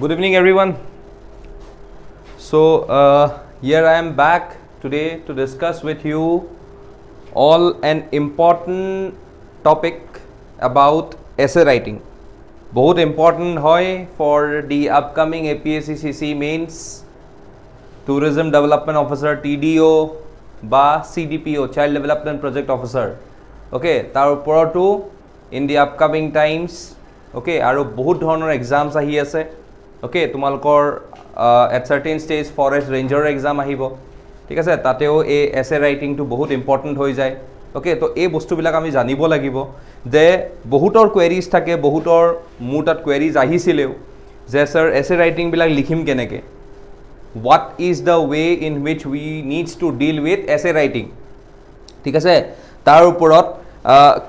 Good evening, everyone. So, here I am back today to discuss with you all an important topic about essay writing. बहुत important hoy for the upcoming APSC mains, Tourism Development Officer TDO বা Cdpo Child Development Project Officer. Okay, তাৰ ওপৰতো in the upcoming times. Okay, আৰু বহুত ধৰণৰ exams আহি আছে. Okay, তোমালোকৰ at certain stage forest ranger exam আহিব. ঠিক আছে, তাতেও এই essay writing to বহুত important হৈ যায়. Okay, তো এই বস্তুবিলাক আমি জানিব লাগিব যে বহুতৰ queries থাকে, বহুতৰ মোৰ তাত queries আহিছিলেও যে স্যাৰ essay writing বিলাক লিখিম কেনেকে? What is the way in which we needs to deal with essay writing? ঠিক আছে, তাৰ ওপৰত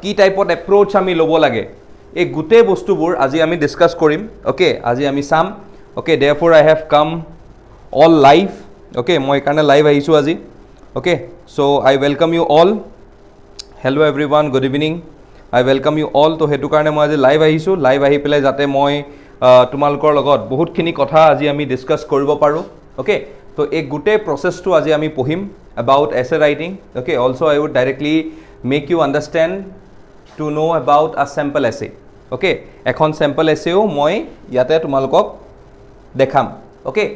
কি টাইপত এপ্ৰোচ আমি ল'ব লাগে এই গুটে বস্তুবোৰ আজি আমি ডিসকাস কৰিম. ওকে, আজি আমি চাম. Okay, therefore I have come all live. Okay, মই কাৰণে লাইভ আহিছো আজি. Okay, so I welcome you all. Hello everyone, good evening. I welcome you all. তো হেতু কাৰণে মই আজি লাইভ আহিছো. লাইভ আহি পেলাই যাতে মই তোমালোকৰ লগত বহুতখিনি কথা আজি আমি ডিসকাস কৰিব পাৰো. ওকে, তো এই গুটে প্ৰসেসটো আজি আমি পঢ়িম about essay writing. Okay, also I would directly make you understand to know about a sample essay. Okay, এখন sample essayও মই ইয়াতে তোমালোকক দেখাম. Okay,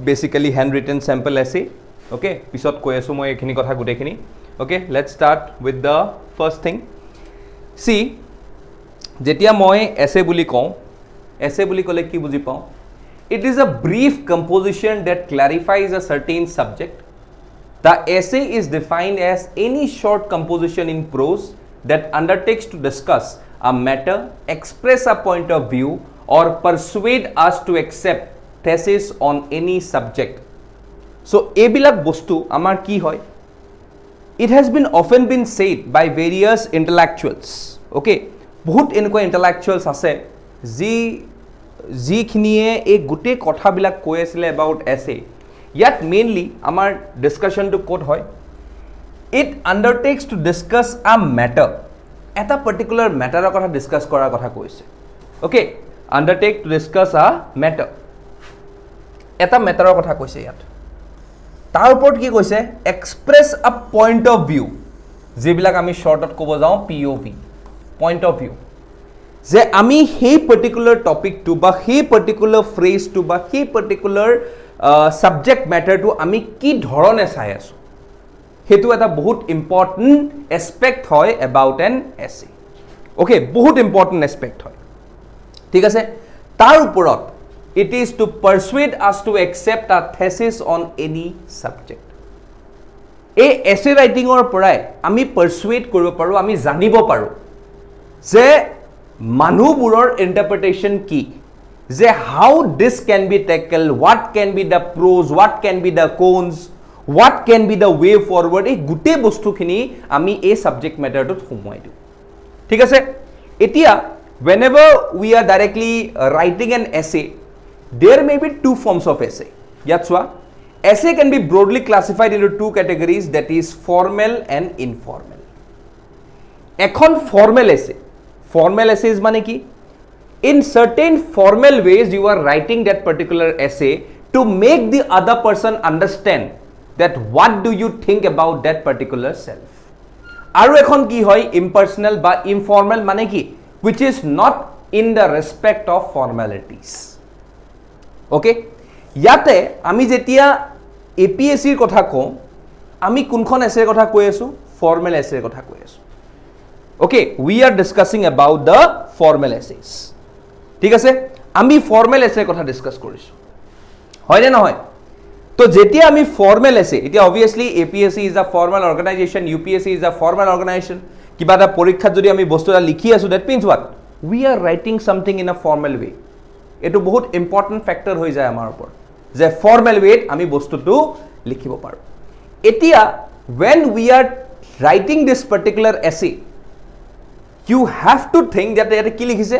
basically handwritten sample essay. Okay, পিছত কৈ আছো মই এখিনি কথা গুটেখিনি. Okay, let's start with the first thing. See, যেতিয়া মই essay বুলি কওঁ, essay বুলি ক'লে কি বুজি পাওঁ? It is a brief composition that clarifies a certain subject. The essay is defined as any short composition in prose that undertakes to discuss a matter, express a point of view, or persuade us to accept thesis on any subject. So, ebilak bostu amar ki hoy? It has been often been said by various intellectuals. Okay, bahut enko intellectuals ase যিখিনিয়ে এই গোটেই কথাবিলাক কৈ আছিলে about essay. Yet mainly our discussion to quote hoy, it undertakes to discuss a matter. Eta particular matter kotha discuss kora kotha koise. Okay, undertake to discuss a matter. Eta matter kotha koise yat. Tar upor ki koise express a point of view. Jibilak ami shortcut kobo jao POV, point of view. যে আমি সেই particular topic to বা সেই particular phrase to বা সেই particular subject matter to আমি কি ধৰণে চাই আছো হেতু এটা বহুত important aspect হয় about an essay. Okay, বহুত important aspect হয়. ঠিক আছে, তাৰ ওপৰত it is to persuade us to accept a thesis on any subject. এই essay writing ৰ পৰাই আমি persuade কৰিব পাৰো, আমি জানিব পাৰো যে মানুহবোৰৰ interpretation কি, যে how this can be tackled, what can be the pros, what can be the cons, what can be the way forward. এই গুটে বস্তুখিনি আমি এই সাবজেক্ট ম্যাটাৰটোত সোমোৱাই দিওঁ. ঠিক আছে, এতিয়া whenever we are directly writing an essay, there may be two forms of essay. ইয়াত চোৱা, essay can be broadly classified into two categories, that is formal and informal. এখন formal essay, formal essays মানে কি? In certain formal ways you are writing that particular essay to make the other person understand that what do you think about that particular self. Aru ekhon ki hoy impersonal ba informal mane ki, which is not in the respect of formalities. Okay, yate ami jetia APSC er kotha ko, ami kunkhon essay kotha koi asu? Formal essay kotha koi asu. Okay, we are discussing about the formal essays. ঠিক আছে, আমি formal এসে কথা discuss কৰিছো হয় না নহয়? তো যেতিয়া আমি ফর্মাল এসে, এতিয়া obviously APSC is a formal organisation, UPSC is a formal organisation. কিবা এটা পরীক্ষাত যদি আমি বস্তুটা লিখি আছো, that means what? We are writing something in a formal way. এটো বহুত ইম্পৰ্টেন্ট ফ্যাক্টৰ হৈ যায় আমাৰ ওপৰত যে ফৰ্মাল ওয়েত আমি বস্তুটো লিখিব পাৰো. এতিয়া when we are writing this particular essay, you have to think that এটা কি লিখিছে?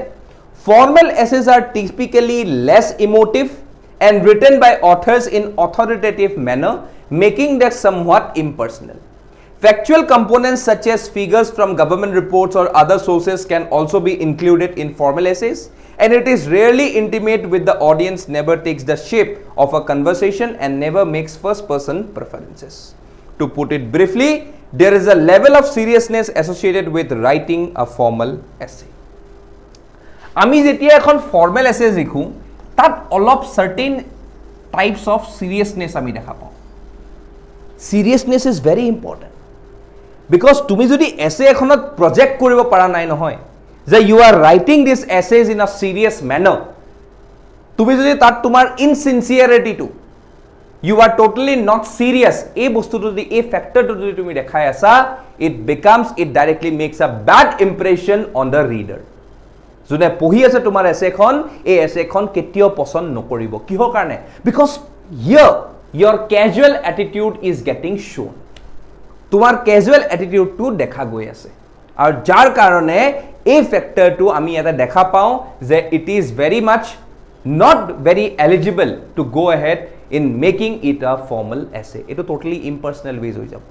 Formal essays are typically less emotive and written by authors in authoritative manner, making them somewhat impersonal. Factual components such as figures from government reports or other sources can also be included in formal essays. and it is rarely intimate with the audience, never takes the shape of a conversation, and never makes first person preferences. To put it briefly, there is a level of seriousness associated with writing a formal essay. আমি যেতিয়া এখন formal এসে লিখো তাত অলপ certain types of seriousness আমি দেখা পাওঁ seriousness is very important because তুমি যদি এসে এখনত প্রজেক্ট কৰিব পাৰা নাই নহয় যে you are writing this essays in a serious ম্যানাৰ তুমি যদি তাত তোমাৰ ইনসিনসিয়াৰিটিটো you are totally not serious এই বস্তুটো যদি এই ফ্যাক্টৰটো যদি তুমি দেখাই আছা it directly makes a bad impression on the reader যোনে পঢ়ি আছে তোমাৰ এছেখন এই এছেখন কেতিয়াও পছন্দ নকৰিব কিহৰ কাৰণে because here your casual attitude is getting shown তোমাৰ casual attitude টো দেখা গৈ আছে আৰু যাৰ কাৰণে এই ফ্যাক্টৰটো আমি এটা দেখা পাওঁ যে it is very much not very eligible to go ahead in making it a formal essay eto totally impersonal ways hoi jab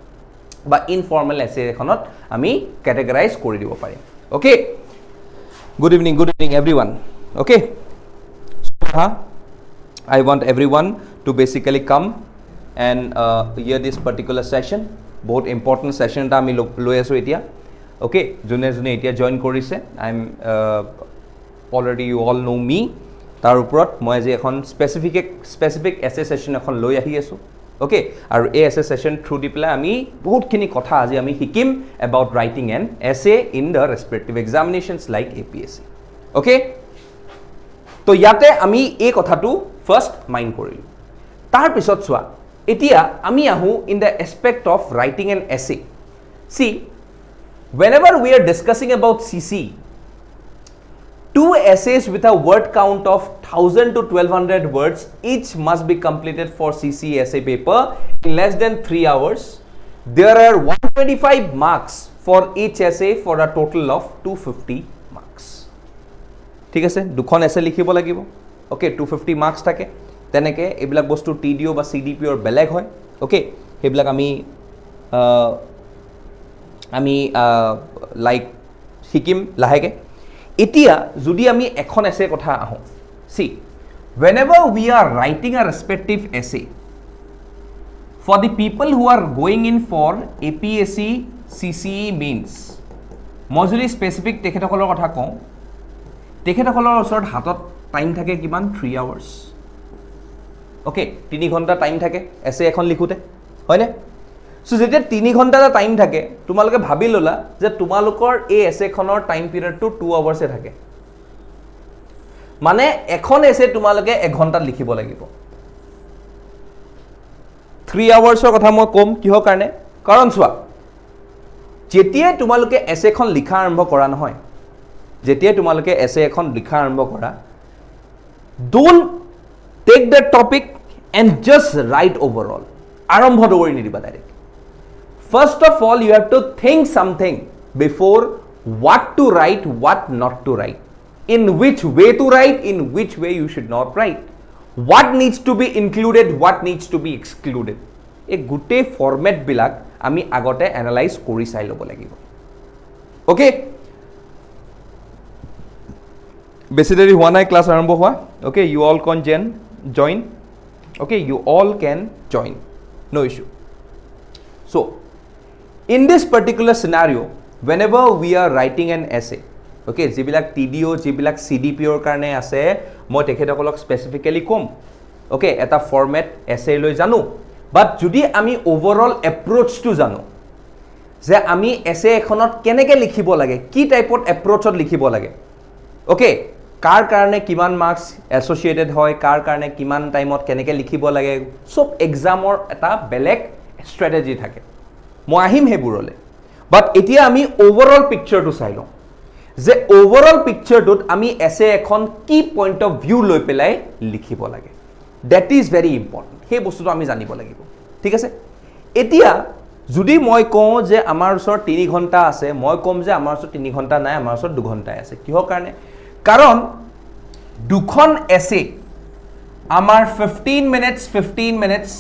ba informal essay ekhonot ami categorize kori dibo parim okay good evening everyone okay so I want everyone to basically come and hear this particular session bahut important session ta ami loi asu etia okay jone etia join korise I am already you all know me তাৰ ওপৰত মই যে এখন specific এসে session এখন লৈ আহি আছো ওকে আৰু এই এসে সেশন থ্ৰু দি প্লে আমি বহুতখিনি কথা আজি আমি শিকিম about writing an essay in the respective examinations like APSC okay তো ইয়াতে আমি এই কথাটো ফার্স্ট মাইন্ড কৰিলো তাৰ পিছত চোৱা এতিয়া আমি আহো in the aspect of writing an essay see whenever we are discussing about CC two essays with a word count of 1000 to 1200 words each must be completed for CC essay paper in less than 3 hours. There are 125 marks for each essay for a total of 250 marks. ঠিক আছে দুখন এসে লিখিব লাগিব okay 250 marks থাকে তেনেকে এবিলাক বস্তু TDO বা Cdpo এর বেলেগ হয় ওকে হেবিলাক আমি লাইক শিকিম লাহেকে এতিয়া যদি আমি এখন এসে কথা আহো see whenever we are writing a respective essay for the people who are going in for APSC CCE mains মই যদি স্পেসিফিক তেখেতসকলৰ কথা কওঁ তেখেতসকলৰ ওচৰত হাতত টাইম থাকে কিমান 3 আৱাৰ্স ওকে 3 ঘণ্টা টাইম থাকে এসে এখন লিখোতে হয়নে সো যেতিয়া 3 ঘণ্টা টাইম থাকে তোমালোকে ভাবি ললা যে তোমালোকৰ এই এসেখনৰ টাইম পিৰিয়ডটো 2 আৱাৰ্সে থাকে মানে এখন এসে তোমালোকে 1 ঘণ্টা লিখিব লাগিব 3 আৱাৰ্সৰ কথা মই কম কিহৰ কাৰণে কাৰণ চোৱা যেতিয়া তোমালোকে এসেখন লিখা আৰম্ভ কৰা নহয় যেতিয়া তোমালোকে এসে এখন লিখা আৰম্ভ কৰা don't take that topic and just write overall আৰম্ভ কৰি নিদিবা direct First of all, you have to think something before what to write, what not to write. In which way to write, in which way you should not write. What needs to be included, what needs to be excluded. A good format bilak ami agote analyze kori sai lobo lagibo. Okay? Basically, one eye class arambo hua. Okay, you all can join. Okay, you all can join. No issue. So, in this particular scenario whenever we are writing an essay okay jibilak TDO jibilak CDPO er karone ase moi tekhetokolok specifically kom okay eta format essay loi janu but jodi ami overall approach to janu je ami essay ekhonot keneke likhibo lage ki type of approach ot likhibo lage okay কাৰ কাৰণে কিমান marks associated হয় কাৰ কাৰণে কিমান টাইমত কেনেকে লিখিব লাগে সব এক্সামৰ এটা বেলেগ স্ট্ৰ্যাটেজি থাকে মই আহিম হেবুৰলে বাট এতিয়া আমি ওভাৰঅল পিকচাৰটো চাই লওঁ যে ওভাৰঅল পিকচাৰটোত আমি এসে এখন কি পইণ্ট অফ ভিউ লৈ পেলাই লিখিব লাগে দ্যাট ইজ ভেৰি ইম্পৰ্টেণ্ট সেই বস্তুটো আমি জানিব লাগিব ঠিক আছে এতিয়া যদি মই কওঁ যে আমাৰ ওচৰত 3 ঘণ্টা আছে মই কম যে আমাৰ ওচৰত 3 ঘণ্টা নাই আমাৰ ওচৰত 2 ঘণ্টা আছে কিহৰ কাৰণে কাৰণ দুখন এসে আমাৰ 15 মিনিটস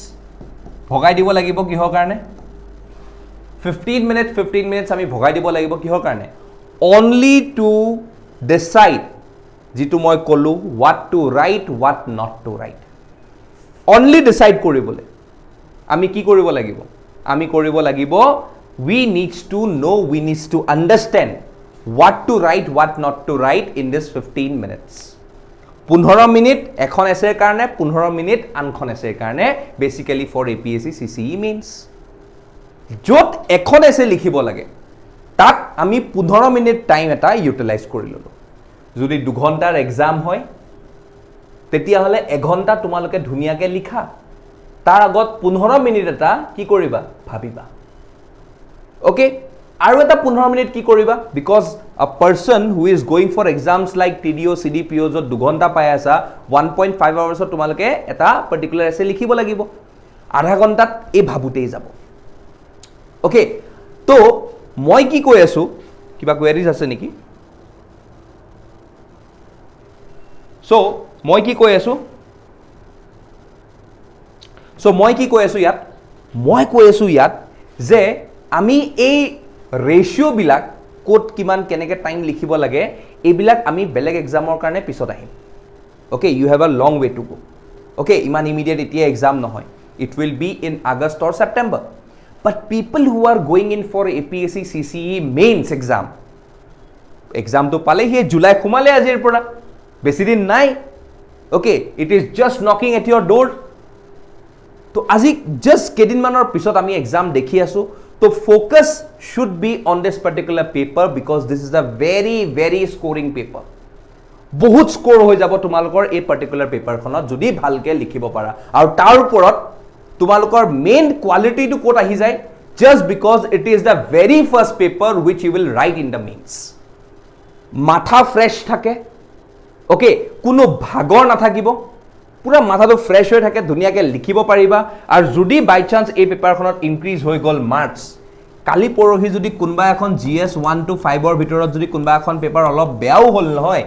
ভগাই দিব লাগিব কিহৰ কাৰণে 15 minutes আমি ভগাই দিব লাগিব কিহৰ কাৰণে only to decide যিটো মই ক'লো what to write what not to write only decide কৰিবলৈ আমি কি কৰিব লাগিব আমি কৰিব লাগিব we needs to know we needs to understand what to write what not to write in this 15 minutes 15 minute এখন এছেৰ কাৰণে 15 মিনিট আনখন এছেৰ কাৰণে basically for APSC CCE means যত এখন এছে লিখিব লাগে তাত আমি 15 মিনিট টাইম এটা ইউটিলাইজ কৰি ললো যদি 2 ঘন্টাৰ এক্সাম হয় তেতিয়া হলে 1 ঘন্টা তোমালোকে ধুনিয়াকে লিখা তাৰ আগত 15 মিনিট এটা কি কৰিবা ভাবিবা ওকে আৰু এটা 15 মিনিট কি কৰিবা because a person who is going for exams like TDO Cdpo যত 2 ঘন্টা পাই আছা 1.5 hours তোমালোকে এটা পাৰ্টিকুলাৰ এছে লিখিব লাগিব আধা ঘন্টাত এই ভাবুতেই যাব ওকে তো মই কি কৈ আছো কিবা কোৱেৰিজ আছে নেকি সো মই কি কৈ আছো ইয়াত মই কৈ আছো ইয়াত যে আমি এই ৰেশিও বিলাক কোড কিমান কেনেকে টাইম লিখিব লাগে এইবিলাক আমি বেলেগ এক্সামৰ কাৰণে পিছত আহিম okay you have a long way to go okay ইমান ইমিডিয়েট এতিয়া এক্সাম নহয় it will be in August or September but people who are going in for APSC CCE mains exam to pale he July khumale ajir pora besi din nai okay it is just knocking at your door to aji just kedin manor pisot ami exam dekhi asu to focus should be on this particular paper because this is a very very scoring paper বহুত score হৈ যাব তোমালোকৰ এই particular পেপাৰখনত যদি ভালকে লিখিব পাৰা আৰু তাৰ ওপৰত তোমালোকৰ মেইন কোৱালিটিটো কোট আহি যায় just because it is the very first paper which you will write in the mains মাথা ফ্ৰেশ থাকে ওকে কোনো ভাগৰ নাথাকিব পুৰা মাথাটো ফ্ৰেশ হৈ থাকে ধুনিয়াকে লিখিব পাৰিবা আৰু যদি বাই চান্স এই পেপাৰখনত ইনক্ৰিজ হৈ গল মাৰ্কস কালি পৰহি যদি কোনবা এখন GS 1 to 5 ৰ ভিতৰত যদি কোনবা এখন পেপাৰ অলপ বেয়াও হল নহয়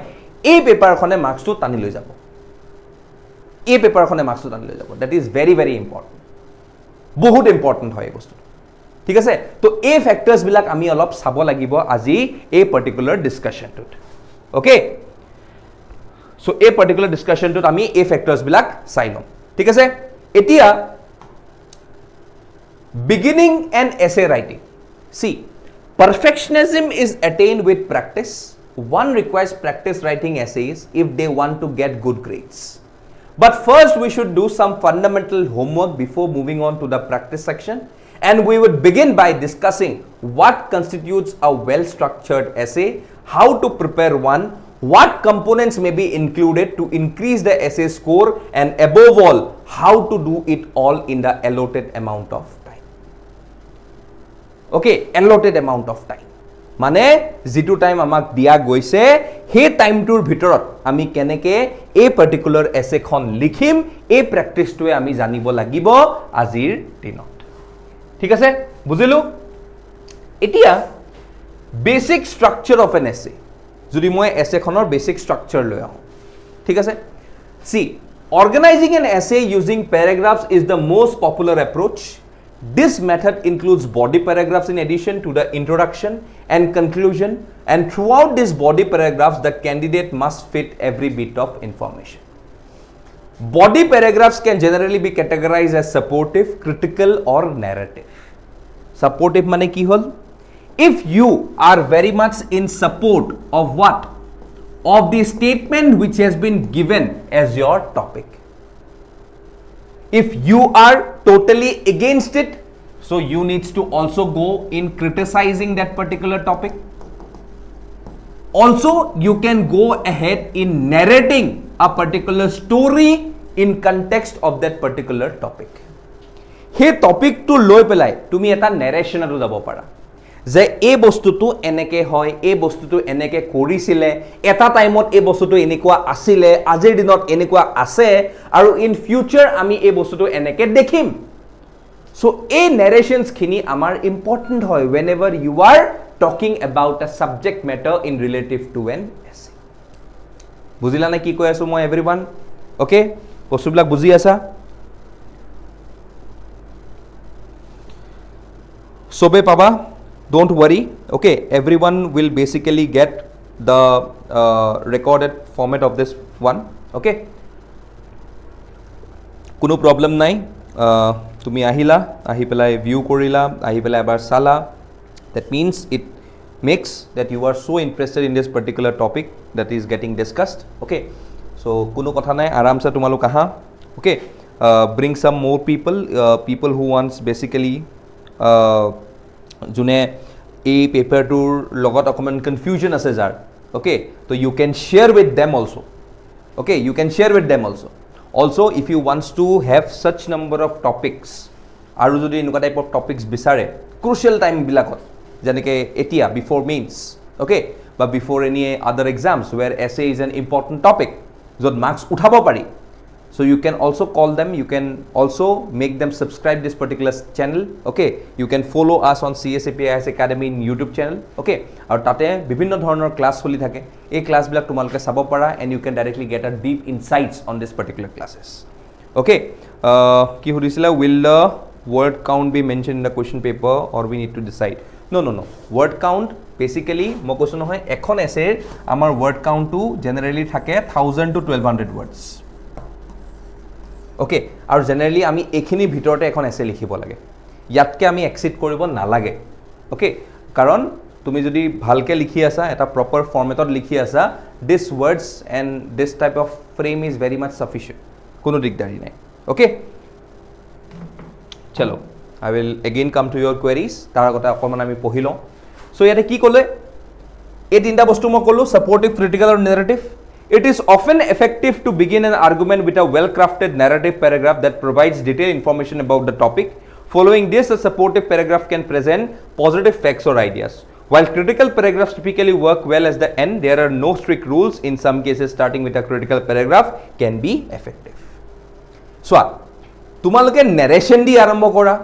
এই পেপাৰখনে মাৰ্কসটো টানি লৈ যাব এই পেপাৰখনে মাৰ্কসটো টানি লৈ যাব that is very very important বহুত ইম্পৰ্টেন্ট হয় এই বস্তু ঠিক আছে তো এই ফ্যাক্টৰস বিলাক আমি অলপ চাব লাগিব আজি এই পাৰ্টিকুলাৰ ডিসকাশনটোত ওকে সো এই পাৰ্টিকুলাৰ ডিসকাশনটোত আমি এই ফ্যাক্টৰস বিলাক চাই লম ঠিক আছে এতিয়া beginning and essay writing see perfectionism is attained with practice one requires practice writing essays if they want to get good grades but first we should do some fundamental homework before moving on to the practice section and we would begin by discussing what constitutes a well structured essay how to prepare one what components may be included to increase the essay score and above all how to do it all in the allotted amount of time okay allotted amount of time মানে যেটো time আমাক দিয়া গৈছে হে টাইমটোৰ ভিতৰত আমি কেনেকে এই পাৰ্টিকুলাৰ এছেখন লিখিম এই প্ৰেক্টিছটোৱে আমি জানিব লাগিব আজিৰ দিনত ঠিক আছে বুজিলো এতিয়া বেসিক স্ট্ৰাকচাৰ অফ এন এছে যদি মই এছেখনৰ বেসিক স্ট্ৰাকচাৰ লৈ আহো ঠিক আছে see organising an essay using paragraphs is the most popular approach This method includes body paragraphs in addition to the introduction and conclusion and throughout these body paragraphs the candidate must fit every bit of information. Body paragraphs can generally be categorized as supportive, critical or narrative. Supportive mane ki hol? If you are very much in support of what? Of the statement which has been given as your topic. If you are totally against it, so you needs to also go in criticizing that particular topic. Also, you can go ahead in narrating a particular story in context of that particular topic. He topic to loi pelai tumi eta narration aru jabo para যে এই বস্তুটো এনেকে হয় এই বস্তুটো এনেকে কৰিছিলে এটা টাইমত এই বস্তুটো এনেকুৱা আছিল আজিৰ দিনত এনেকুৱা আছে আৰু ইন ফিউচাৰ আমি এই বস্তুটো এনেকে দেখিম সো এই নাৰেশনস খিনি আমাৰ ইম্পৰ্টেন্ট হয় whenever you are talking about a subject matter in relative to an essay বুজিলা না কি কৈ আছো মই एवरीवन ওকে বস্তুবিলাক বুজি আছা সবে পাবা don't worry okay everyone will basically get the recorded format of this one. Okay, কোনো problem নাই. তুমি আহিলা, আহি পেলাই view কৰিলা, আহি পেলাই এবাৰ চালা. That means it makes that you are so interested in this particular topic that is getting discussed. Okay, so কোনো কথা নাই, আৰামছে তোমালোক আহা. Okay, bring some more people, people who wants basically যোনে এই পেপাৰটোৰ লগত অকমান কনফিউজন আছে যাৰ. Okay, so you can share with them also. Okay, you can share with them also. Also, if you wants to have such number of topics, আৰু যদি এনেকুৱা type of topics বিচাৰে ক্ৰুচিয়েল টাইম বিলাকত, যেনেকৈ এতিয়া before mains, okay, বা before any other exams were essay is an important topic, য'ত marks উঠাব পাৰি. So you can also call them, you can also make them subscribe this particular channel. Okay, you can follow us on CSAPIS Academy in YouTube channel. Okay, আৰু তাতে বিভিন্ন ধৰণৰ class চলি থাকে. এই ক্লাছবিলাক তোমালোকে চাব পাৰা and you can directly get a deep insights on this particular classes. Okay, কি সুধিছিলা, will the word count be mentioned in the question paper or we need to decide? No, word count basically মই কৈছো নহয়, এখন এছেৰ আমাৰ word count টো generally থাকে 1000 to 1200 words. Okay, আৰু generally আমি এইখিনি ভিতৰতে এখন এছে লিখিব লাগে, ইয়াতকৈ আমি এক্সিড কৰিব নালাগে. Okay, কাৰণ তুমি যদি ভালকৈ লিখি আছা, এটা প্ৰপাৰ ফৰ্মেটত লিখি আছা, this words and this type of frame is very much sufficient, কোনো দিগদাৰী নাই. অ'কে, চলো I will again come to your queries. তাৰ আগতে অকণমান আমি পঢ়ি লওঁ. চ' ইয়াতে কি ক'লে, এই তিনিটা বস্তু মই ক'লোঁ, ছাপৰ্টিভ, ক্ৰিটিকেল আৰু narrative. It is often effective to begin an argument with a well-crafted narrative paragraph that provides detailed information about the topic. Following this, a supportive paragraph can present positive facts or ideas. While critical paragraphs typically work well as the end, there are no strict rules. In some cases, starting with a critical paragraph can be effective. So, তোমালোকে narration দি আৰম্ভ কৰা,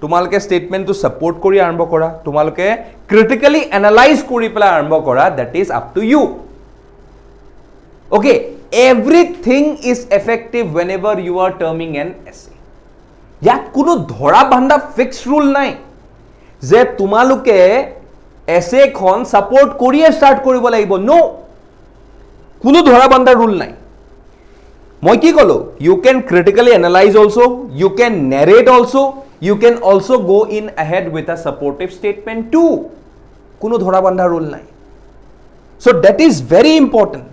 তোমালোকে statement to support কৰি আৰম্ভ কৰা, তোমালোকে critically analyze কৰি পেলাই আৰম্ভ কৰা, that is up to you. Okay, everything is effective whenever you are terming an essay. ইয়াত কোনো ধৰা বান্ধা ফিক্সড ৰুল নাই যে তোমালোকে এছেখন ছাপোৰ্ট কৰিয়ে ষ্টাৰ্ট কৰিব লাগিব. নো, কোনো ধৰা বান্ধা ৰুল নাই. মই কি ক'লো, you can critically analyse also, you can narrate also, you can also go in ahead with a supportive statement too. কোনো ধৰা বান্ধা ৰুল নাই. So' that is very important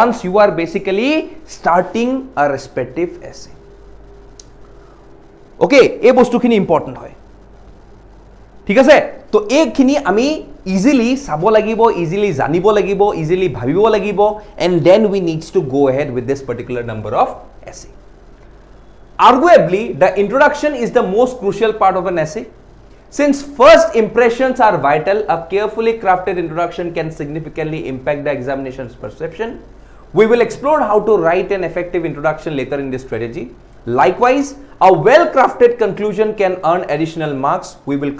once you are basically starting a respective essay. Okay, এই বস্তুখিনি important হয়, ঠিক আছে. তো এইখিনি আমি ইজিলি চাব লাগিব, ইজিলি জানিব লাগিব, ইজিলি ভাবিব লাগিব, and then we needs to go ahead with this particular number of essay. Arguably, the introduction is the most crucial part of an essay. Since first impressions are vital, a carefully crafted introduction can significantly impact the examination's perception. We will explore how to write an effective introduction later in this strategy. Likewise, a well-crafted conclusion can earn additional marks. We will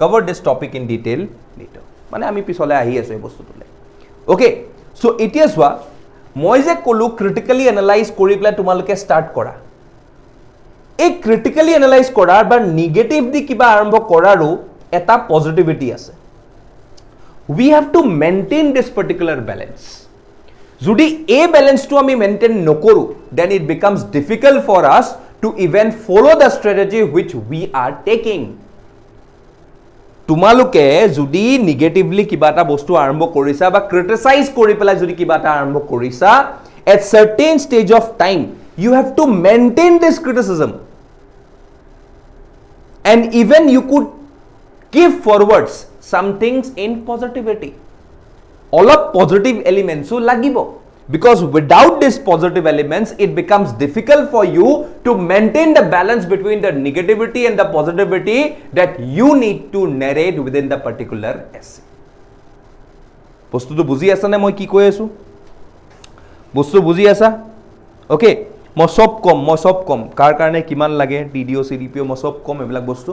cover this topic in detail later. মানে আমি পিছলে আহি আছো এই বস্তুটোলে. Okay, so এতিয়া চোৱা, মই যে ক'লো ক্ৰিটিকেলি এনালাইজ কৰি পেলাই তোমালোকে ষ্টাৰ্ট কৰা, এই ক্ৰিটিকেলি এনালাইজ কৰাৰ বা নিগেটিভ দি কিবা আৰম্ভ কৰাৰো এটা পজিটিভিটি আছে. We have to maintain this particular balance. যদি এই বেলেন্সটো আমি মেইনটেইন নকৰো, then it becomes difficult for us to even follow the strategy which we are taking. তোমালোকে যদি নিগেটিভলি কিবা এটা বস্তু আৰম্ভ কৰিছা বা ক্ৰিটিসাইজ কৰি পেলাই যদি কিবা এটা আৰম্ভ কৰিছা, at certain stage of time you have to maintain this criticism, and even you could give forwards some things in positivity. All of positive elements so lagibo, because without these positive elements it becomes difficult for you to maintain the balance between the negativity and the positivity that you need to narrate within the particular essay. বস্তুটো বুজি আছা নে মই কি কৈ আছো? বস্তু বুজি আছা? ওকে, মই সব কম কাৰ কাৰণে কিমান লাগে, TDO Cdpo মই সব কম এইবিলাক বস্তু.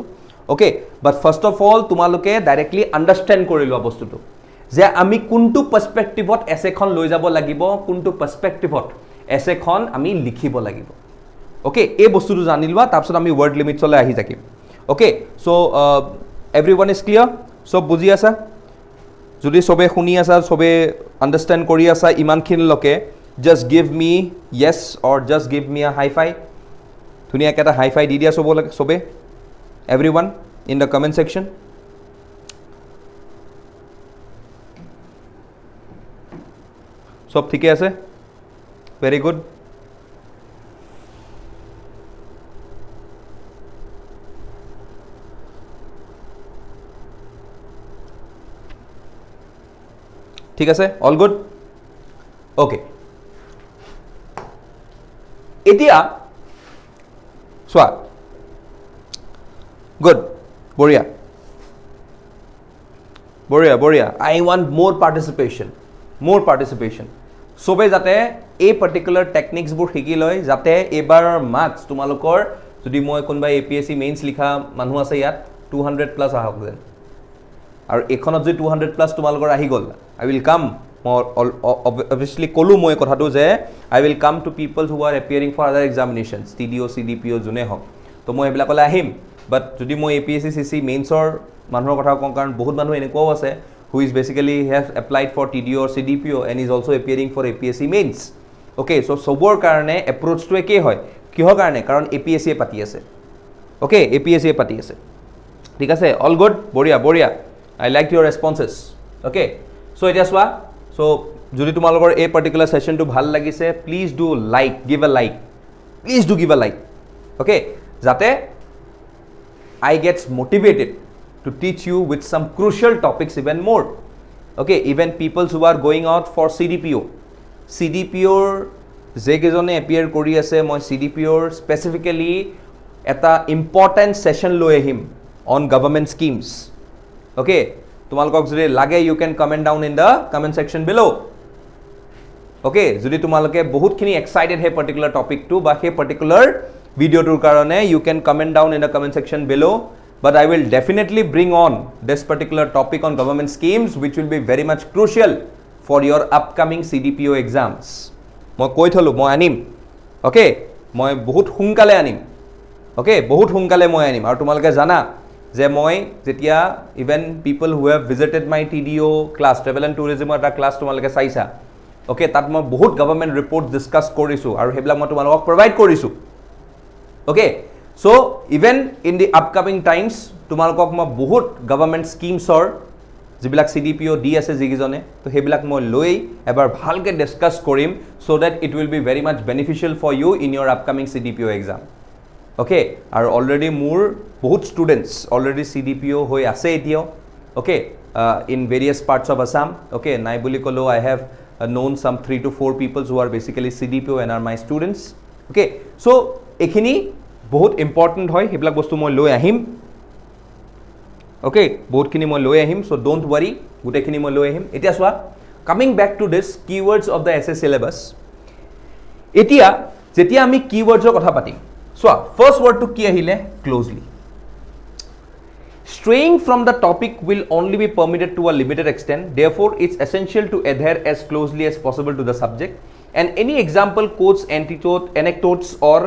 Okay, but first of all তোমালোকে ডাইৰেক্টলি আন্ডাৰষ্টেণ্ড কৰি লোৱা বস্তুটো যে আমি কোনটো পাৰ্সপেক্টিভত এছেখন লৈ যাব লাগিব, কোনটো পাৰ্সপেক্টিভত এছেখন আমি লিখিব লাগিব. ওকে, এই বস্তুটো জানি লোৱা, তাৰপিছত আমি ৱৰ্ড লিমিটছলৈ আহি থাকিম. Okay, so' everyone is clear? সব বুজি আছা? যদি সবে শুনি আছা সবে আন্ডাৰষ্টেণ্ড কৰি আছা ইমানখিনিলৈকে just give me yes or just give me a high ফাই ধুনীয়াকৈ এটা হাই ফাই দি দিয়া সবে everyone in the comment section সব ঠিকে আছে ভেৰি গুড ঠিক আছে অল গুড অ'কে এতিয়া চোৱা গুড বঢ়িয়া বঢ়িয়া বঢ়িয়া আই ৱান্ট মোৰ পাৰ্টিচিপেশ্যন চবে যাতে এই পাৰ্টিকুলাৰ টেকনিক্সবোৰ শিকি লয় যাতে এইবাৰৰ মাৰ্কছ তোমালোকৰ যদি মই কোনোবা APSC মেইনছ লিখা মানুহ আছে ইয়াত 200+ আহক যেন আৰু এখনত যদি 200+ তোমালোকৰ আহি গ'ল I will come obviously কলো মই কথাটো যে I will come to people who are appearing for other examinations TDO CDPO যোনে হওক তো মই এইবিলাকলৈ আহিম বাট যদি মই APSC CC মেইনছৰ মানুহৰ কথা কওঁ কাৰণ বহুত মানুহ এনেকুৱাও আছে who is basically have applied for TDO or CDPO and is also appearing for APSC mains okay so সবৰ কাৰণে এপ্ৰোচটো একেই হয় কিহৰ কাৰণে কাৰণ APSC পাতি আছে okay APSC পাতি আছে ঠিক আছে অল গুড বঢ়িয়া বঢ়িয়া I liked your responses okay so এতিয়া চোৱা so যদি তোমালোকৰ এই পাৰ্টিকুলাৰ সেশনটো ভাল লাগিছে please do like give a like please do give a like okay যাতে I gets motivated to teach you with some crucial topics even more okay even people who are going out for CDPO যে কেজনে appear কৰি আছে মই CDPO specifically এটা important session লৈ আহিম on government schemes okay তোমালোকক যদি লাগে you can comment down in the comment section below okay যদি তোমালোকে বহুতখিনি এক্সাইটেড হে পাৰ্টিকুলাৰ টপিকটো বা হে পাৰ্টিকুলাৰ ভিডিওটোৰ কাৰণে you can comment down in the comment section below but I will definitely bring on this particular topic on government schemes which will be very much crucial for your upcoming CDPO exams মই কৈ থলো মই আনিম okay মই বহুত সোনকালে আনিম okay বহুত সোনকালে মই আনিম আৰু তোমালোকে জানা যে মই যেতিয়া even people who have visited my TDO class travel and টুৰিজমৰ এটা ক্লাছ তোমালোকে চাইছা ওকে তাত মই বহুত গভৰ্ণমেণ্ট ৰিপৰ্ট ডিছকাছ কৰিছোঁ আৰু সেইবিলাক মই তোমালোকক প্ৰভাইড কৰিছোঁ okay so' even in the upcoming times তোমালোকক মই বহুত গভৰ্ণমেণ্ট স্কিমছৰ যিবিলাক CDPO দি আছে যিকেইজনে তো সেইবিলাক মই লৈ এবাৰ ভালকৈ ডিছকাছ কৰিম so' that it will be very much beneficial for you in your upcoming CDPO exam okay আৰু অলৰেডি মোৰ বহুত ষ্টুডেণ্টছ অলৰেডি CDPO হৈ আছে এতিয়াও okay in various parts of Assam okay নাই বুলি ক'লেও I have known some 3 to 4 people who are basically CDPO and are my students okay so এইখিনি বহুত ইম্পৰ্টেণ্ট হয় সেইবিলাক বস্তু মই লৈ আহিম okay বহুতখিনি মই লৈ আহিম so don't worry গোটেইখিনি মই লৈ আহিম এতিয়া চোৱা coming back to this keywords of the essay syllabus এতিয়া যেতিয়া আমি keywordsৰ কথা পাতিম so first word to কি আহিলে closely straying from the topic will only be permitted to a limited extent therefore it's essential to adhere as closely as possible to the subject and any example quotes anecdotes or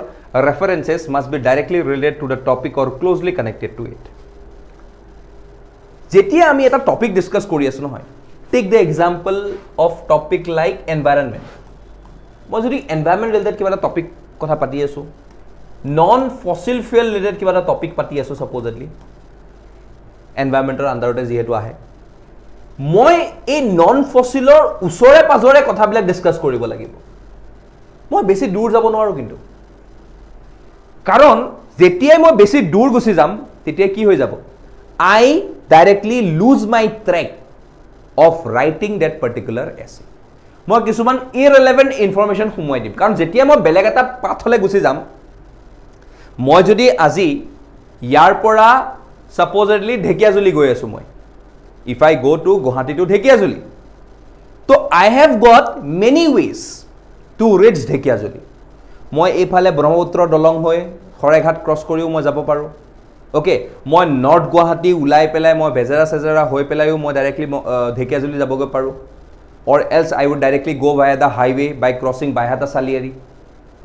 references must be directly related to the topic or closely connected to it যেতিয়া আমি এটা topic discuss কৰি আছো নহয় take the example of topic like environment মই যদি environment related কিবা এটা টপিক কথা পাতি আছো non fossil fuel related কিবা এটা টপিক পাতি আছো supposedly এনভাইৰনমেণ্টৰ আণ্ডাৰতে যিহেতু আহে মই এই নন ফসিলৰ ওচৰে পাজৰে কথাবিলাক ডিসকাস কৰিব লাগিব মই বেছি দূৰ যাব নোৱাৰো কিন্তু কাৰণ যেতিয়াই মই বেছি দূৰ গুছি যাম তেতিয়া কি হৈ যাব I directly lose my track of writing that particular essay মই কিছুমান ইৰৰিলেভেন্ট ইনফৰমেশন সোমাই দিম কাৰণ যেতিয়া মই বেলেগ এটা পাথলে গুছি যাম মই যদি আজি ইয়াৰ পৰা supposedly ঢেকিয়াজুলি গৈ আছো মই if I go to Guwahati to Dhekiajuli তো I have got many ways to reach Dhekiajuli মই এইফালে ব্ৰহ্মপুত্ৰ দলং হৈ খৰেঘাট ক্ৰছ কৰিও মই যাব পাৰো ওকে মই নৰ্থ গুৱাহাটী উলাই পেলাই মই বেজেৰা হৈ পেলাইও মই ডাইৰেক্টলি ঢেকিয়াজুলি যাবগৈ পাৰো or else I would directly go via the highway by crossing Baihata Salieri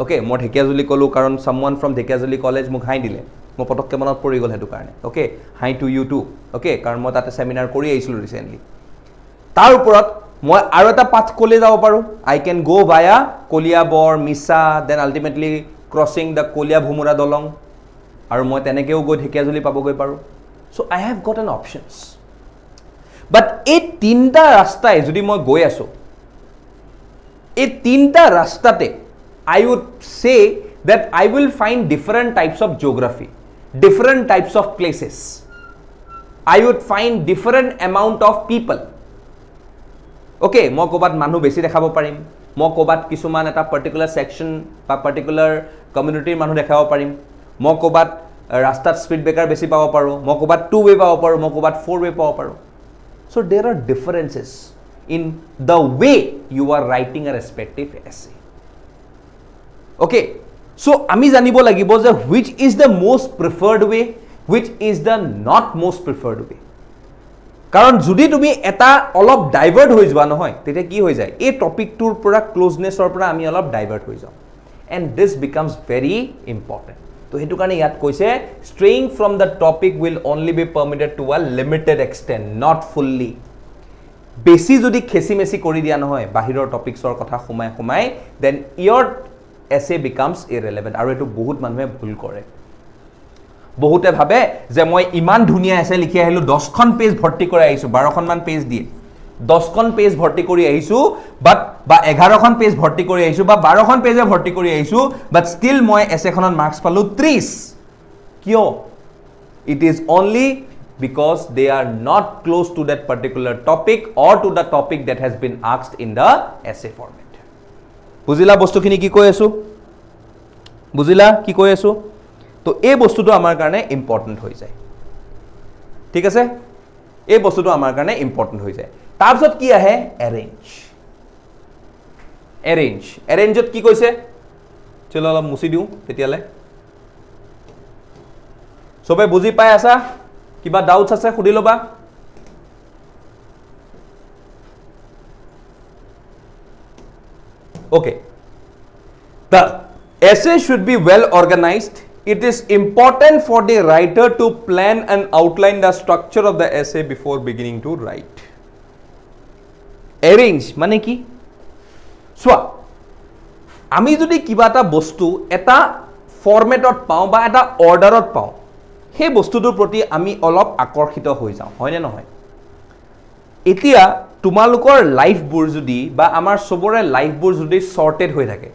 okay মই ঢেকিয়াজুলি কলো কাৰণ someone from ঢেকিয়াজুলি কলেজ মোক হাই দিলে মই পটককে মনত পৰি গল হেতু কাৰণে okay high to you two okay কাৰণ মই তাতে সেমিনাৰ কৰি আইছিলো ৰিসেন্টলি তাৰ ওপৰত মই আৰু এটা পাথ কলে যাব পাৰো I can go via Kaliabor মিছা then ultimately crossing the কলিয়া ভুমুৰা দলং আৰু মই তেনেকেও গৈ ঢেকিয়াজুলি পাবগৈ পাৰো so I have got an options but এই তিনটা ৰাস্তাই যদি মই গৈ আছো এই তিনটা ৰাস্তাতে I would say that I will find different types of geography different types of places I would find different amount of people okay মই কোবাত মানুহ বেছি দেখাব পাৰিম মই কোবাত কিছুমান এটা পাৰ্টিকুলাৰ সেকশন বা পাৰ্টিকুলাৰ কমিউনিটিৰ মানুহ দেখাব পাৰিম মই কোবাত ৰাস্তাত স্পীড ব্ৰেকাৰ বেছি পাব পাৰো মই কোবাত 2 ৱে পাব পাৰো মই কোবাত 4 ৱে পাব পাৰো so there are differences in the way you are writing a respective essay okay so আমি জানিব লাগিব যে which is the most preferred way which is the not most preferred way কাৰণ যদি তুমি এটা অলপ ডাইভাৰ্ট হৈ যোৱা নহয় তেতিয়া কি হৈ যায় এই টপিকটোৰ পৰা ক্লোজনেছৰ পৰা আমি অলপ ডাইভাৰ্ট হৈ যাওঁ and this becomes very important তো হেতু কাৰণে ইয়াত কৈছে straying from the topic will only be permitted to a limited extent not fully বেছি যদি খেসি মেসি কৰি দিয়া নহয় বাহিৰৰ টপিকছৰ কথা খুমাই then your essay becomes irrelevant আৰু এটো বহুত মানুহে ভুল কৰে বহুতে ভাবে যে মই ইমান ধুনিয়া এসে লিখি আহিলো 10 খন পেজ ভৰ্তি কৰি আহিছো 12 খন মান পেজ দিয়ে 10 খন পেজ ভৰ্তি কৰি আহিছো বাট বা 11 খন পেজ ভৰ্তি কৰি আহিছো বা 12 খন পেজে ভৰ্তি কৰি আহিছো বাট স্টিল মই এসেখনত মাৰ্কস পালো 30 কিয় it is only because they are not close to that particular topic or to the topic that has been asked in the essay format বুজিলা বস্তুখিনি কি কৈ আছো বুজিলা কি কৈ আছো তো এই বস্তুটো আমাৰ কাৰণে ইম্পৰ্টেন্ট হৈ যায় ঠিক আছে এই বস্তুটো আমাৰ কাৰণে ইম্পৰ্টেন্ট হৈ যায় তাৰপিছত কি আহে এৰেঞ্জত কি কৈছে চলো অলপ মুছি দিও তেতিয়ালে সবে বুজি পাই আছা কিবা ডাউটছ আছে খুদি লবা okay the essay should be well organized it is important for the writer to plan and outline the structure of the essay before beginning to write arrange মানে কি সোয়া আমি যদি কিবা এটা বস্তু এটা ফরম্যাটত পাও বা এটা অর্ডারত পাও সেই বস্তুটোৰ প্ৰতি আমি অলপ আকৰ্ষিত হৈ যাওঁ হয় নে নহয় এতিয়া তোমালোকৰ লাইফবোৰ যদি বা আমাৰ সবৰে লাইফবোৰ যদি সৰ্টেড হৈ থাকে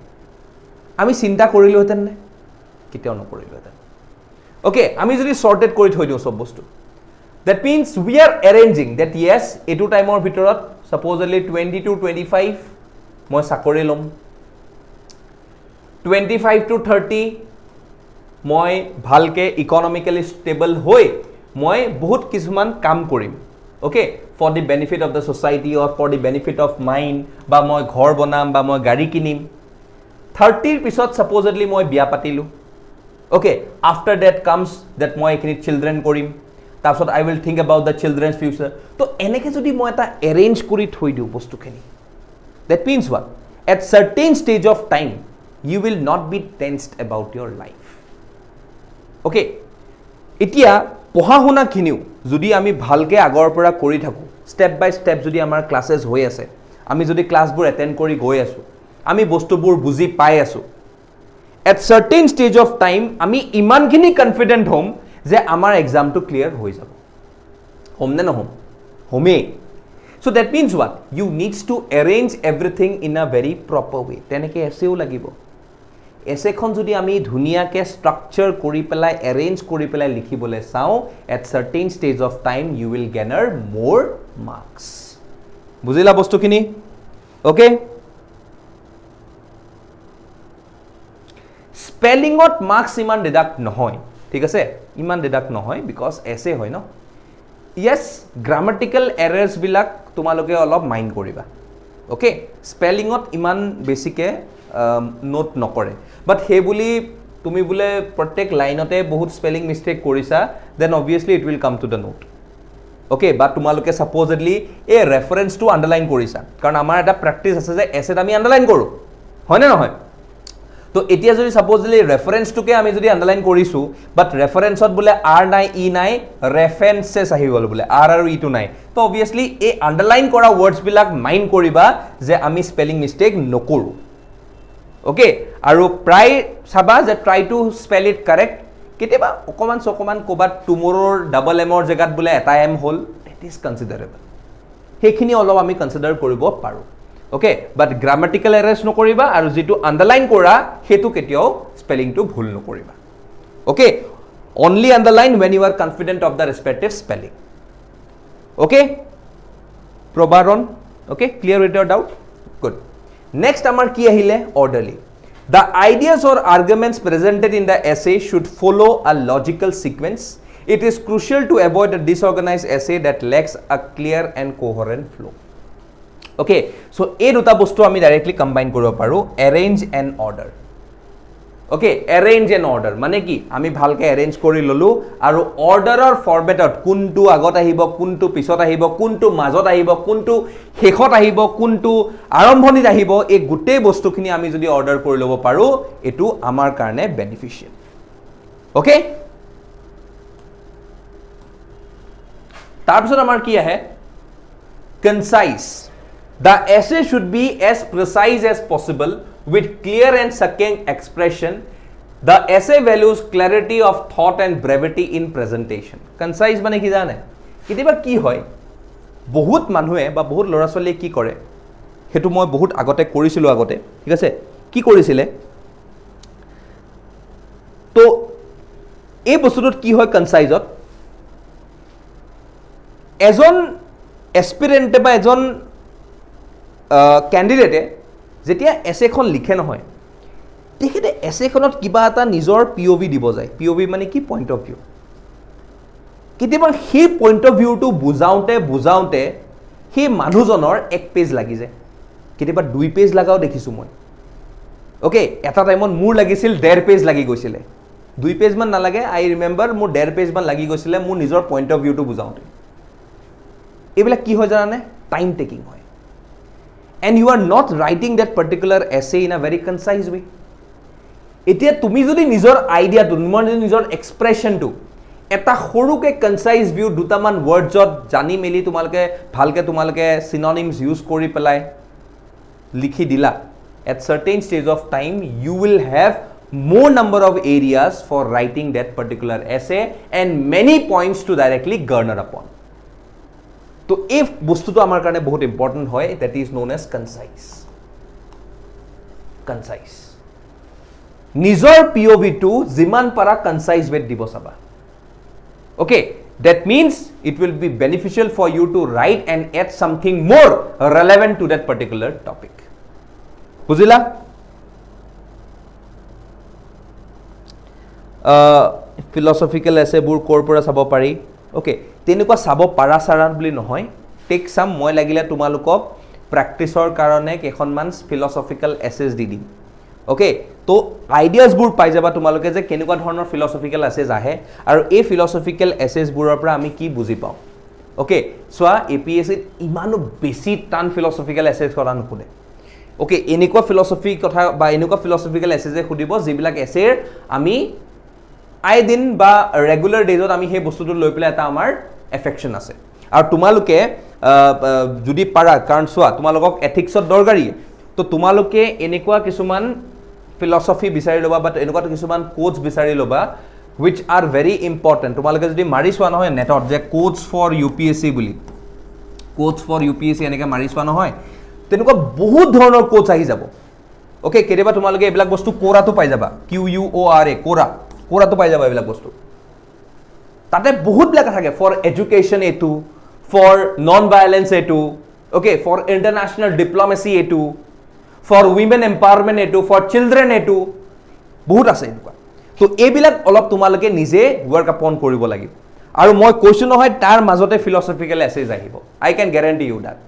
আমি চিন্তা কৰিলো হেতেন নে কিতেও নকৰিলো হেতেন ওকে আমি যদি সৰ্টেড কৰি থৈ দিও সব বস্তু that means we are arranging that yes এটো টাইমৰ ভিতৰত supposedly 20 to 25 মই চাকৰি লম 25 to 30 মই ভালকে ইকোনমিক্যালি স্টেবল হৈ মই বহুত কিছুমান কাম কৰিম okay for the benefit of the society or for the benefit of mine বা মই ঘৰ বনাম বা মই গাড়ী কিনিম 30 ৰ পিছত supposedly মই বিয়া পাতিলো okay after that comes that মই এখিনি children কৰিম তাৰপিছত I will think about the children's future তো এনেকে যদি মই এটা arrange কৰি থৈ দিও বস্তুখিনি that means what at certain stage of time you will not be tensed about your life okay এতিয়া পঢ়া শুনা কিনিও যদি আমি ভালকে আগৰ পৰা কৰি থাকো স্টেপ বাই স্টেপ যদি আমাৰ ক্লাसेस হৈ আছে আমি যদি ক্লাসবোৰ এটেন্ড কৰি গৈ আছো আমি বস্তুবোৰ বুজি পাই আছো at certain stage of time আমি ইমানখিনি কনফিডেন্ট হম যে আমাৰ এক্সামটো ক্লিয়াৰ হৈ যাব হম নে নহম হমে so that means what you needs to arrange everything in a very proper way তেনেকে এসেও লাগিব এসেখন যদি আমি ধুনিয়াকে স্ট্ৰাকচাৰ কৰি পেলাই এৰেঞ্জ কৰি পেলাই লিখিবলৈ চাও at certain stage of time you will garner more marks বুজিলা বস্তুখিনি ওকে স্পেলিংত মার্কস ইমান ডিডাক্ট নহয় ঠিক আছে ইমান ডিডাক্ট নহয় বিকজ এসে হয় ন yes grammatical errors বিলাক তোমালোকে অলপ মাইন্ড কৰিবা ওকে স্পেলিংত ইমান বেছিকে নোট নকৰে বাট হে বুলি তুমি বুলে প্ৰত্যেক লাইনতে বহুত স্পেলিং মিস্টেক কৰিছা then obviously it will come to the note okay but তোমালোকে supposedly a reference to underline কৰিছা কাৰণ আমাৰ এটা প্ৰ্যাকটিছ আছে যে এসেত আমি আন্ডাৰলাইন কৰো হয় না নহয় তো এতিয়া যদি সাপোজলি ৰেফাৰেন্সটোকে আমি যদি আন্ডাৰলাইন কৰিছো বাট ৰেফাৰেন্সত বোলে r নাই e নাই ৰেফাৰেন্সেস আহি গল বোলে r আৰু e টো নাই তো অবিয়াসলি এই আন্ডাৰলাইন কৰা ওয়াৰ্ডছ বিলাক মাইন্ড কৰিবা যে আমি স্পেলিং মিস্টেক নকৰো ওকে আৰু প্ৰায় চাবা যে try two spell it correct কেতিয়াবা অকমান কোবাত টুমৰৰ ডাবল এমৰ জেগাত বোলে এটা এম হল দ্যাট ইজ কনসিডাৰেবল হেখিনি অলপ আমি কনসিডাৰ কৰিব পাৰো ওকে বাট গ্ৰামাটিক্যাল এৰাৰ্ছ নকৰিবা আৰু যেটো আন্ডাৰলাইন কৰা হেতু কেতিয়াও স্পেলিংটো ভুল নকৰিবা okay only underline when you are confident of the respective spelling okay probaron okay clear with your doubt good next amar ki ahile orderly the ideas or arguments presented in the essay should follow a logical sequence it is crucial to avoid a disorganized essay that lacks a clear and coherent flow okay so এই দুটা বস্তু আমি directly combine কৰিব পাৰো arrange and order okay arrange and order মানে কি আমি ভালকে arrange কৰি ললো আৰু orderৰ ফৰমেটত কোনটো আগত আহিব কোনটো পিছত আহিব কোনটো মাজত আহিব কোনটো শেষত আহিব কোনটো আৰম্ভণিত আহিব এই গুটেই বস্তুখিনি আমি যদি অৰ্ডাৰ কৰি লব পাৰো এটো আমাৰ কাৰণে বেনিফিশিয়াল okay তাৰপিছত আমাৰ কি আহে concise the essay should be as precise as possible with clear and succinct expression the essay values clarity of thought and brevity in presentation concise মানে কি জানে কিবা কি হয় বহুত মানুহে বা বহুত লৰা ছোৱালীয়ে কি কৰে হেতু মই বহুত আগতে কৰিছিলো আগতে ঠিক আছে কি কৰিছিলে তো এই বস্তুটোত কি হয় কনসাইজত এজন এসপিৰেন্টে বা এজন ক্যান্ডিডেটে যেতিয়া এছেখন লিখে নহয় তেখেতে এছেখনত কিবা এটা নিজৰ পিওভি দিব যায় পিওভি মানে কি পইণ্ট অফ ভিউ কেতিয়াবা সেই পইণ্ট অফ ভিউটো বুজাওঁতে সেই মানুহজনৰ এক পেজ লাগি যায় কেতিয়াবা দুই পেজ লাগাও দেখিছো মই ওকে এটা টাইমত মোৰ লাগিছিল 1.5 পেজ লাগি গৈছিলে 2 পেজ মান নালাগে আই ৰিমেম্বৰ মোৰ 1.5 পেজ মান লাগি গৈছিলে মোৰ নিজৰ পইণ্ট অফ ভিউটো বুজাওঁতে এইবিলাক কি হয় জানানে টাইম টেকিং হয় and you are not writing that particular essay in a very concise way এতিয়া তুমি যদি নিজৰ আইডিয়াটো নিজৰ এক্সপ্ৰেছনটো এটা সৰুকে কনসাইজ ভিউ দুটামান ওয়াৰ্ডছত জানি মেলি তোমালকে সিনোনিমস ইউজ কৰি পেলাই লিখি দিলা at certain stage of time you will have more number of areas for writing that particular essay and many points to directly garner upon তো এই বস্তুটো আমাৰ কাৰণে বহুত ইম্পৰ্টেন্ট হয় that is known as concise নিজৰ পিওভি টু যিমান পাৰা concise way দিব চাবা okay that means it will be beneficial for you to write and add something more relevant to that particular topic বুজিলা philosophical essay বোৰ কৰ পৰা চাব পাৰি ওকে তেনেকুৱা চাব পাৰা সাৰান বুলি নহয় টেক সাম মই লাগিলে তোমালোকক প্ৰ্যাকটিছৰ কাৰণে কেখনমান ফিলসফিক্যাল এছেজ দি দিম ওকে তো আইডিয়াজ বোৰ পাই যাবা তোমালোকে যে কেনেকুৱা ধৰণৰ ফিলসফিক্যাল এছেজ আহে আৰু এই ফিলসফিক্যাল এছেজ বোৰৰ পৰা আমি কি বুজি পাওঁ ওকে সোৱা এপিএসসি ইমানো বেছি টান ফিলসফিক্যাল এছেজ কৰা নকুনে ওকে এনেকুৱা ফিলসফি কথা বা এনেকুৱা ফিলসফিক্যাল এছেজে খুদিব যিবিলাক এছেৰ আমি আই দিন বা ৰেগুলাৰ ডেজত আমি সেই বস্তুটো লৈ পেলাই এটা আমাৰ এফেকশন আছে আৰু তোমালোকে যদি পাৰা কাৰণ সোৱা তোমালোকক এথিক্সত দৰকাৰী তো তোমালোকে এনেকুৱা কিছুমান ফিলসফি বিচাৰি লবা বা এনেকুৱা কিছুমান কোডস বিচাৰি লবা which are very important তোমালোকে যদি মাৰি সোৱা নহয় নেটত যে কোডস ফৰ ইউপিএসসি বুলি কোডস ফৰ ইউপিএসসি এনেকৈ মাৰি সোৱা নহয় তেনেকুৱা বহুত ধৰণৰ কোডস আহি যাব ওকে কেতিয়াবা তোমালোকে এইবিলাক বস্তু কোৰাটো পাই যাবা QUORA কোৰাটো পাই যাবা এইবিলাক বস্তু তাতে বহুত বিলাক থাকে ফৰ এডুকেশ্যন এটু ফৰ নন ভায়োলেন্স এটু ওকে ফৰ ইন্টাৰনেশ্যনেল ডিপ্লোমেসি এটু ফৰ উইমেন এম্পাৱাৰমেন্ট এটু ফৰ চিলড্ৰেন এটু বহুত আছে এনেকুৱা তো এইবিলাক অলপ তোমালোকে নিজে ওয়াৰ্ক আপন কৰিব লাগিব আৰু মই কৈছো নহয় তাৰ মাজতে ফিলসফিক্যাল এছেজ আহিব I can guarantee you that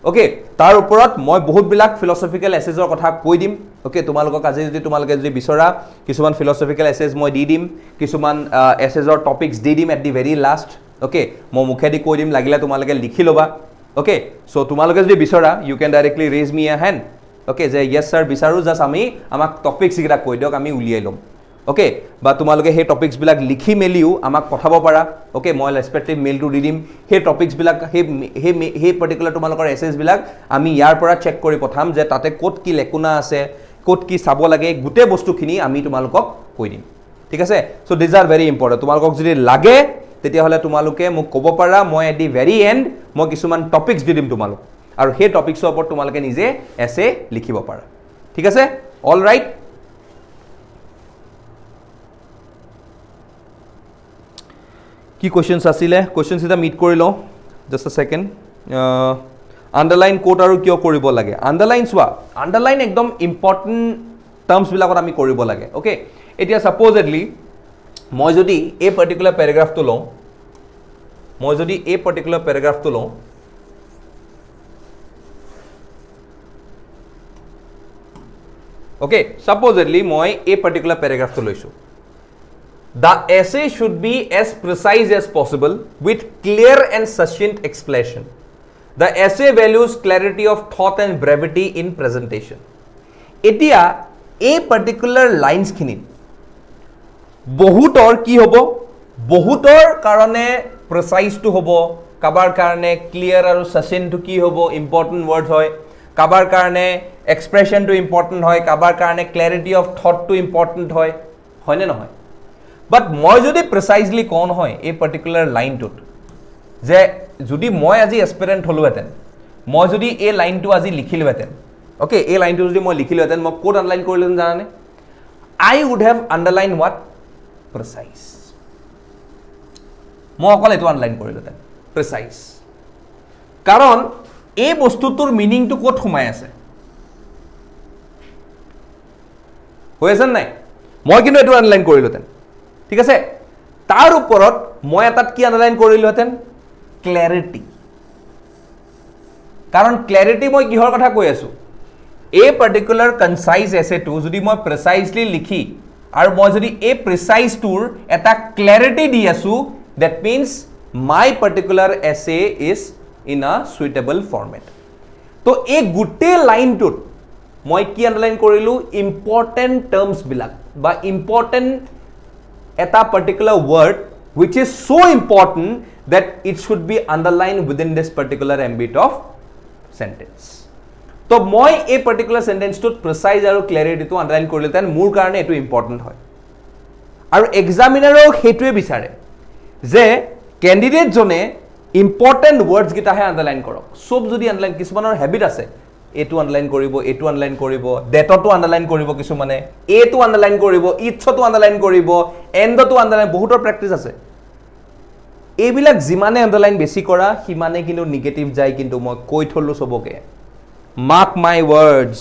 okay তাৰ ওপৰত মই বহুত বিলাক ফিলসফিক্যাল এছেজৰ কথা কৈ দিম ওকে তোমালোকক আজি যদি তোমালোকে যদি বিচৰা কিছুমান ফিলসফিক্যাল এছেজ মই দি দিম কিছুমান এছেজৰ টপিকস দি দিম at the very last okay মই মুখেদি কৈ দিম লাগিলে তোমালোকে লিখি লবা ওকে সো তোমালোকে যদি বিচৰা you can directly raise me a hand okay যে ইয়েছ ছাৰ বিচাৰোঁ জাষ্ট আমি আমাক টপিকছ এইকেইটা কৈ দিয়ক আমি উলিয়াই ল'ম ওকে বা তোমালোকে সেই টপিকছবিলাক লিখি মেলিও আমাক পঠাব পাৰা ওকে মই ৰেসপেক্টিভ মেইলটো দি দিম সেই টপিকছবিলাক সেই পাৰ্টিকুলাৰ তোমালোকৰ এছেছবিলাক আমি ইয়াৰ পৰা চেক কৰি পঠাম যে তাতে ক'ত কি লেকুনা আছে ক'ত কি চাব লাগে গোটেই বস্তুখিনি আমি তোমালোকক কৈ দিম ঠিক আছে so this R very important তোমালোকক যদি লাগে তেতিয়াহ'লে তোমালোকে মোক ক'ব পাৰা মই এট দি ভেৰি এণ্ড মই কিছুমান টপিকছ দি দিম তোমালোক আৰু সেই টপিকছৰ ওপৰত তোমালোকে নিজে এছে লিখিব পাৰা ঠিক আছে অল ৰাইট কি কোৱেশ্চনছ আছিলে কোৱেশ্চনছ এটা মিট কৰি লওঁ জাষ্ট আ সেকেন্ড আন্ডাৰলাইন কোড আৰু কিয় কৰিব লাগে আন্ডাৰলাইন চোৱা আন্ডাৰলাইন একদম ইম্পৰ্টেণ্ট টাৰ্মছবিলাকত আমি কৰিব লাগে ওকে এতিয়া সাপোজেডলি মই যদি এই পাৰ্টিকুলাৰ পেৰাগ্ৰাফটো লওঁ okay supposedly মই এই পাৰ্টিকুলাৰ পেৰাগ্ৰাফটো লৈছো the essay should be as precise as possible with clear and succinct explanation the essay values clarity of thought and brevity in presentation এতিয়া এই পাৰ্টিকুলাৰ লাইনছ খিনি বহুতৰ কি হ'ব বহুতৰ কাৰণে প্ৰিসাইজ টু হ'ব কাবাৰ কাৰণে ক্লিয়াৰ আৰু succinct টু কি হ'ব ইম্পৰ্টেন্ট ওয়াৰ্ডছ হয় কাবাৰ কাৰণে এক্সপ্ৰেছন টু ইম্পৰ্টেন্ট হয় কাবাৰ কাৰণে ক্লাৰিটি অফ থট টু ইম্পৰ্টেন্ট হয় হয়নে নহয় বাট মই যদি প্ৰিসাইজলি কোন হয় এই পাৰ্টিকুলাৰ লাইনটোত যে যদি মই আজি এসপিৰেন্ট হলোহেতেন মই যদি এই লাইনটো আজি লিখিলোহেতেন ওকে এই লাইনটো যদি মই লিখিলোহেতেন মই কোড আন্ডাৰলাইন কৰিলেন জানানে আই উড হেভ আন্ডাৰলাইন হোৱাট প্ৰিসাইজ মই অকল এটো আন্ডাৰলাইন কৰিলোহেতেন প্ৰিসাইজ কাৰণ এই বস্তুটোৰ মিনিংটো ক'ত সোমাই আছে হৈছেন নাই মই কিন্তু এটো আন্ডাৰলাইন কৰিলোহেতেন ঠিক আছে তাৰ ওপৰত মই এটাত কি আন্ডাৰলাইন কৰিলোহেতেন ক্লাৰিটি কাৰণ ক্লাৰিটি মই কিহৰ কথা কৈ আছো এই পাৰ্টিকুলাৰ কনসাইজ এছেটো যদি মই প্ৰিসাইজলি লিখি আৰু মই যদি এই প্ৰিসাইজ টুৰ এটা ক্লাৰিটি দি আছো দ্যাট মিন্স মাই পাৰ্টিকুলাৰ এছে is in a suitable format তো এই গুটে লাইনটোত মই কি আন্ডাৰলাইন কৰিলো ইম্পৰ্টেন্ট টাৰ্মছ বিলাক বা ইম্পৰ্টেন্ট এটা particular word which is so important that it should be underlined within this particular ambit of sentence তো মই এই পাৰ্টিকুলাৰ সেন্টেন্সটোত প্ৰিসাইজ আৰু ক্লাৰিটি টো আন্ডাৰলাইন কৰিলে তেন মোৰ কাৰণে এটো ইম্পৰ্টেন্ট হয় আৰু এক্সামিনাৰক হেতুৱে বিচাৰে যে ক্যান্ডিডেট জনে ইম্পৰ্টেন্ট ওয়াৰ্ডছ গিটাহে আন্ডাৰলাইন কৰক সব যদি আন্ডাৰলাইন কিছুমানৰ হেবিট আছে এটো আন্ডাৰলাইন কৰিব ডেটটো আন্ডাৰলাইন কৰিব কিছুমানে এটো আন্ডাৰলাইন কৰিব ইটছটো আন্ডাৰলাইন কৰিব এণ্ডটো আন্ডাৰলাইন বহুতৰ প্ৰেক্টিস আছে এইবিলাক জিমানে আন্ডাৰলাইন বেছি কৰা হিমানে কিন্তু নেগেটিভ যায় কিন্তু মই কৈ থলো সবকে মাৰ্ক মাই ওয়াৰ্ডছ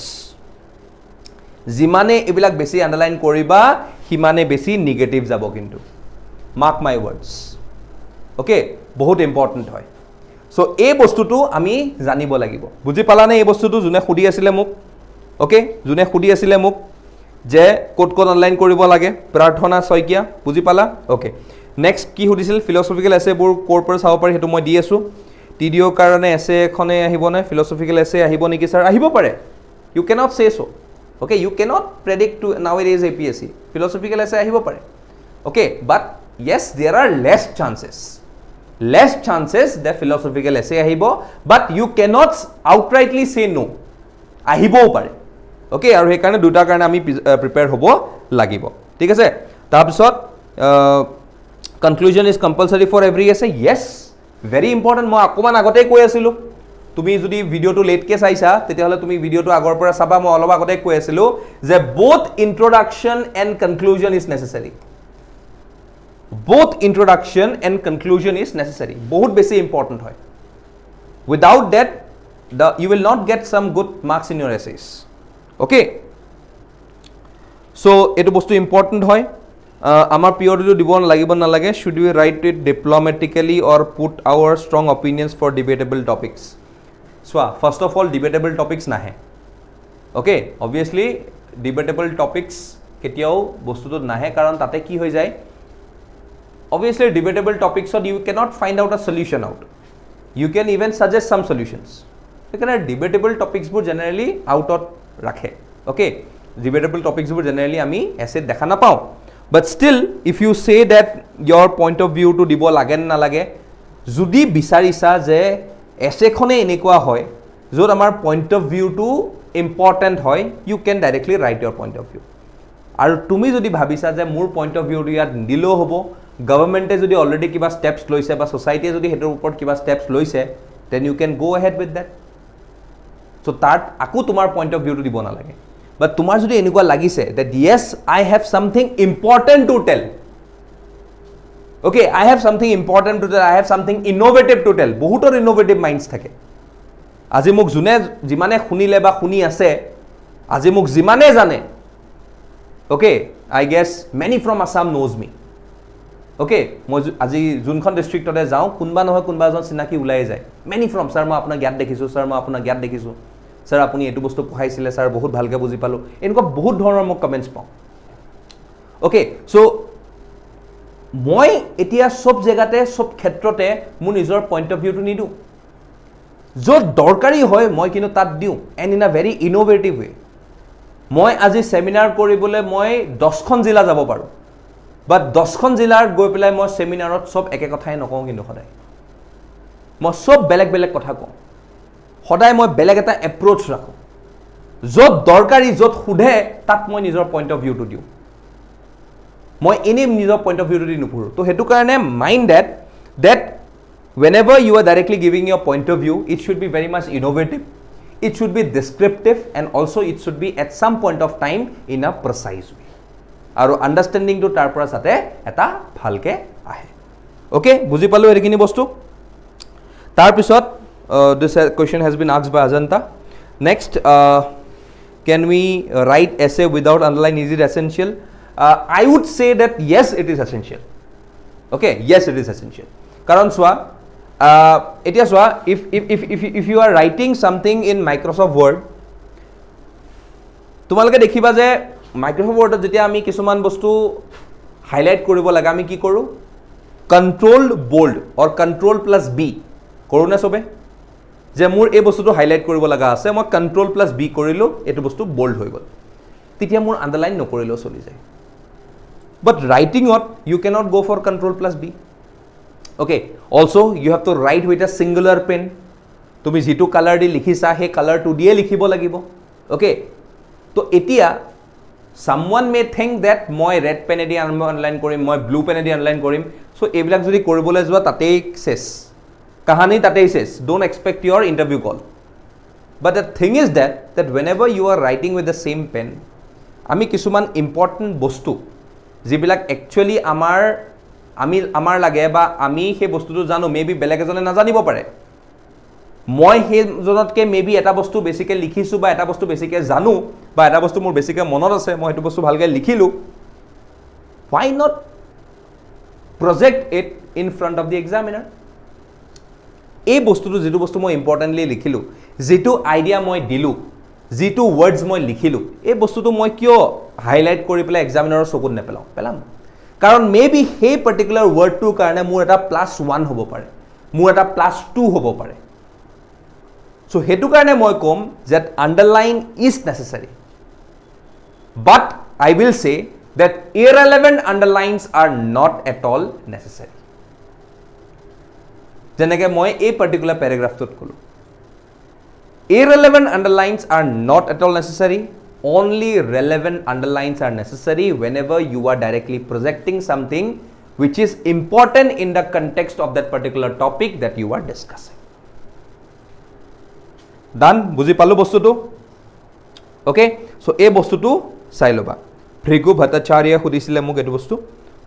জিমানে এইবিলাক বেছি আন্ডাৰলাইন কৰিবা হিমানে বেছি নেগেটিভ যাব কিন্তু মাৰ্ক মাই ওয়াৰ্ডছ ওকে বহুত ইম্পৰ্টেন্ট হয় সো এই বস্তুটো আমি জানিব লাগিব বুজি পালানে এই বস্তুটো জুনে খুদি আছিল মোক ওকে জুনে খুদি আছিল মোক যে কোড অনলাইন কৰিব লাগে প্ৰাৰ্থনা শইকিয়া বুজি পালা ওকে নেক্সট কি খুদিছিল ফিলসফিক্যাল এছে বোৰ কোৰ পৰা চাব পাৰি হেতু মই দি আছো টিডিও কাৰণে এছে এখনে আহিব না ফিলসফিক্যাল এছে আহিব নেকি স্যাৰ আহিব পাৰে you cannot say so okay you cannot predict to now it is APSC philosophical essay আহিব পাৰে okay but yes there are less chances that philosophical essay ahibo but you cannot outrightly say no ahibo pare okay aru he karone duta karone ami prepare hobo lagibo thik ase tar pisot conclusion is compulsory for every essay yes very important moi akoman agote koi asilu tumi jodi video to late ke saisa tetiale tumi video to agor pora saba moi oloba agote koi asilu je both introduction and conclusion is necessary both introduction and conclusion is necessary bahut besi important hoy without that you will not get some good marks in your essays okay so etu bostu important hoy amar POD to dibon lagibo na lage should we write it diplomatically or put our strong opinions for debatable topics so first of all debatable topics nahe okay obviously debatable topics ketiao bostu to nahe karon tate ki hoy jay obviously debatable topics so you cannot find out a solution out you can even suggest some solutions because debatable topics bur generally out of ৰাখে ওকে debatable টপিকছবোৰ generally আমি এছেত দেখা নাপাওঁ but still if you say that your point of ভিউটো দিব লাগে নালাগে যদি বিচাৰিছা যে এছেখনে এনেকুৱা হয় য'ত আমাৰ পইণ্ট অফ ভিউটো ইম্পৰ্টেণ্ট হয় you can directly write your point of view আৰু তুমি যদি ভাবিছা যে মোৰ পইণ্ট অফ ভিউটো ইয়াত দিলেও হ'ব গভৰ্ণমেণ্টে যদি অলৰেডি কিবা ষ্টেপছ লৈছে বা ছ'চাইটিয়ে যদি সেইটোৰ ওপৰত কিবা ষ্টেপছ লৈছে দেন ইউ কেন গ' এহেড উইথ দেট চ' তাত আকৌ তোমাৰ পইণ্ট অফ ভিউটো দিব নালাগে বাট তোমাৰ যদি এনেকুৱা লাগিছে that Yes I have something important to tell okay I have something important to tell I have something innovative to tell বহুতৰ ইন'ভেটিভ মাইণ্ডছ থাকে আজি মোক যোনে যিমানে শুনিলে বা শুনি আছে আজি মোক যিমানে জানে okay I guess many from Assam knows me okay মই আজি যোনখন ডিষ্ট্ৰিক্টতে যাওঁ কোনোবা নহয় কোনোবা এজন চিনাকি ওলাই যায় মেনি ফ্ৰম ছাৰ মই আপোনাক ইয়াত দেখিছোঁ ছাৰ মই আপোনাক ইয়াত দেখিছোঁ ছাৰ আপুনি এইটো বস্তু পঢ়াইছিলে ছাৰ বহুত ভালকৈ বুজি পালোঁ এনেকুৱা বহুত ধৰণৰ মোক কমেণ্টছ পাওঁ অ'কে চ' মই এতিয়া চব জেগাতে চব ক্ষেত্ৰতে মোৰ নিজৰ পইণ্ট অফ ভিউটো নিদিওঁ য'ত দৰকাৰী হয় মই কিন্তু তাত দিওঁ and in a very innovative way মই আজি চেমিনাৰ কৰিবলৈ মই 10খন জিলা যাব পাৰোঁ বাট 10খন জিলাৰ গৈ পেলাই মই চেমিনাৰত চব একে কথাই নকওঁ কিন্তু সদায় মই চব বেলেগ বেলেগ কথা কওঁ সদায় মই বেলেগ এটা এপ্ৰ'চ ৰাখোঁ য'ত দৰকাৰী য'ত সোধে তাত মই নিজৰ পইণ্ট অফ ভিউটো দিওঁ মই এনেই নিজৰ পইণ্ট অফ ভিউটো দি নুফুৰোঁ তো সেইটো কাৰণে mind that whenever you are directly giving your point of view it should be very much innovative it should be descriptive and also it should be at some point of time in a precise way আৰু understanding টো তাৰ পৰা যাতে এটা ভালকে আহে okay বুজি পালো এখিনি বস্তু তাৰ পিছত this question has been asked by Ajanta next can we write essay without underline is it essential I would say that yes it is essential okay yes it is essential karon swa এতিয়া চোৱা if you are writing something in Microsoft Word তোমালোকে দেখিবা যে Microsoft Word যেতিয়া আমি কিছুমান বস্তু highlight কৰিব লাগে আমি কি কৰোঁ কন্ট্ৰোল বোল্ড অৰ কন্ট্ৰোল প্লাছ বি কৰোঁ না সবে যে মোৰ এই বস্তুটো হাইলাইট কৰিব লগা আছে মই কন্ট্ৰোল প্লাছ বি কৰিলোঁ এইটো বস্তু বোল্ড হৈ গ'ল তেতিয়া মোৰ আণ্ডাৰলাইন নকৰিলেও চলি যায় বাট ৰাইটিঙত you cannot go' for control plus B okay also you have to write with a singular pen তুমি যেটো কালাৰ দি লিখিছা হে কালাৰটো দিয়ে লিখিব লাগিব okay তো এতিয়া someone may think that মই red pen এদি অনলাইন কৰিম মই blue pen এদি অনলাইন কৰিম সো এইবিলাক যদি কৰিবলৈ যোৱা তাতেই শেষ কাহানী তাতেই শেষ don't expect your interview call but the thing is that whenever you are writing with the same pen আমি কিছুমান important বস্তু যিবিলাক actually আমাৰ লাগে বা আমি সেই বস্তুটো জানো মেবি বেলেগ এজনে নাজানিব পাৰে মই সেইজনতকে মেবি এটা বস্তু বেছিকে লিখিছো বা এটা বস্তু বেছিকে জানো বা এটা বস্তু মোৰ বেছিকে মনত আছে মই সেইটো বস্তু ভালকে লিখিলো why not project it in front of the examiner এই বস্তুটো যেটো বস্তু মই ইম্পৰ্টেন্টলি লিখিলো যেটো আইডিয়া মই দিলো যেটো ওয়াৰ্ডস মই লিখিলো এই বস্তুটো মই কিয় হাইলাইট কৰি পেলাই এক্সামিনাৰৰ চকুত নেপেলাম কাৰণ মেবি সেই পাৰ্টিকুলাৰ ওয়াৰ্ডটোৰ কাৰণে মোৰ এটা +1 হ'ব পাৰে মোৰ এটা +2 হ'ব পাৰে সো হেতু কাৰণে মই কম that underline is necessary but I will say that irrelevant underlines are not at all necessary যেনেকৈ মই এই পাৰ্টিকুলাৰ পেৰাগ্ৰাফটোত কলো irrelevant underlines are not at all necessary only relevant underlines are necessary whenever you are directly projecting something which is important in the context of that particular topic that you are discussing done বুজি পালো বস্তুটো okay so এই বস্তুটো চাই লবা ভৃগু ভট্টাচাৰ্য সুধিছিলে মোক এটো বস্তু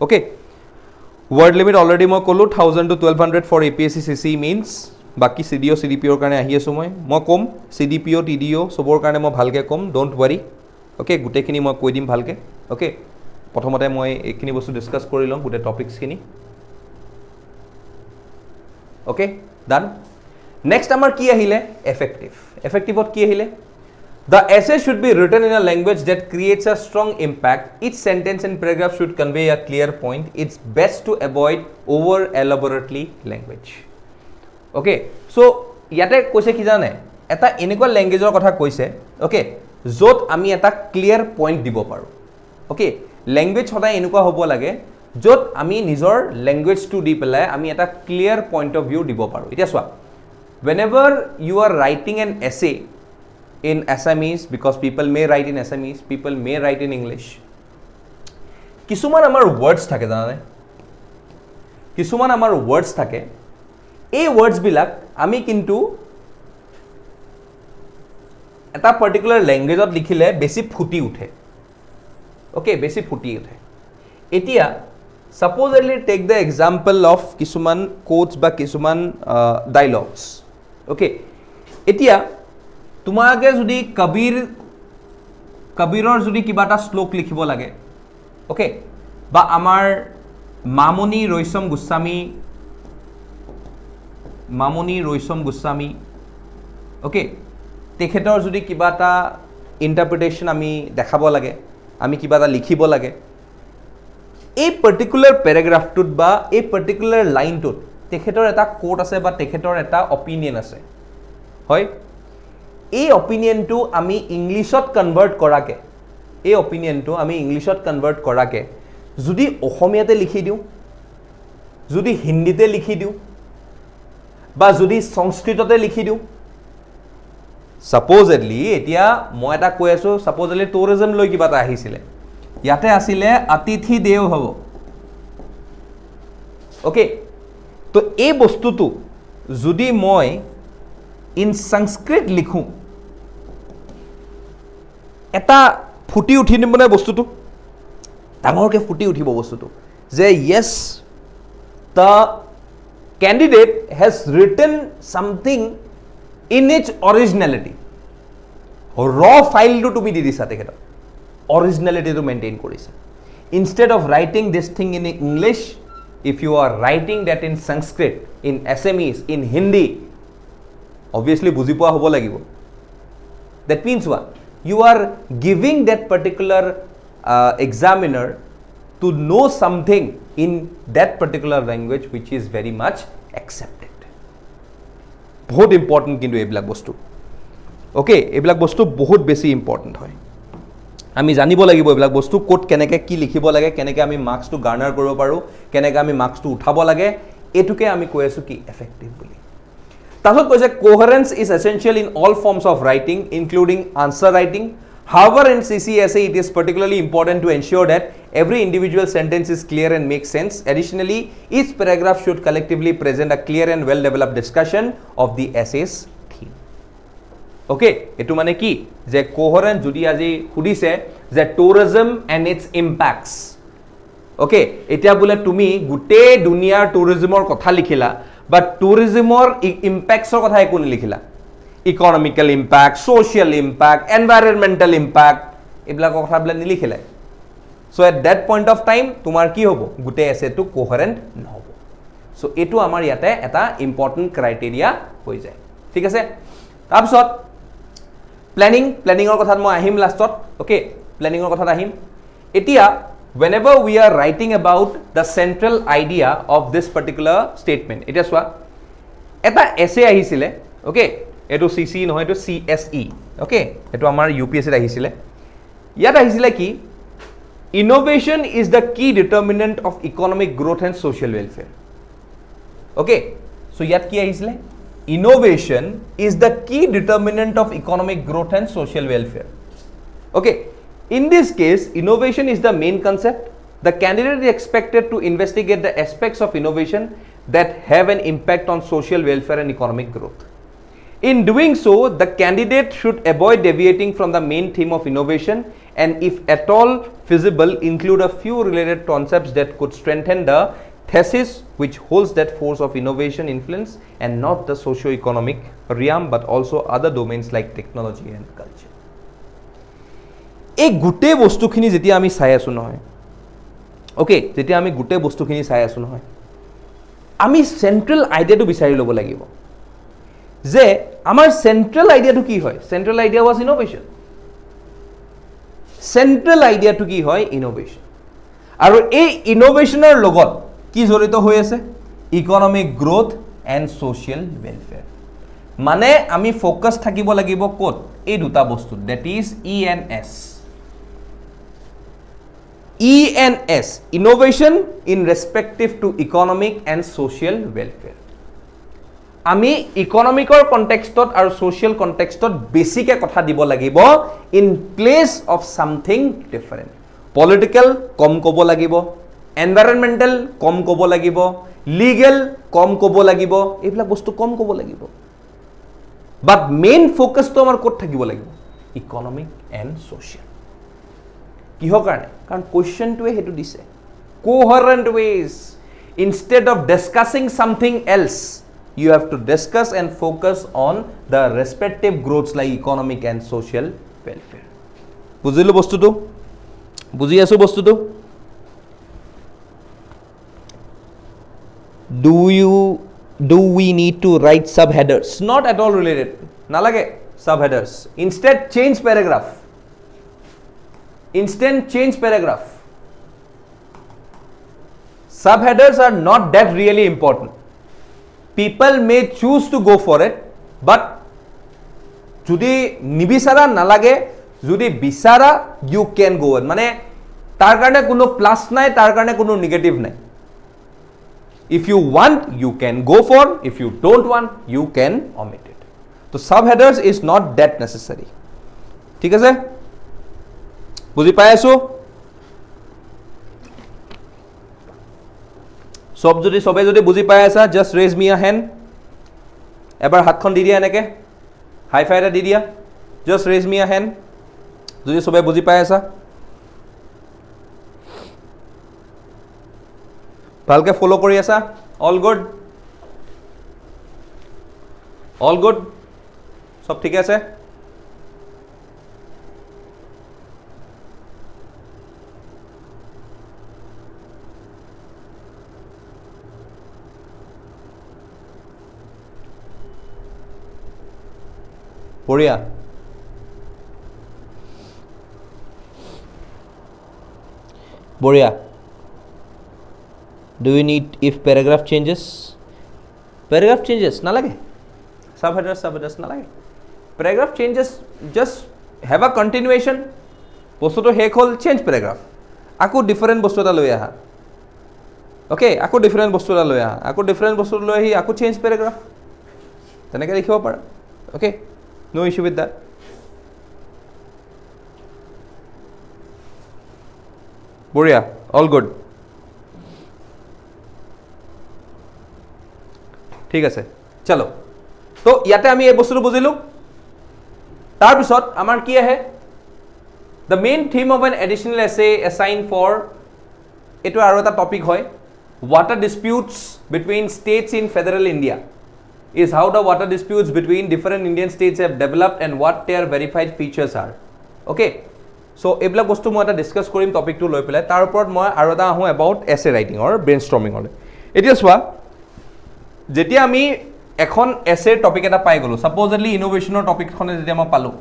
okay word limit already মই কলো 1000 to 1200 for APSC CC means বাকি CDO Cdpo কাৰণে আহি আছো মই কম Cdpo TDO সবৰ কাৰণে মই ভালকে কম ডোন্ট ওয়াৰি ওকে গুটেখিনি মই কৈ দিম ভালকে ওকে প্ৰথমতে মই এইখিনি বস্তু ডিসকাস কৰি লম গুটে টপিকস খিনি ওকে ডান নেক্সট আমাৰ কি আহিলে এফেক্টিভত কি আহিলে The essay should be written in a language that creates a strong impact. Each sentence and paragraph should convey a clear point. It's best to avoid over elaborately language. Okay, so yate koise ki jane eta enekwa language or kotha koise okay য'ত আমি এটা clear point দিব পাৰোঁ okay language সদায় এনেকুৱা হ'ব লাগে য'ত আমি নিজৰ লেংগুৱেজটো দি পেলাই আমি এটা ক্লিয়াৰ পইণ্ট অফ ভিউ দিব পাৰোঁ এতিয়া চোৱা whenever you are writing an essay in Assamese because people may write in Assamese people may write in English কিছুমান আমাৰ words থাকে জানানে কিছুমান আমাৰ words থাকে এই words বিলাক আমি কিন্তু এটা পাৰ্টিকুলাৰ ল্যাঙ্গুৱেজত লিখিলে বেছি ফুটি উঠে ওকে বেছি ফুটি উঠে এতিয়া supposedly take the example of কিছুমান quotes বা কিছুমান dialogues okay এতিয়া তোমাকে যদি কবিৰৰ যদি কিবা এটা শ্লোক লিখিব লাগে ওকে বা আমাৰ মামনি ৰৈসম গোস্বামী ওকে তেখেতৰ যদি কিবা এটা ইন্টাৰপ্ৰিটেশন আমি দেখাব লাগে আমি কিবা এটা লিখিব লাগে এই পাৰ্টিকুলাৰ প্যাৰাগ্ৰাফটোত বা এই পাৰ্টিকুলাৰ লাইনটোত তেখেতৰ এটা কোট আছে বা তেখেতৰ এটা অপিনিয়ন আছে হয় এই অপিনিয়নটো আমি ইংলিছত কনভাৰ্ট কৰাকে যদি অসমীয়াতে লিখি দিওঁ যদি হিন্দীতে লিখি দিওঁ বা যদি সংস্কৃততে লিখি দিওঁ সাপোজলি এতিয়া মই এটা কৈ আছো সাপোজলি টুৰিজম লৈ কিবা এটা আহিছিলে ইয়াতে আছিলে অতিথি দেৱ হ'ব ওকে তো এই বস্তুটো যদি মই ইন সংস্কৃত লিখো এটা ফুটি উঠিব মানে বস্তুটো ডাঙৰকে ফুটি উঠিব বস্তুটো যে yes the candidate has written something in its originality raw file to তুমি দি দিছা তেখেতক originality to maintain কৰিছে instead of writing this thing in English if you are writing that in Sanskrit in Assamese in Hindi obviously বুজি পোৱা হ'ব লাগিব that means what you are giving that particular examiner to know something in that particular language which is very much accepted बहुत important কিন্তু এইবিলাক বস্তু okay এইবিলাক বস্তু বহুত বেছি ইম্পৰ্টেন্ট হয় আমি জানিব লাগিব এইবিলাক বস্তু কোড কেনেকে কি লিখিব লাগে কেনেকে আমি মাৰ্কসটো গাৰ্নাৰ কৰিব পাৰো কেনেকে আমি মাৰ্কসটো উঠাব লাগে এটুকে আমি কৈ আছো কি এফেক্টিভ বুলি তাছত কৈছে coherence is essential in all forms of writing including answer writing however in CCSA it is particularly important to ensure that every individual sentence is clear and makes sense additionally each paragraph should collectively present a clear and well developed discussion of the essay's theme okay etu mane ki je coherent jodi aji khudise je tourism and its impacts okay etia bole tumi gute duniar tourismor kotha likhila but tourismor impacts or kotha ekuni likhila economical impact social impact environmental impact ebla kotha bla nilikhile so at that point of time tumar ki hobo gute essay to coherent na hobo so etu amar yate eta important criteria hoi jay thik ase tar pisot planning or kotha moi ahim last okay planning or kotha ahim etia whenever we are writing about the central idea of this particular statement etia swa eta essay ahisile okay এটো CC নহয় এটো CSE okay এটো আমাৰ UPSC আহিছিলে ইয়াত আহিছিলে কি innovation is the key determinant of economic growth and social welfare okay so ইয়াত কি আহিছিলে innovation is the key determinant of economic growth and social welfare okay in this case innovation is the main concept the candidate is expected to investigate the aspects of innovation that have an impact on social welfare and economic growth. In doing so, the candidate should avoid deviating from the main theme of innovation and if at all feasible include a few related concepts that could strengthen the thesis which holds that force of innovation influence and not the socio-economic realm but also other domains like technology and culture. এই গুটে বস্তুখিনি যেতিয়া আমি চাই আছো নহয় okay যেতিয়া আমি গুটে বস্তুখিনি চাই আছো নহয় আমি সেন্ট্রাল আইডিয়াটো বিচাৰি লব লাগিব যে আমাৰ সেন্ট্ৰাল আইডিয়াটো কি হয় সেন্ট্ৰাল আইডিয়া ওয়াজ ইনোভেশন সেন্ট্ৰাল আইডিয়াটো কি হয় ইনোভেশন আৰু এই ইনোভেশনৰ লগত কি জড়িত হৈ আছে economic growth and social welfare মানে আমি ফোকাস থাকিব লাগিব কোত এই দুটা বস্তু that is ENS ENS innovation in respective to economic and social welfare আমি ইকোনমিকৰ কনটেক্সটত আৰু সোশ্যাল কনটেক্সটত বেছিকে কথা দিব লাগিব in place of something different political কম ক'ব লাগিব এনভায়রনমেন্টাল কম ক'ব লাগিব লিগেল কম ক'ব লাগিব এইবিলাক বস্তু কম ক'ব লাগিব বাট মেইন ফোকাসটো আমাৰ ক'ত থাকিব লাগিব ইকোনমিক এন্ড সোশ্যাল কিহৰ কাৰণে কাৰণ কোৱেশ্চনটোৱে হেতু দিছে coherent ways instead of discussing something else you have to discuss and focus on the respective growths like economic and social welfare বুজিলো বস্তুটো বুজি আছো বস্তুটো do we need to write subheaders not at all related nalage subheaders instead change paragraph subheaders are not that really important people may choose to go for it but jodi nibisara nalage jodi bisara you can go on mane tar karone kono plus nai tar karone kono negative nai if you want you can go for if you don't want you can omit it so subheaders is not that necessary ঠিক আছে বুজি পাই আছো সবে যদি বুজি পাই আছা just raise me a hand এবাৰ হাতখন দি দিয়া এনেকে হাই ফাই এটা দি দিয়া just raise me a hand যদি সবে বুজি পাই আছা ভালকে ফলো কৰি আছা অল গুড সব ঠিক আছে বঢ়িয়া do you need if paragraph changes nalage subheaders nalage paragraph changes just have a continuation bostu to hek hol change paragraph ako different bostu eta loi aha okay ako different bostu eta loi aha ako different bostu loi ahi ako change paragraph teneke likhibo para okay no issue with that বঢ়িয়া all good ঠিক আছে চলো তো ইয়াতে আমি এই বস্তুটো বুজিলো তাৰ পিছত আমাৰ কি আহে the main theme of an additional essay assigned for এটো আৰু এটা টপিক হয় water disputes between states in federal India is how the water disputes between different Indian states have developed and what their verified features are okay so ebla bostu moi eta discuss korim topic to loi pelai tar upor moi aru eta ahu about essay writing or brainstorming ore etia swa jetia ami ekhon essay topic eta pai golo supposedly innovation or topic khone jetia ma palu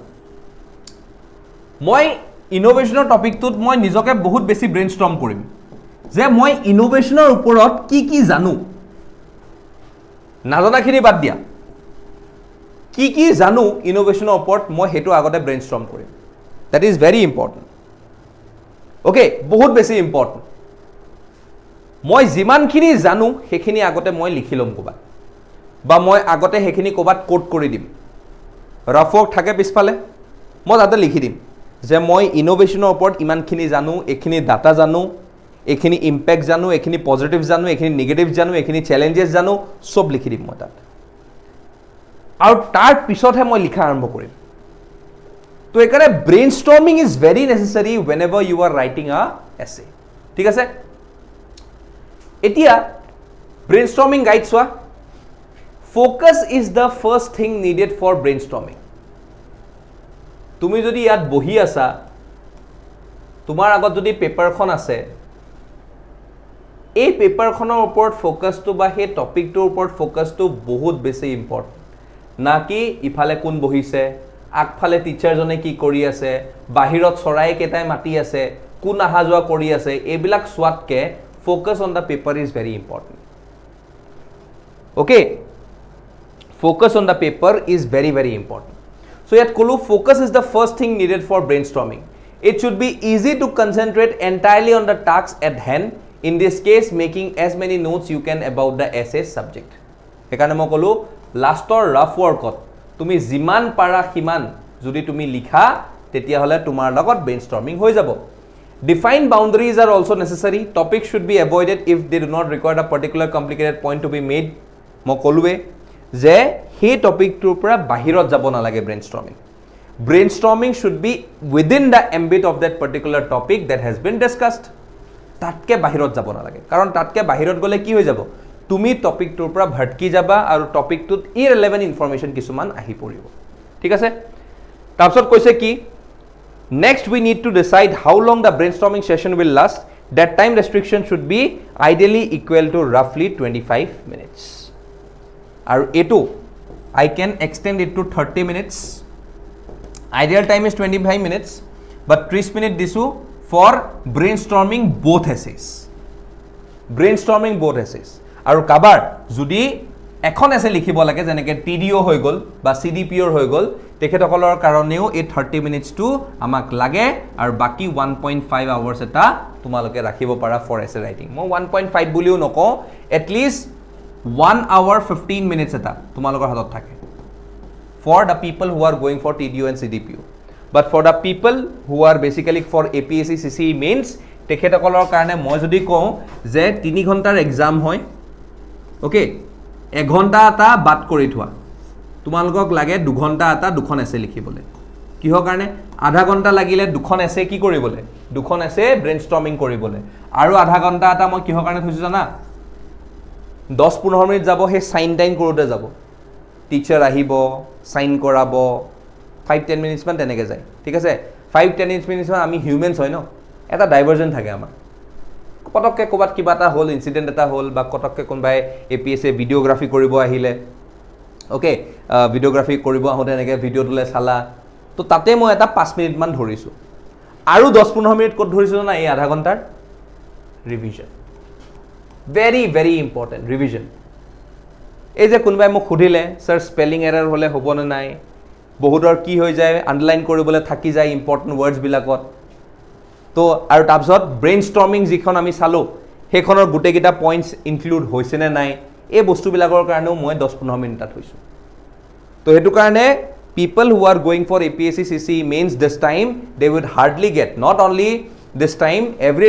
moi innovation or topic tut moi nijoke bahut beshi brainstorm korim je moi innovation or uporot ki janu নাজানাখিনি বাদ দিয়া কি জানো ইনোভেশনৰ ওপৰত মই হেতু আগতে ব্ৰেইনষ্টৰ্ম কৰিম that is very important okay বহুত বেছি ইম্পৰ্টেন্ট মই যিমানখিনি জানো হেখিনি আগতে মই লিখি লম কোবা বা মই আগতে হেখিনি কোবাত কোড কৰি দিম ৰাফ ৱৰ্ক থাকে পিছফালে মই তাতে লিখি দিম যে মই ইনোভেশনৰ ওপৰত ইমানখিনি জানো এখিনি ডাটা জানো এখিনি ইম্প্যাক্ট জানো এখিনি পজিটিভ জানো এখিনি নেগেটিভ জানো এখিনি চ্যালেঞ্জেস জানো সব লিখি দিম মই তাত আৰু তাৰ পিছতহে মই লিখা আৰম্ভ কৰিম তো একাৰে brainstorming is very necessary whenever you are writing a essay ঠিক আছে এতিয়া ব্ৰেইনষ্টৰ্মিং গাইড সোৱা focus is the first thing needed for brainstorming তুমি যদি ইয়াত বহি আছা তোমাৰ আগত যদি পেপাৰখন আছে এই পেপাৰখনৰ ওপৰত ফোকাসটো বা হে টপিকটোৰ ওপৰত ফোকাসটো বহুত বেছি ইম্পৰ্টেন্ট না কি ইফালে কোন বহিছে আগফালে টিচাৰজনে কি কৰি আছে বাহিৰত চৰাই কেটাই মাটি আছে কোন আহা যোৱা কৰি আছে এইবিলাক সোৱাতকে focus on the paper is very important okay focus on the paper is very very important. So yet kolu focus is the first thing needed for brainstorming. It should be easy to concentrate entirely on the task at hand, in this case making as many notes you can about the essay subject. Ekane mo kolu last or rough work tumi jiman para himan jodi tumi likha tetia hole tumar logot brainstorming hoi jabo. Defined boundaries are also necessary. Topics should be avoided if they do not require a particular complicated point to be made. Mo kolue je he topic to pura bahirot jabo na lage brainstorming. Brainstorming should be within the ambit of that particular topic that has been discussed. Tatke bahirot jabo na lage. Karon tatke bahirot gole ki hoi jabo? Tumi topic to pura bhatki jaba aru topic to irrelevant information kisuman ahi poribo. Thik ase? Tarpsot koise ki next we need to decide how long the brainstorming session will last. That time restriction should be ideally equal to roughly 25 minutes. Aru etu I can extend it to 30 minutes. Ideal time is 25 minutes, but 30 minutes disu for brainstorming both essays. Brainstorming both essays. Aru kabar jodi এখন এসে লিখিব লাগে যেনেকে TDO হৈ গল বা Cdpo হৈ গল তেখেতসকলৰ কাৰণেও এই 30 মিনিটস টু আমাক লাগে আৰু বাকি 1.5 আৱাৰ্স এটা তোমালোকে ৰাখিব পাৰা ফৰ এসে ৰাইটিং মই 1.5 বুলিও নকও at list 1 hour 15 minutes eta tumalokor hatot thake for the people who are going for TDO and Cdpo, but for the people who are basically for APSC CCE mains tekhetkolor karone moi jodi ko je 3 ঘন্টাৰ exam hoy okay 1 ঘন্টা eta bat kori thua tumalokok lage 2 ঘন্টা eta dukhon essay likhibole কিহৰ কাৰণে আধা ঘন্টা লাগিলে দুখন এসে কি কৰিবলে দুখন এসে ব্ৰেইনষ্টৰ্মিং কৰিবলে আৰু আধা ঘন্টা এটা মই কিহৰ কাৰণে থৈছো জানা 10-15 মিনিট যাব হে সাইন টাইম কৰোতে যাব টিচাৰ আহিব সাইন কৰাব 5-10 মিনিটস মান তেনেকে যায় ঠিক আছে 5-10 মিনিটস মান আমি হিউম্যানস হয় ন এটা ডাইভাৰজন থাকে আমাৰ পটককে কোবাত কিবা এটা হল ইনসিডেন্ট এটা হল বা কটককে কোনবাই এপিএসএ ভিডিওগ্ৰাফি কৰিব আহিলে ওকে ভিডিওগ্ৰাফি কৰিব আহোতে এনেকে ভিডিও তুলে চালা তো তাতে মই এটা 5 মিনিট মান ধৰিছো আৰু 10-15 মিনিট কত ধৰিছো না এই আধা ঘন্টাৰ revision very very important revision এই যে কোনবাই মোক খুদিলে স্যাৰ স্পেলিং এৰৰ হলে হ'ব না নাই বহুতৰ কি হৈ যায় আন্ডাৰলাইন কৰিবলৈ থাকি যায় ইম্পৰ্টেন্ট ওয়াৰ্ডছ বিলাকত তো আৰু তাৰপিছত ব্ৰেইনষ্টৰ্মিং যিখন আমি চালো হেখনৰ গুটেকিটা পইণ্টস ইনক্লুড হৈছে নে নাই এই বস্তুবিলাকৰ কাৰণেও মই 10-15 মিনিট থৈছো তো হেতু কাৰণে people who are going for APSC CCE mains this time they would hardly get not only this time every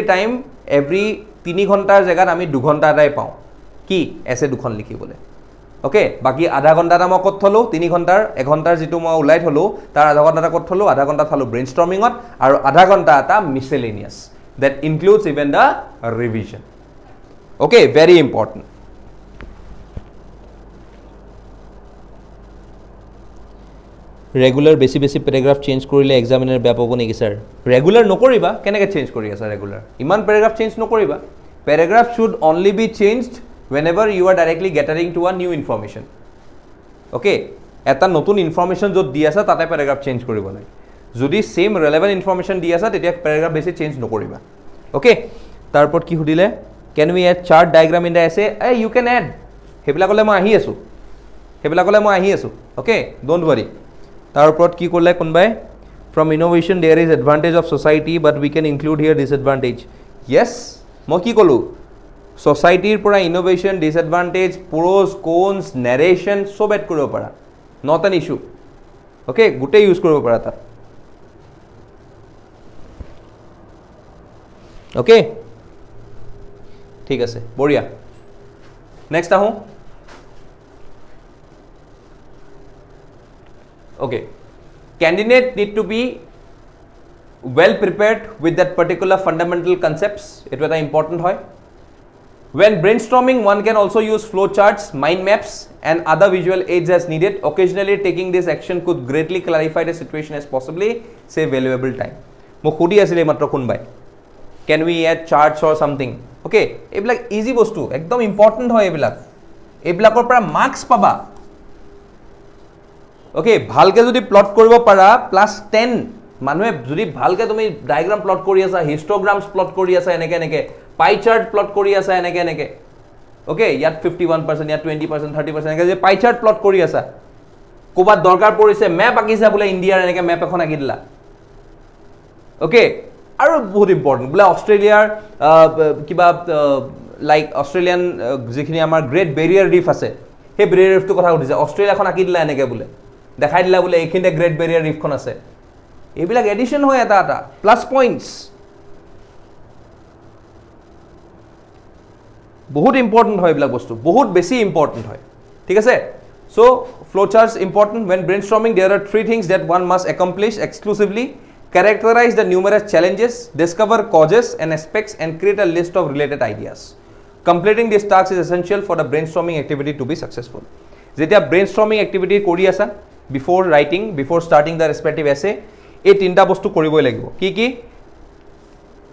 3 ঘন্টাৰ জায়গাত আমি 2 ঘন্টা এটাই পাও কি এসে দুখন লিখিবলে ওকে বাকি আধা ঘন্টা এটা মই কত থলো 3 ঘন্টাৰ 1 ঘন্টাৰ যেটো মই উলাই থলো তাৰ আধা ঘন্টা এটা কত থলো আধা ঘন্টা থলো ব্ৰেইনষ্টৰ্মিংত আৰু আধা ঘন্টা এটা miscellaneous that includes even the revision okay very important regular বেশি বেশি প্যারাগ্রাফ চেঞ্জ কৰিলে এক্সামিনাৰ বেয়া পাব নেকি স্যাৰ ৰেগুলাৰ নকৰিবা কেনেকে চেঞ্জ কৰি আছে ৰেগুলাৰ ইমান প্যাৰাগ্ৰাফ চেঞ্জ নকৰিবা paragraph should only be changed whenever you are directly getting to a new information okay এটা নতুন ইনফরমেশন যত দি আছে তাতে প্যারাগ্রাফ চেঞ্জ কৰিব লাগে যদি সেম ৰিলেভেন্ট ইনফৰমেশন দি আছে তেতিয়া প্যাৰাগ্ৰাফ বেশি চেঞ্জ নকৰিবা okay তাৰপৰ কি হুদিলে can we add chart diagram in the essay you can add হেবিলাকলে মই আহি আছো okay don't worry তারপর কি করলে কোনবাই from innovation there is advantage of society but we can include here disadvantage yes মই কি কলো society পরা innovation disadvantage pros cons narration সব এড কৰিব পাৰা not an issue okay গুটে ইউজ কৰিব পাৰা তা okay ঠিক আছে বঢ়িয়া নেক্সট আহো okay candidate need to be well prepared with that particular fundamental concepts it was important hoy when brainstorming one can also use flow charts mind maps and other visual aids as needed occasionally taking this action could greatly clarify the situation as possibly save valuable time mo khudi asile matro kunbai can we add charts or something okay ebilak easy bostu ekdom important hoy ebilakor pora marks paba okay ভালকে যদি plot কৰিব পাৰা +10 মানুহে যদি ভালকে তুমি diagram plot কৰি আছা হিস্টোগ্ৰামস প্লট কৰি আছা এনেকে পাই চাৰ্ট প্লট কৰি আছা এনেকে ওকে ইয়াত 51% ইয়াত 20% 30% এনেকৈ যে পাই চাৰ্ট প্লট কৰি আছা ক'ৰবাত দৰকাৰ পৰিছে মেপ আঁকিছা বোলে ইণ্ডিয়াৰ এনেকৈ মেপ এখন আঁকি দিলা ওকে আৰু বহুত ইম্পৰ্টেণ্ট বোলে অষ্ট্ৰেলিয়াৰ কিবা লাইক অষ্ট্ৰেলিয়ান যিখিনি আমাৰ গ্ৰেট বেৰিয়াৰ ৰিফ আছে সেই বেৰিয়াৰ ৰিফটোৰ কথা সুধিছে অষ্ট্ৰেলিয়াখন আঁকি দিলা এনেকৈ বোলে দেখাই দিলা বোলে এইখিনিতে গ্ৰেট বেৰিয়াৰ ৰিফখন আছে এইবিলাক এডিশ্যন হয় এটা এটা প্লাছ পইণ্টছ বহুত ইম্পৰ্টেণ্ট হয় এইবিলাক বস্তু বহুত বেছি ইম্পৰ্টেণ্ট হয় ঠিক আছে so' flow charts important when brainstorming there are three things that one must accomplish exclusively characterize the numerous challenges discover causes and aspects and create a list of related ideas completing this task is essential for the brainstorming activity to be successful যেতিয়া brainstorming activity কৰি আছা before writing before starting the respective essay এই তিনিটা বস্তু কৰিবই লাগিব কি কি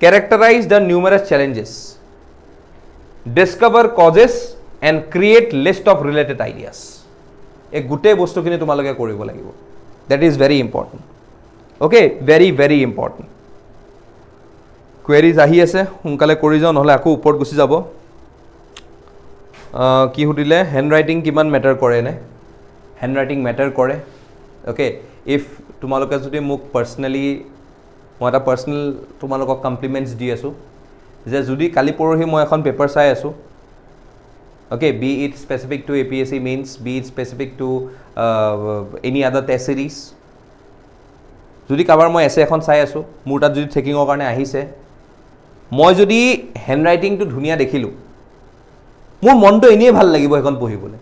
characterize the numerous challenges discover causes and create list of related ideas এই গোটেই বস্তুখিনি তোমালোকে কৰিব লাগিব that is very important okay very very important queries আহি আছে সোনকালে কৰি যাও নহলে আকৌ ওপৰত গুছি যাব কি হুদিলে হ্যান্ড ৰাইটিং কিমান মেটাৰ কৰে নে হ্যান্ড ৰাইটিং মেটাৰ কৰে okay if তোমালোকে যদি মোক পাৰ্সোনালি মই এটা পাৰ্সোনাল তোমালোকক কমপ্লিমেন্টস দি আছো যে যদি কালি পৰহি মই এখন পেপাৰ চাই আছো okay be it specific to APSC means be it specific to any other test series যদি কাবাৰ মই এসে এখন চাই আছো মোৰ তাত যদি চেকিংৰ কাৰণে আহিছে মই যদি হ্যান্ড ৰাইটিংটো ধুনিয়া দেখিলো মোৰ মনটো এনেই ভাল লাগিব এখন পঢ়িবলৈ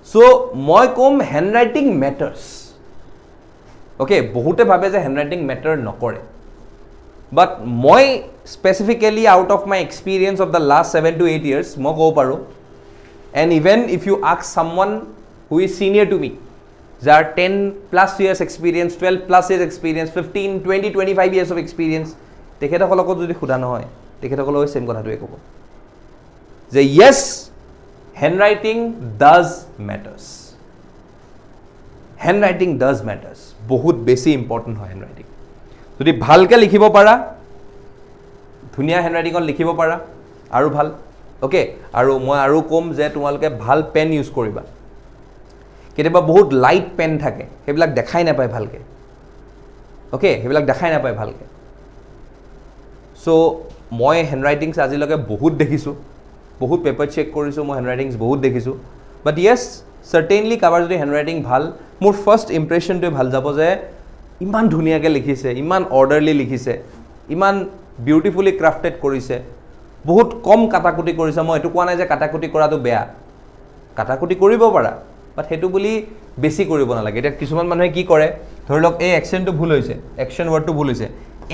সো মই কম হ্যান্ড ৰাইটিং ম্যাটাৰ্স ওকে বহুতে ভাবে যে হ্যান্ড ৰাইটিং ম্যাটাৰ নকৰে but মই specifically out of my experience of the last 7 to 8 years মই কব পাৰো and even if you ask someone who is senior to me যাৰ 10 plus years experience 12 plus years experience 15 20 25 years of experience তেখেতসকলক যদি খুদা নহয় তেখেতসকলক সেম কথাটোৱে ক'ব যে yes handwriting does matters handwriting does matters বহুত বেছি ইম্পৰ্টেন্ট হয় handwriting যদি ভালকে লিখিব পাৰা ধুনিয়া হ্যান্ডৰাইটিংত লিখিব পাৰা আৰু ভাল ওকে আৰু মই আৰু কম যে তোমালোকে ভাল পেন ইউজ কৰিবা কেতিয়াবা বহুত লাইট পেন থাকে হেবিলাক দেখাই না পায় ভালকে ওকে হেবিলাক দেখাই না পায় ভালকে সো মই হ্যান্ডৰাইটিংস আজিলৈকে বহুত দেখিছো বহুত পেপাৰ চেক কৰিছো মই হ্যান্ডৰাইটিংস বহুত দেখিছো বাট ইয়েস সাৰ্টেনলি কাবাৰ যদি হ্যান্ডৰাইটিং ভাল মোৰ ফাৰ্স্ট ইমপ্ৰেশনটো ভাল যাব যে ইমান ধুনিয়াকে লিখিছে ইমান অৰ্ডাৰলি লিখিছে ইমান বিউটিফুলি ক্ৰাফটেড কৰিছে বহুত কম কাটাকুটি কৰিছে মই এটো কোৱা নাই যে কাটাকুটি কৰাটো বেয়া কাটাকুটি কৰিব পাৰা বাট হেতু বুলি বেছি কৰিব নালাগে এটা কিছুমান মানুহে কি কৰে ধৰি লওক এই অ্যাকচেন্টটো ভুল হৈছে অ্যাকচন ওয়াৰ্ডটো ভুল হৈছে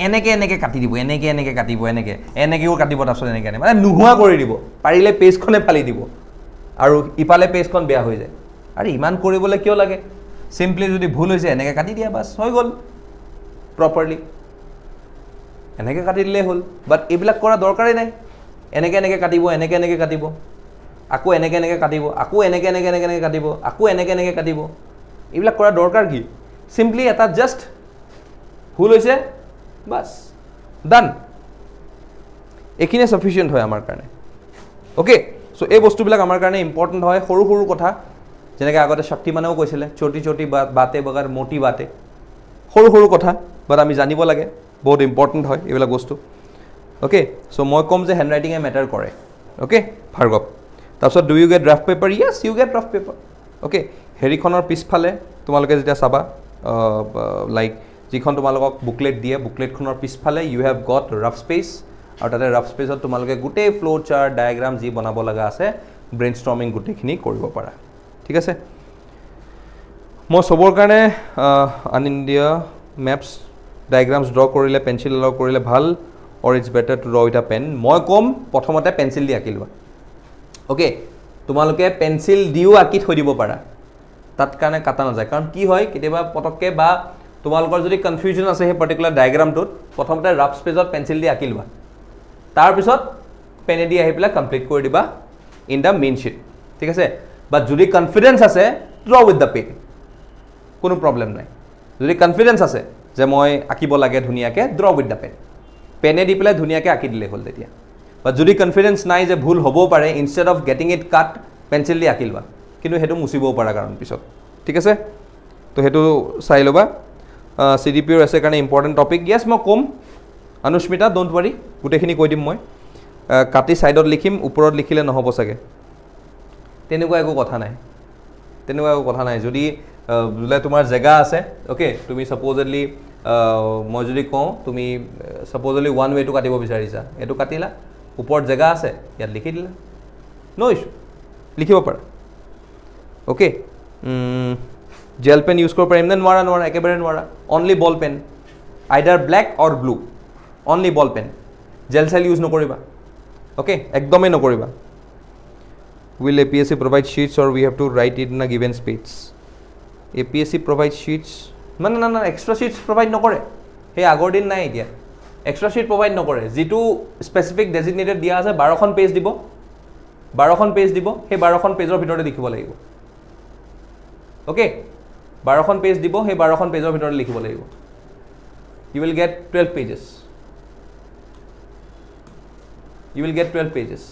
এনেকে এনেকে কাটি দিব এনেকে এনেকে কাটিব এনেকে এনেকেও কাটিব তাৰছত এনেকে মানে নুহুৱা কৰি দিব পাৰিলে পেজখনে ফালি দিব আৰু ইপালে পেজখন বেয়া হৈ যায় আৰু ইমান কৰিবলৈ কিয় লাগে সিম্পলি যদি ভুল হৈছে এনেকে কাটি দিয়া বাস হৈ গল প্ৰপাৰলি এনেকে কাটি দিলে হল বাট এইবিলাক কৰা দৰকাৰই নাই এনেকে এনেকে কাটিব এনেকে এনেকে কাটিব আকো এনেকে এনেকে কাটিব আকো এনেকে এনেকে এনেকে এনেকে কাটিব আকো এনেকে এনেকে কাটিব এইবিলাক কৰা দৰকাৰ কি সিম্পলি এটা জাস্ট ভুল হৈছে বাস ডান একিনে সাফিশিয়েন্ট হয় আমাৰ কাৰণে ওকে সো এই বস্তুবিলাক আমাৰ কাৰণে ইম্পৰ্টেন্ট হয় সৰু সৰু কথা যেনেকৈ আগতে শক্তিমানেও কৈছিলে ছোটি ছোটি বাতে বগাৰ মোটি বাতে সৰু সৰু কথা বাট আমি জানিব লাগে বহুত ইম্পৰ্টেন্ট হয় এইবিলাক বস্তু ওকে সো মই কম যে হ্যান্ড ৰাইটিং এ মেটাৰ কৰে ওকে ভাৰ্গৱ তাৰপিছত do you get draft paper yes you get draft paper okay হেৰিখনৰ পিছফালে তোমালোকে যেতিয়া চাবা লাইক যিখন তোমালোকক বুকলেট দিয়ে বুকলেটখনৰ পিছফালে you have got rough space আৰু তাতে ৰাফ স্পেচত তোমালোকে গোটেই ফ্লো চাৰ্ট ডায়াগ্ৰাম যি বনাব লগা আছে ব্ৰেইনষ্টৰ্মিং গোটেইখিনি কৰিব পাৰা ঠিক আছে মই সবৰ কাৰণে আন ইণ্ডিয়া মেপছ ডায়াগ্ৰামছ ড্ৰ কৰিলে পেঞ্চিল এলাও কৰিলে ভাল or it's better to draw with a pen মই কম প্ৰথমতে পেঞ্চিল দি আঁকি লোৱা ওকে তোমালোকে পেঞ্চিল দিও আঁকি থৈ দিব পাৰা তাত কাৰণে কাটা নাযায় কাৰণ কি হয় কেতিয়াবা পটককে বা তোমালোকৰ যদি কনফিউজন আছে সেই পাৰ্টিকুলাৰ ডায়াগ্ৰামটোত প্ৰথমতে ৰাফ স্পেচত পেঞ্চিল দি আঁকি লোৱা তাৰ পিছত পেনে দি আহি পেলাই কমপ্লিট কৰি দিবা ইন দা মেইন শীট ঠিক আছে বাট যদি কনফিডেন্স আছে ড্ৰ উইথ দা পেন কোনো প্ৰবলেম নাই যদি কনফিডেন্স আছে যে মই আঁকিব লাগে ধুনিয়াকে ড্ৰ উইথ দা পেন পেনে দি পেলাই ধুনিয়াকে আঁকি দিলে হ'ল তেতিয়া বা যদি কনফিডেন্স নাই যে ভুল হ'বও পাৰে instead of getting it cut pencil দি আঁকিলবা কিন্তু সেইটো মুচিবও পাৰা কাৰণ পিছত ঠিক আছে তো সেইটো চাই ল'বা CDPৰ আছে কাৰণে ইম্পৰ্টেণ্ট টপিক য়েছ মই ক'ম অনুস্মিতা ডোণ্ট ৱাৰি গোটেইখিনি কৈ দিম মই কাটি সাইডত লিখিম ওপৰত লিখিলে নহব চাগে তেনেকুৱা একো কথা নাই যদি বুলে তোমাৰ জায়গা আছে ওকে তুমি সাপোজলি মই যদি কওঁ তুমি সাপোজলি ওয়ান ৱে টু কাটিব বিচাৰিছা এটো কাটিলা ওপৰত জায়গা আছে ইয়াত লিখি দিলা নো ইস্যু লিখিব পাৰা ওকে জেল পেন ইউজ কৰিব পাৰিম নে নোৱাৰা একেবাৰে নোৱাৰা only ball pen either black or blue only ball pen gel সেল ইউজ নকৰিবা ওকে একদমই নকৰিবা will APSC provide sheets or we have to write it in a given space APSC provide sheets না extra sheets provide নকৰে হে আগৰ দিন নাই এতিয়া extra sheet provide নকৰে যেটো স্পেসিফিক ডেজিগনেটেড দিয়া আছে 12খন পেজ দিব হে 12খন পেজৰ ভিতৰতে লিখিব লাগিব ওকে 12খন পেজ দিব হে 12খন পেজৰ ভিতৰতে লিখিব লাগিব you will get 12 pages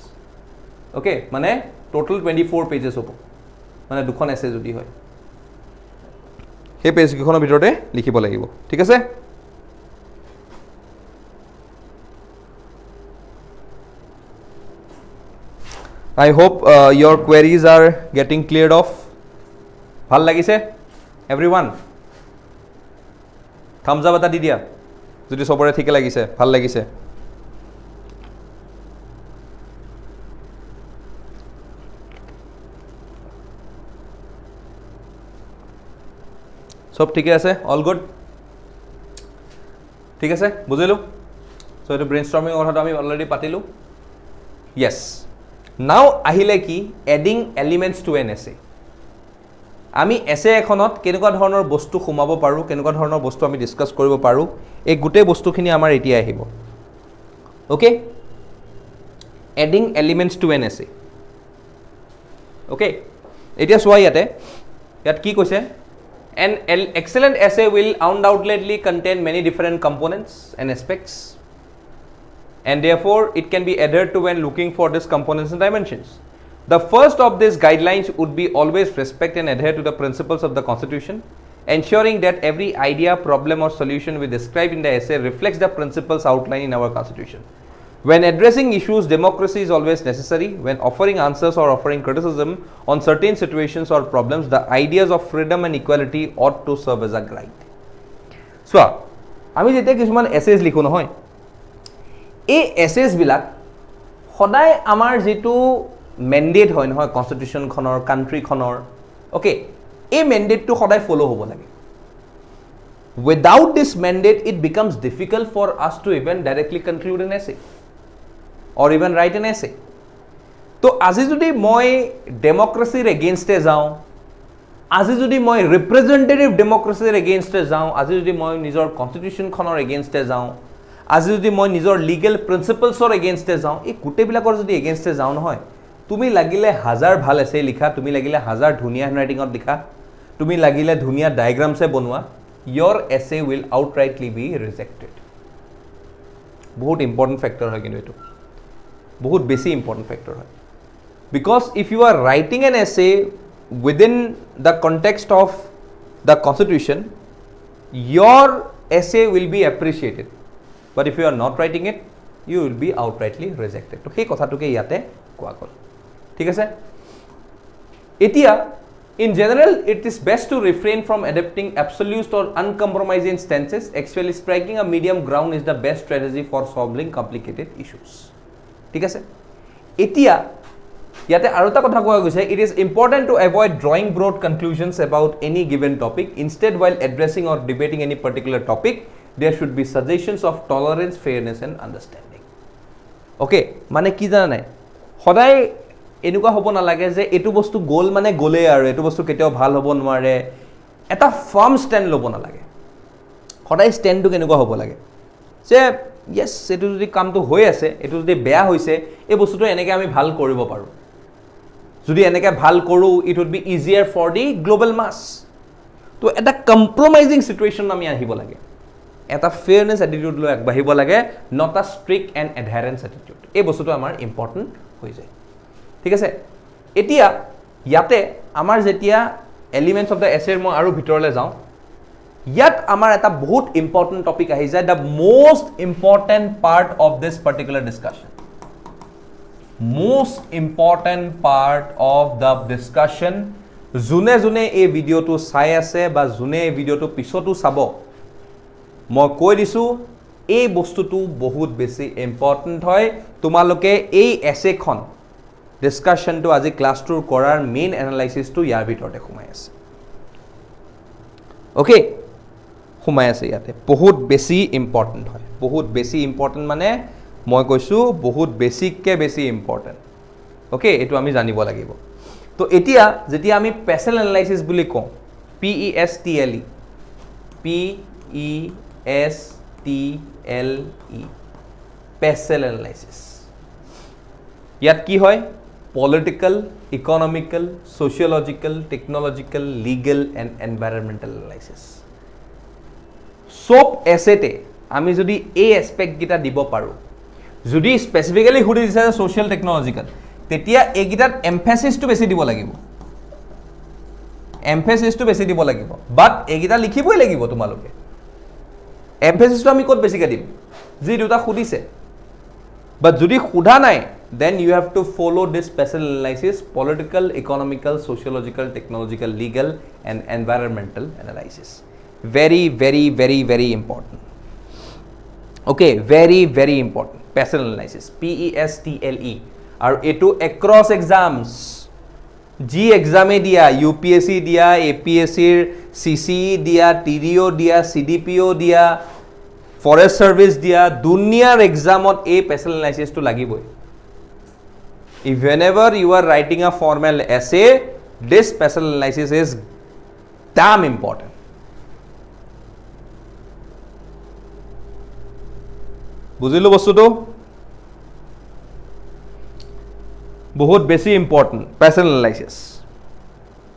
okay মানে total 24 pages হ'ব মানে দুখন এছে যদি হয় হে পেজ কিখনৰ ভিতৰতে লিখিব লাগিব ঠিক আছে I hope your queries are getting cleared off ভাল লাগিছে everyone thumbs up এটা দি দিয়া যদি সবৰে ঠিক লাগিছে ভাল লাগিছে সব ঠিক আছে অল গুড ঠিক আছে বুজিলো সো এটো ব্ৰেইনষ্টৰ্মিং কথাটো আমি অলৰেডি পাতিলো yes now আহিলে কি এডিং এলিমেন্টস টু এন এছে আমি এছে এখনত কেনেকুৱা ধৰণৰ বস্তু খুমাব পাৰো কেনেকুৱা ধৰণৰ বস্তু আমি ডিসকাস কৰিব পাৰো এই গুটেই বস্তুখিনি আমাৰ এতিয়া আহিব okay adding elements to an essay okay এতিয়া সোয়া ইয়াত কি কৈছে An excellent essay will undoubtedly contain many different components and aspects and therefore it can be adhered to when looking for these components and dimensions. The first of these guidelines would be always respect and adhere to the principles of the Constitution, ensuring that every idea, problem or solution we describe in the essay reflects the principles outlined in our Constitution. When addressing issues, democracy is always necessary. When offering answers or offering criticism on certain situations or problems, the ideas of freedom and equality ought to serve as a guide. So, আমি যেতিয়া কিছুমান essays লিখো নহয় এই essays বিলাক সদায় আমাৰ যেটো ম্যান্ডেট হয় নহয় কনস্টিটিউশন খনৰ কান্ট্ৰি খনৰ ওকে এই ম্যান্ডেটটো সদায় ফলো হ'ব লাগে without this mandate it becomes difficult for us to even directly conclude an essay or even write an essay তো আজি যদি মই ডেমোক্ৰেসিৰ এগেইনষ্টে যাওঁ আজি যদি মই ৰিপ্ৰেজেন্টেটিভ ডেমোক্ৰেসিৰ এগেইনষ্টে যাওঁ আজি যদি মই নিজৰ কনস্টিটিউশন খনৰ এগেইনষ্টে যাওঁ আজি যদি মই নিজৰ লিগেল প্ৰিন্সিপলছৰ এগেইনষ্টে যাওঁ এই কুটেবিলাকৰ যদি এগেইনষ্টে যাওঁ নহয় তুমি লাগিলে হাজাৰ ভাল এছে লিখা তুমি লাগিলে হাজাৰ ধুনিয়া হ্যান্ডৰাইটিংত লিখা তুমি লাগিলে ধুনিয়া ডায়াগ্ৰামছে বনোৱা your essay will outrightly be rejected বহুত ইম্পৰ্টেন্ট ফ্যাক্টৰ হয় কিন্তু এটো বহুত বেছি ইম্পৰ্টেন্ট ফ্যাক্টৰ হয় because if you are writing an essay within the context of the Constitution your essay will be appreciated but if you are not writing it you will be outrightly rejected তো সেই কথাটোকে ইয়াতে কোৱা গল ঠিক আছে এতিয়া in general it is best to refrain from adopting absolute or uncompromising stances actually striking a medium ground is the best strategy for solving complicated issues ঠিক আছে এতিয়া ইয়াতে আৰু এটা কথা কোৱা গৈছে it is important to avoid drawing broad conclusions about any given topic instead while addressing or debating any particular topic there should be suggestions of tolerance fairness and understanding okay মানে কি জানা নাই সদায় এনেকুৱা হ'ব না লাগে যে এটো বস্তু গোল মানে গোলে আৰু এটো বস্তু কেতিয়াও ভাল হ'ব নোৱাৰে এটা ফাৰ্ম স্ট্যান্ড লব না লাগে সদায় স্ট্যান্ডটো কেনেকুৱা হ'ব লাগে যে yes এটো যদি কামটো হৈ আছে এটো যদি বেয়া হৈছে এই বস্তুটো এনেকৈ আমি ভাল কৰিব পাৰো যদি এনেকৈ ভাল কৰো it would be easier for the global mass তো এটা কম্প্ৰমাইজিং সিচুৱেচন আমি আহিব লাগে এটা ফেয়াৰনেছ এটিটিউড লৈ আগবাঢ়িব লাগে, not a strict and এডহাৰেঞ্চ attitude. এই বস্তুটো আমাৰ ইম্পৰ্টেণ্ট হৈ যায়। ঠিক আছে, এতিয়া ইয়াতে আমাৰ যেতিয়া এলিমেণ্টছ অফ দ্য এছেৰ মই আৰু ভিতৰলৈ যাওঁ, ইয়াত আমাৰ এটা বহুত ইম্পৰ্টেণ্ট টপিক আহি যায়, the most important part of this particular discussion. most important part of the discussion, যোনে যোনে এই ভিডিঅ'টো চাই আছে বা যোনে এই ভিডিঅ'টো পিছতো চাব, মই কৈ দিছোঁ এই বস্তুটো বহুত বেছি ইম্পৰ্টেণ্ট হয়। তোমালোকে এই এছেখন ডিছকাশ্যনটো আজি ক্লাছটোৰ কৰাৰ মেইন এনালাইচিছটো ইয়াৰ ভিতৰতে সোমাই আছে। অ'কে, সোমাই আছে ইয়াতে, বহুত বেছি ইম্পৰ্টেণ্ট হয়। বহুত বেছি ইম্পৰ্টেণ্ট মানে মই কৈছোঁ বহুত বেছিকৈ বেছি ইম্পৰ্টেণ্ট। অ'কে, এইটো আমি জানিব লাগিব। তো এতিয়া যেতিয়া আমি পেচেল এনালাইচিছ বুলি কওঁ, PESTLE, PESTLE, পেচেল এনালাইচিছ, ইয়াত কি হয়? Political, economical, sociological, technological, legal and environmental analysis. চব এছেতে আমি যদি এই এছপেক্টকেইটা দিব পাৰোঁ, যদি স্পেচিফিকেলি সুধি দিছে যে ছ'চিয়েল টেকনলজিকেল, তেতিয়া এইকেইটাত এমফেচিছটো বেছি দিব লাগিব, এমফেচিছটো বেছি দিব লাগিব। বাট এইকেইটা লিখিবই লাগিব তোমালোকে। এমফেচিছটো আমি ক'ত বেছিকৈ দিম? যি দুটা সুধিছে। বাট যদি সোধা নাই, then you have to follow' this special analysis, political, economical, sociological, technological, legal and environmental analysis. Very very very very important. Okay, very very important PESTLE analysis, PESTLE। আৰু এইটো এক্ৰছ এক্সামছ, যি এক্সামে দিয়া, UPSC দিয়া, APSCৰ CCE দিয়া, TDO দিয়া, Cdpo দিয়া, forest service দিয়া, দুনিয়াৰ এক্সামত এই পেচেল এনালাইচিছটো লাগিবই। whenever you are writing a formal essay, this special analysis is damn important. বুজিলো বস্তুটো? বহুত বেছি ইম্পৰ্টেণ্ট পেচেল এনালাইচিছ।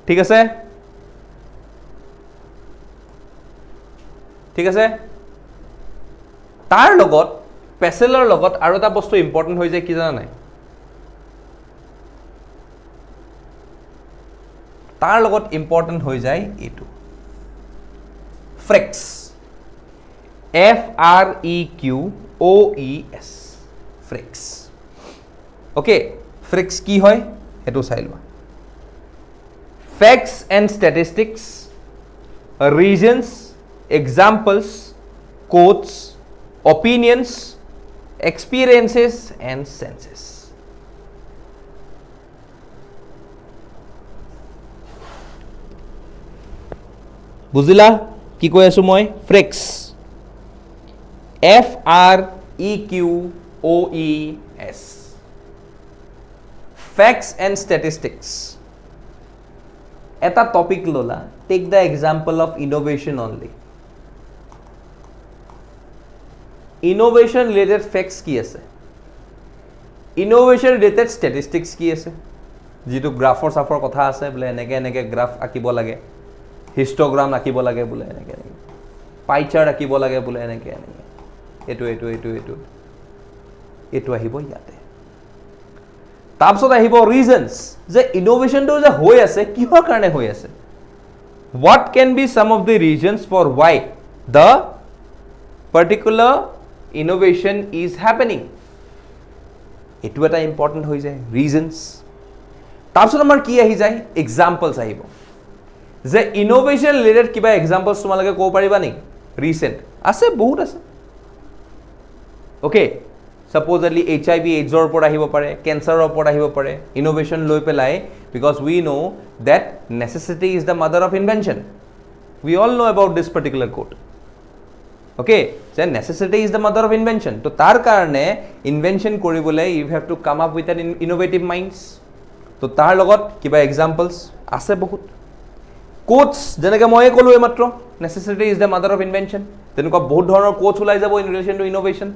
ঠিক আছে, ঠিক আছে। তাৰ লগত পেচেলৰ লগত আৰু এটা বস্তু ইম্পৰ্টেণ্ট হৈ যায়, কি জানা নাই? তাৰ লগত ইম্পৰ্টেণ্ট হৈ যায় এইটো ফ্ৰেক্স, FREQOES, ফ্ৰেক্স। অ'কে, ফ্ৰেক্স কি হয় সেইটো চাই লোৱা। Facts and statistics, reasons, examples, quotes, opinions, experiences and senses. বুজিলা কি কৈ আছো মই? ফ্ৰেক্স, FREQOES, facts and statistics. এটা টপিক ললা, take the example of innovation only. Innovation related facts কি আছে? ইনোভেশন রিলেটেড স্ট্যাটিস্টিক্স কি আছে? যেটো গ্ৰাফৰ সাফৰ কথা আছে, বোলে এনেকে এনেকে গ্ৰাফ আঁকিব লাগে, হিস্টোগ্ৰাম আঁকিব লাগে, বোলে এনেকে এনেকে পাই চাৰ্ট আঁকিব লাগে, বোলে এনেকে এনেকে, এটো এটো এটো এটো এটো আহিব ইয়াতে। তাৰপিছত আহিব ৰিজনস, যে ইনোভেশনটো যে হৈ আছে কিহৰ কাৰণে হৈ আছে, what can be some of the reasons for why the particular innovation is happening. এটো এটা ইম্পৰ্টেণ্ট হৈ যায়, ৰিজনস। তাৰপিছত আমাৰ কি আহি যায়? এক্সাম্পলছ আহিব, যে ইনোভেশন ৰিলেটেড কিবা এক্সাম্পলছ তোমালোকে ক'ব পাৰিবা নেকি? ৰিসেণ্ট আছে, বহুত আছে। অ'কে, সাপোজলি HIV এইডছৰ ওপৰত আহিব পাৰে, কেঞ্চাৰৰ ওপৰত আহিব পাৰে, ইনোভেশন লৈ পেলাই, because we know that necessity is the mother of invention. We all know about this particular quote. Okay, so necessity is the mother of invention. তো তাৰ কাৰণে ইনভেনশন কৰিবলৈ you have to come up with an innovative minds. তো তাৰ লগত কিবা examples আছে বহুত। কোটছ, যেনেকৈ মই ক'লো এইমাত্ৰ, necessity is the mother of invention, তেনেকুৱা বহুত ধৰণৰ কোটছ ওলাই যাব ইন ৰিলেশ্যন টু ইনোভেশন,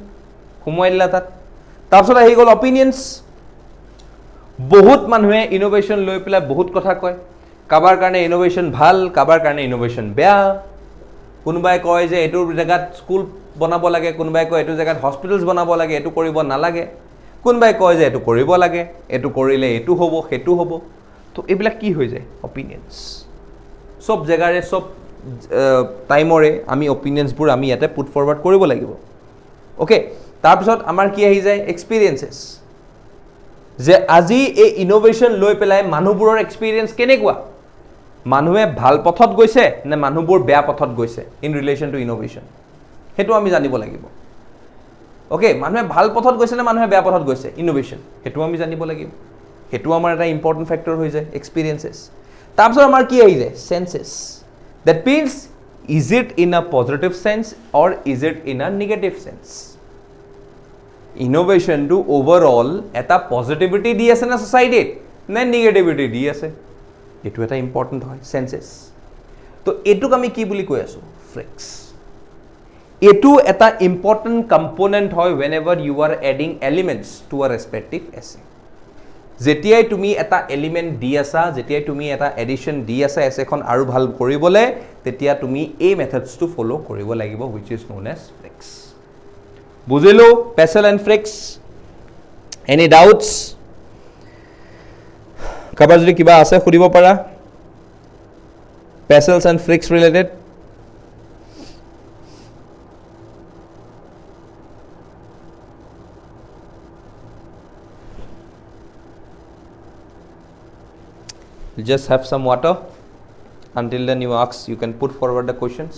সোমোৱাই দিলা তাত। তাৰপিছত আহি গ'ল অপিনিয়নছ। বহুত মানুহে ইনোভেশন লৈ পেলাই বহুত কথা কয়, কাৰোবাৰ কাৰণে ইনোভেশন ভাল, কাৰোবাৰ কাৰণে ইনোভেশন বেয়া। কোনোবাই কয় যে এইটো জেগাত স্কুল বনাব লাগে, কোনোবাই কয় এইটো জেগাত হস্পিটেলছ বনাব লাগে, এইটো কৰিব নালাগে, কোনোবাই কয় যে এইটো কৰিব লাগে, এইটো কৰিলে এইটো হ'ব সেইটো হ'ব। তো এইবিলাক কি হৈ যায়? অপিনিয়নছ। চব জেগাৰে চব টাইমৰে আমি অপিনিয়নছবোৰ আমি ইয়াতে পুট ফৰৱাৰ্ড কৰিব লাগিব। অ'কে, তাৰপিছত আমাৰ কি আহি যায়? এক্সপিৰিয়েঞ্চেছ। যে আজি এই ইন'ভেশ্যন লৈ পেলাই মানুহবোৰৰ এক্সপিৰিয়েঞ্চ কেনেকুৱা? মানুহে ভাল পথত গৈছে নে মানুহবোৰ বেয়া পথত গৈছে ইন ৰিলেশ্যন টু ইন'ভেশ্যন, সেইটো আমি জানিব লাগিব। অ'কে, মানুহে ভাল পথত গৈছে নে মানুহে বেয়া পথত গৈছে ইন'ভেশ্যন, সেইটো আমি জানিব লাগিব। সেইটো আমাৰ এটা ইম্পৰ্টেণ্ট ফেক্টৰ হৈ যায়, এক্সপিৰিয়েঞ্চেছ। তাৰপিছত আমাৰ কি আহি যায়? Senses. That means is it in a positive sense or is it in a negative sense? ইন'ভেশ্যনটো অভাৰঅল এটা পজিটিভিটি দি আছে নে ছ'চাইটিত নে নিগেটিভিটি দি আছে, এইটো এটা ইম্পৰ্টেণ্ট হয়, চেন্সেছ। তো এইটোক আমি কি বুলি কৈ আছোঁ? ফ্ৰেক্স। এইটো এটা ইম্পৰ্টেণ্ট কম্পনেণ্ট হয় whenever you are adding elements to a respective essay. যেতিয়াই তুমি এটা এলিমেণ্ট দি আছা, যেতিয়াই তুমি এটা এডিশ্যন দি আছা এছেখন আৰু ভাল কৰিবলৈ, তেতিয়া তুমি এই মেথডছটো ফ'ল' কৰিব লাগিব, হুইচ ইজ ন'ন এজ ফ্ৰেক্স। বুজিলো পেছেল এণ্ড ফ্ৰেক্স? Any doubts? কাৰোবাৰ যদি কিবা আছে সুধিব পাৰা পেছেলছ এণ্ড ফ্ৰেক্স related. Just have some water. Until then you ask, you can put forward the questions.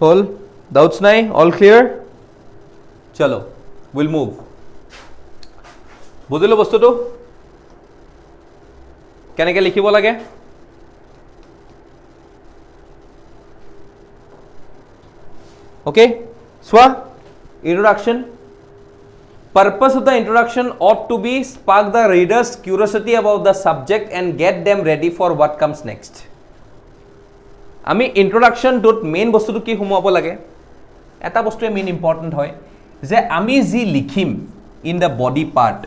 All doubts nahi? All clear? Chalo, we'll move. বুজিলো বস্তুটো কেনেকৈ লিখিব লাগে? Okay, চোৱা introduction. Purpose of the introduction ought to be spark the reader's curiosity about the subject and get them ready for what comes next. আমি ইন্ট্ৰডাকশ্যনটোত main বস্তুটো কি সোমাব লাগে? এটা বস্তুৱে মেইন ইম্পৰ্টেণ্ট হয় যে আমি যি লিখিম ইন দ্য বডি পাৰ্ট,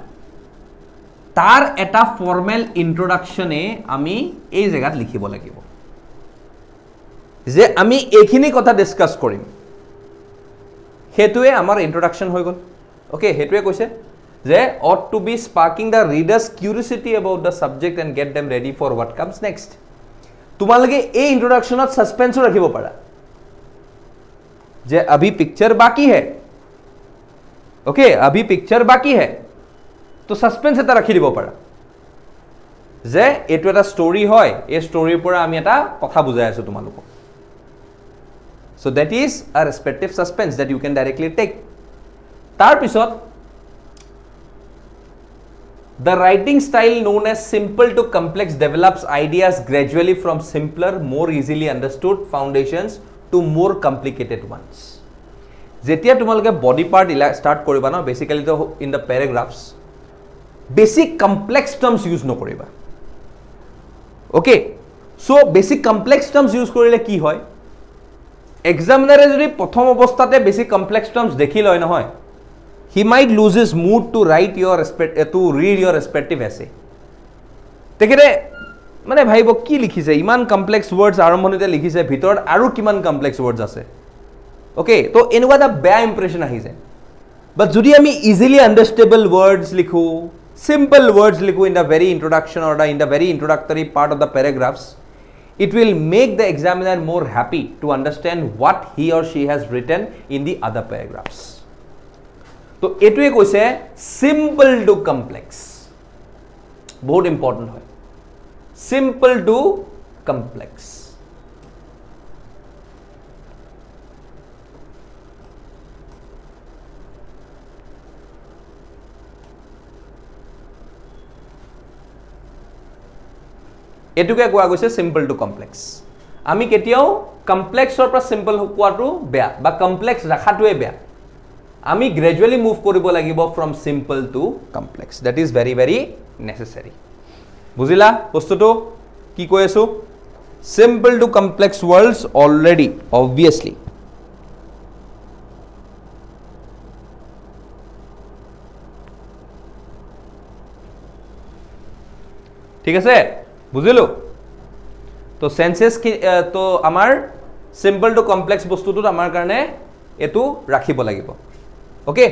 তাৰ এটা ফৰ্মেল ইন্ট্ৰডাকশ্যনে আমি এই জেগাত লিখিব লাগিব যে আমি এইখিনি কথা ডিছকাছ কৰিম, সেইটোৱে আমাৰ ইন্ট্ৰডাকশ্যন হৈ গ'ল। অ'কে, সেইটোৱে কৈছে যে ought to be sparking the readers curiosity about the subject and get them ready for what comes next. তোমালোকে এই ইন্ট্ৰডাকশ্যনত ছাছপেন্সো ৰাখিব পাৰা যে अभी पिक्चर बाकी है, ओके अभी पिक्चर बाकी है, তো ছাছপেন্স এটা ৰাখি দিব পাৰা যে এইটো এটা ষ্টৰী হয়, এই ষ্টৰীৰ পৰা আমি এটা কথা বুজাই আছো তোমালোকক। So that is a respective suspense that you can directly take. তাৰপিছত the writing style known as simple to complex develops ideas gradually from simpler, more easily understood foundations to more complicated ones. যেতিয়া তোমালোকে body part start কৰিবা ন, basically তো in the paragraphs basic complex terms use নকৰিবা। Okay, so basic complex terms use কৰিলে কি হয়, এক্সামিনাৰে যদি প্ৰথম অৱস্থাতে বেসিক কমপ্লেক্স টার্মস দেখি লয় নহয়, he might lose his mood to write your to read your respective essay. তেখেতে মানে ভাবিব কি লিখিছে, ইমান কমপ্লেক্স ৱৰ্ডছ আৰম্ভণিতে লিখিছে, ভিতৰত আৰু কিমান কমপ্লেক্স ৱৰ্ডছ আছে। ওকে, তো এনেকুৱা এটা বেয়া ইম্প্ৰেশ্যন আহি যায়। বাট যদি আমি ইজিলি আণ্ডাৰষ্টেবল ৱৰ্ডছ লিখোঁ, simple words likhu in the very introduction or in the very introductory part of the paragraphs, it will make the examiner more happy to understand what he or she has written in the other paragraphs. তো এটোৱে কৈছে simple to complex বহুত important হয় simple to complex এটুকে কোৱা গৈছে simple to complex আমি কেতিয়াও কমপ্লেক্সৰ পৰা সিম্পল কোৱাটো বেয়া বা কমপ্লেক্স ৰাখাটোৱে বেয়া আমি গ্ৰেজুৱেলি মুভ কৰিব লাগিব from simple to complex that is very very necessary বুজিলা বস্তুটো কি কৈ আছো simple to complex words already obviously ঠিক আছে বুজিলো তো সেন্সেস কি তো আমাৰ সিম্পল টু কমপ্লেক্স বস্তুটো আমাৰ কাৰণে এটো ৰাখিব লাগিব okay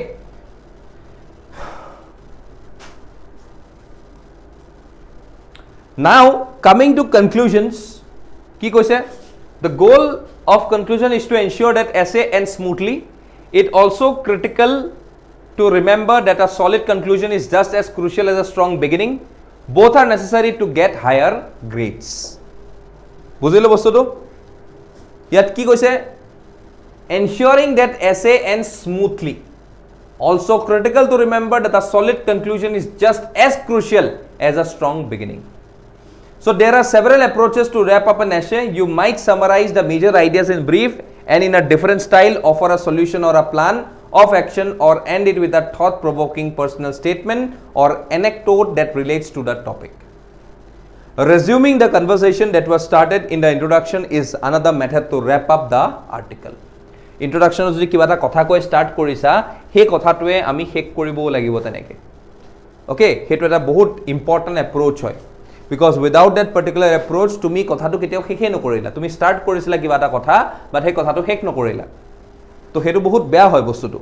now coming to conclusions কি কৈছে the goal of conclusion is to ensure that essay ends smoothly it also critical to remember that a solid conclusion is just as crucial as a strong beginning both are necessary to get higher grades বুজিলো বস্তুটো ইয়াত কি কৈছে ensuring that essay ends smoothly also critical to remember that a solid conclusion is just as crucial as a strong beginning so there are several approaches to wrap up an essay you might summarize the major ideas in brief and in a different style offer a solution or a plan of action or end it with a thought-provoking personal statement or anecdote that relates to the topic. Resuming the conversation that was started in the introduction is another method to wrap up the article. Introduction jodi kiba ta kotha koi start korisa he kotha towe ami hek koribo lagibo teneke. Okay, hetu eta bahut important approach hoy because without that particular approach tumi kotha to keteo hekhe nokorila tumi start korisila kiba ta kotha but he kotha to hek nokorila তো হেতু বহুত বেয়া হয় বস্তুটো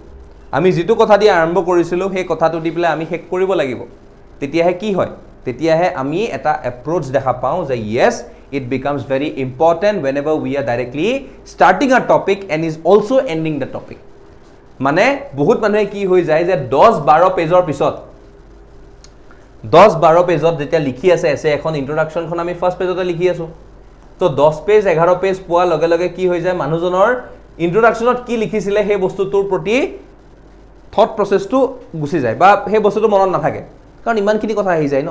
আমি যেটো কথা দি আৰম্ভ কৰিছিলো হে কথাটো দি পেলাই আমি হেক কৰিব লাগিব তেতিয়াহে কি হয় তেতিয়াহে আমি এটা এপ্ৰোচ দেখা পাওঁ যে yes it becomes very important whenever we are directly starting a topic and is also ending the topic মানে বহুত মানুহে কি হৈ যায় যে 10-12 পেজৰ পিছত 10-12 পেজত যেতিয়া লিখি আছে এসে এখন ইন্ট্ৰোডাকশনখন আমি ফাৰ্স্ট পেজতে লিখি আছো তো 10 পেজ 11 পেজ পোৱা লগে লগে কি হৈ যায় মানুহজনৰ ইন্ট্ৰোডাকশনত কি লিখিছিলে হে বস্তুটোৰ প্ৰতি থট প্ৰসেসটো গুছি যায় বা হে বস্তুটো মনত নাথাকে কাৰণ ইমানখিনি কথা আহি যায় ন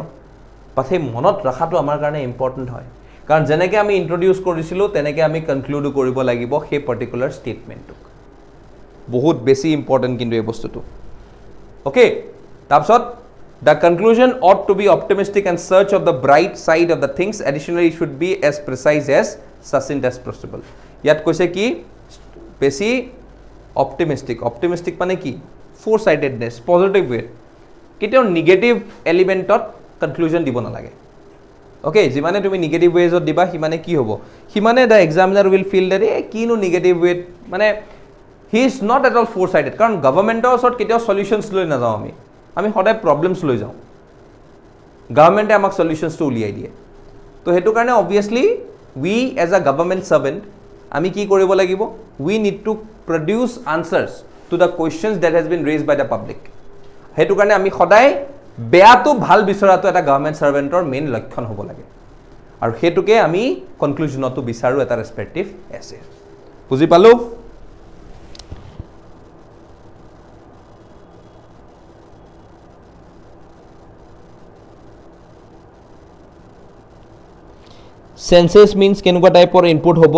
পাছে মনত ৰাখাটো আমাৰ কাৰণে ইম্পৰ্টেন্ট হয় কাৰণ যেনেকৈ আমি ইন্ট্ৰোডিউস কৰিছিলো তেনেকৈ আমি কনক্লুড কৰিব লাগিব হে পাৰ্টিকুলাৰ ষ্টেটমেন্টক বহুত বেছি ইম্পৰ্টেন্ট কিন্তু এই বস্তুটো ওকে তাৰপিছত the conclusion ought to be optimistic and search of the bright side of the things additionally it should be as precise as succinct as possible ইয়াত কৈছে কি বেছি optimistic মানে কি foresightedness positive way কিতেও নেগেটিভ এলিমেন্টত conclusion দিব না লাগে ওকে যিমানে তুমি নেগেটিভ ওয়েজত দিবা হিমানে কি হ'ব হিমানে the examiner will feel that কিনো নেগেটিভ ওয়ে মানে he is not at all foresighted কাৰণ গভৰ্ণমেন্টৰ ওচৰত কিতেও সলিউশনস লৈ না যাও আমি সদায় প্ৰবলেমস লৈ যাও গভৰ্ণমেন্টে আমাক সলিউশনস তো উলিয়াই দিয়ে তো হেতু কাৰণে obviously we as a government servant আমি কি কৰিব লাগিব we need to produce answers to the questions that has been raised by the public হেতু কাৰণে আমি সদায় বেয়াটো ভাল বিচৰাটো এটা গভৰ্ণমেন্ট সাৰ্ভেন্টৰ মেইন লক্ষণ হ'ব লাগে আৰু হেতুকে আমি কনক্লুজনটো বিচাৰো এটা ৰেসপেক্টিভ এসে বুজি পালো Senses means কেনেকুৱা টাইপৰ ইনপুট হ'ব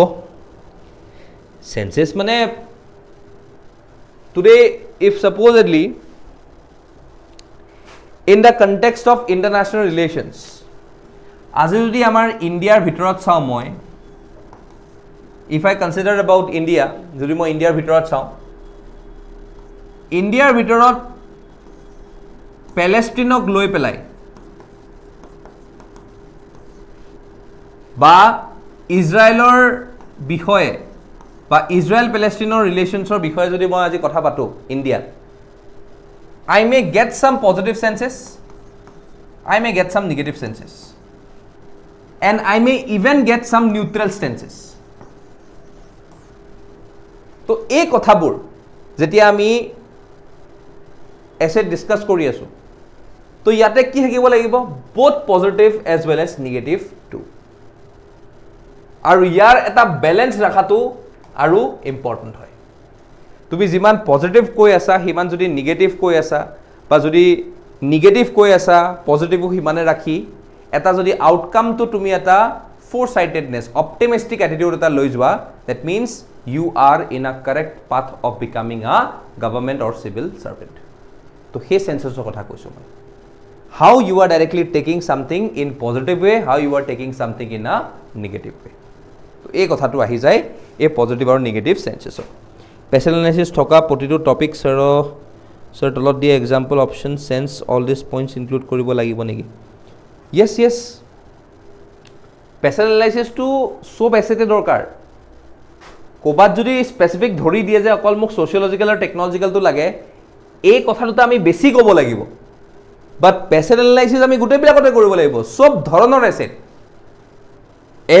senses মানে today if supposedly in the context of international relations আজি যদি আমাৰ ইন্ডিয়াৰ ভিতৰত চাও মই if I consider about India যদি মই ইন্ডিয়াৰ ভিতৰত চাও ইন্ডিয়াৰ ভিতৰত প্যালেষ্টিনক লৈ পেলাই বা ইজৰাইলৰ বিষয়ে বা ইজৰাইল প্যালেষ্টিনৰ ৰিলেশনছৰ বিষয়ে যদি মই আজি কথা পাতো India I may get some positive senses I may get some negative senses and I may even get some neutral senses তো এই কথাবোৰ যেতিয়া আমি essay discuss কৰি আছো তো ইয়াতে কি থাকিব লাগিব both positive as well as negative too আৰু ইয়াৰ এটা ব্যালেন্স ৰাখাটো আৰু ইম্পৰ্টেন্ট হয় তুমি যিমান পজিটিভ কৈ আছা হিমান যদি নেগেটিভ কৈ আছা বা যদি নেগেটিভ কৈ আছা পজিটিভ হিমানে ৰাখি এটা যদি আউটকামটো তুমি এটা foresightedness optimistic attitude এটা লৈ যোৱা that means you are in a correct path of becoming a government or civil servant তো হে সেন্সেসৰ কথা কৈছো মই how you are directly taking something in positive way how you are taking something in a negative way তো এই কথাটো আহি যায় এই পজিটিভ আৰু নেগেটিভ সেন্সেসৰ স্পেশাল এনালাইসিস থকা প্ৰতিটো টপিক সৰ তলত দিয়া example option sense all this points include কৰিব লাগিব নেকি yes yes special analysis to সব এসেতে দৰকাৰ কোবাত যদি স্পেসিফিক ধৰি দিয়ে যে অকল মোক সোশিয়োলজিক্যাল আৰু টেকনলজিক্যাল তো লাগে এই কথাটো আমি বেছি ক'ব লাগিব বাট স্পেশাল এনালাইসিস আমি গুটেবিলাকতে কৰিব লাগিব সব ধৰণৰ asset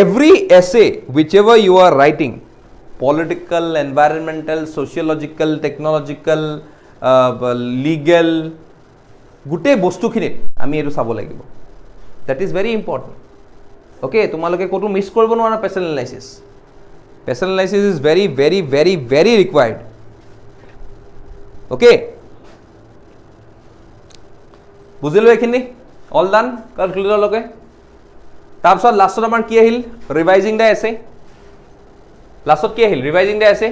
every essay whichever you are writing political environmental sociological technological legal গুটে বস্তুখিনিত আমি এটো চাব লাগিব that is very important okay তোমালোকে কতো মিস কৰিব নোৱাৰা special analysis special analysis is very very very very required okay বুজিলো এখিনি অল ডান ক্যালকুলেটৰ লগে তাৰপিছত লাষ্টত আমাৰ কি আহিল ৰিভাইজিং দা এছে লাষ্টত কি আহিল ৰিভাইজিং দা এছে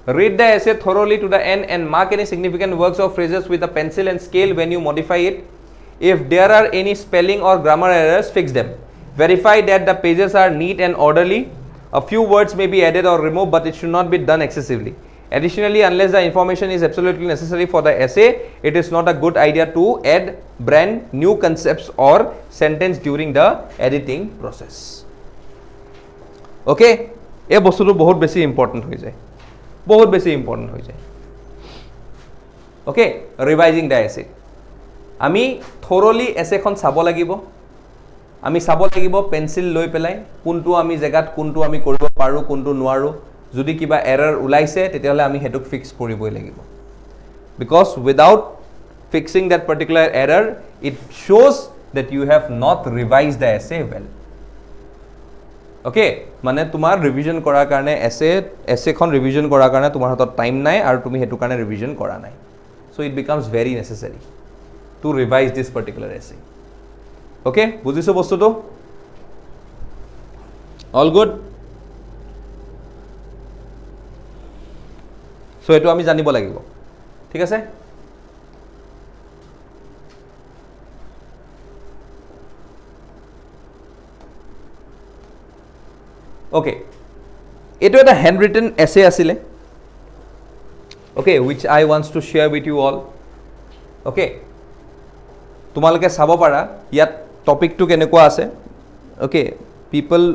read the essay thoroughly to the end and mark any significant words or phrases with a pencil and scale when you modify it if there are any spelling or grammar errors fix them verify that the pages are neat and orderly a few words may be added or removed but it should not be done excessively additionally unless the information is absolutely necessary for the essay it is not a good idea to add brand new concepts or sentence during the editing process okay এই বস্তুটো বহুত বেছি important হৈ যায় বহুত বেছি important হৈ যায় ওকে ৰিভাইজিং দা এছে আমি থৰলি এছেখন চাব লাগিব আমি চাব লাগিব পেন্সিল লৈ পেলাই কোনটো আমি জায়গাত কোনটো আমি কৰিব পাৰো কোনটো নোৱাৰো যদি কিবা এৰৰ ওলাইছে তেতিয়ালে আমি হেতুক ফিক্স কৰিবই লাগিব because without fixing that particular error it shows that you have not revised the essay well okay মানে তোমাৰ ৰিভিজন কৰাৰ কাৰণে এছেখন ৰিভিজন কৰাৰ কাৰণে তোমাৰ হাতত টাইম নাই আৰু তুমি হেতু কাৰণে ৰিভিজন কৰা নাই so it becomes very necessary to revise this particular essay okay বুজিছো বস্তুটো all good so এটো আমি জানিব লাগিব ঠিক আছে okay eto eta handwritten essay asile okay which I wants to share with you all okay tumalke sabo para yat topic to keneko ase okay people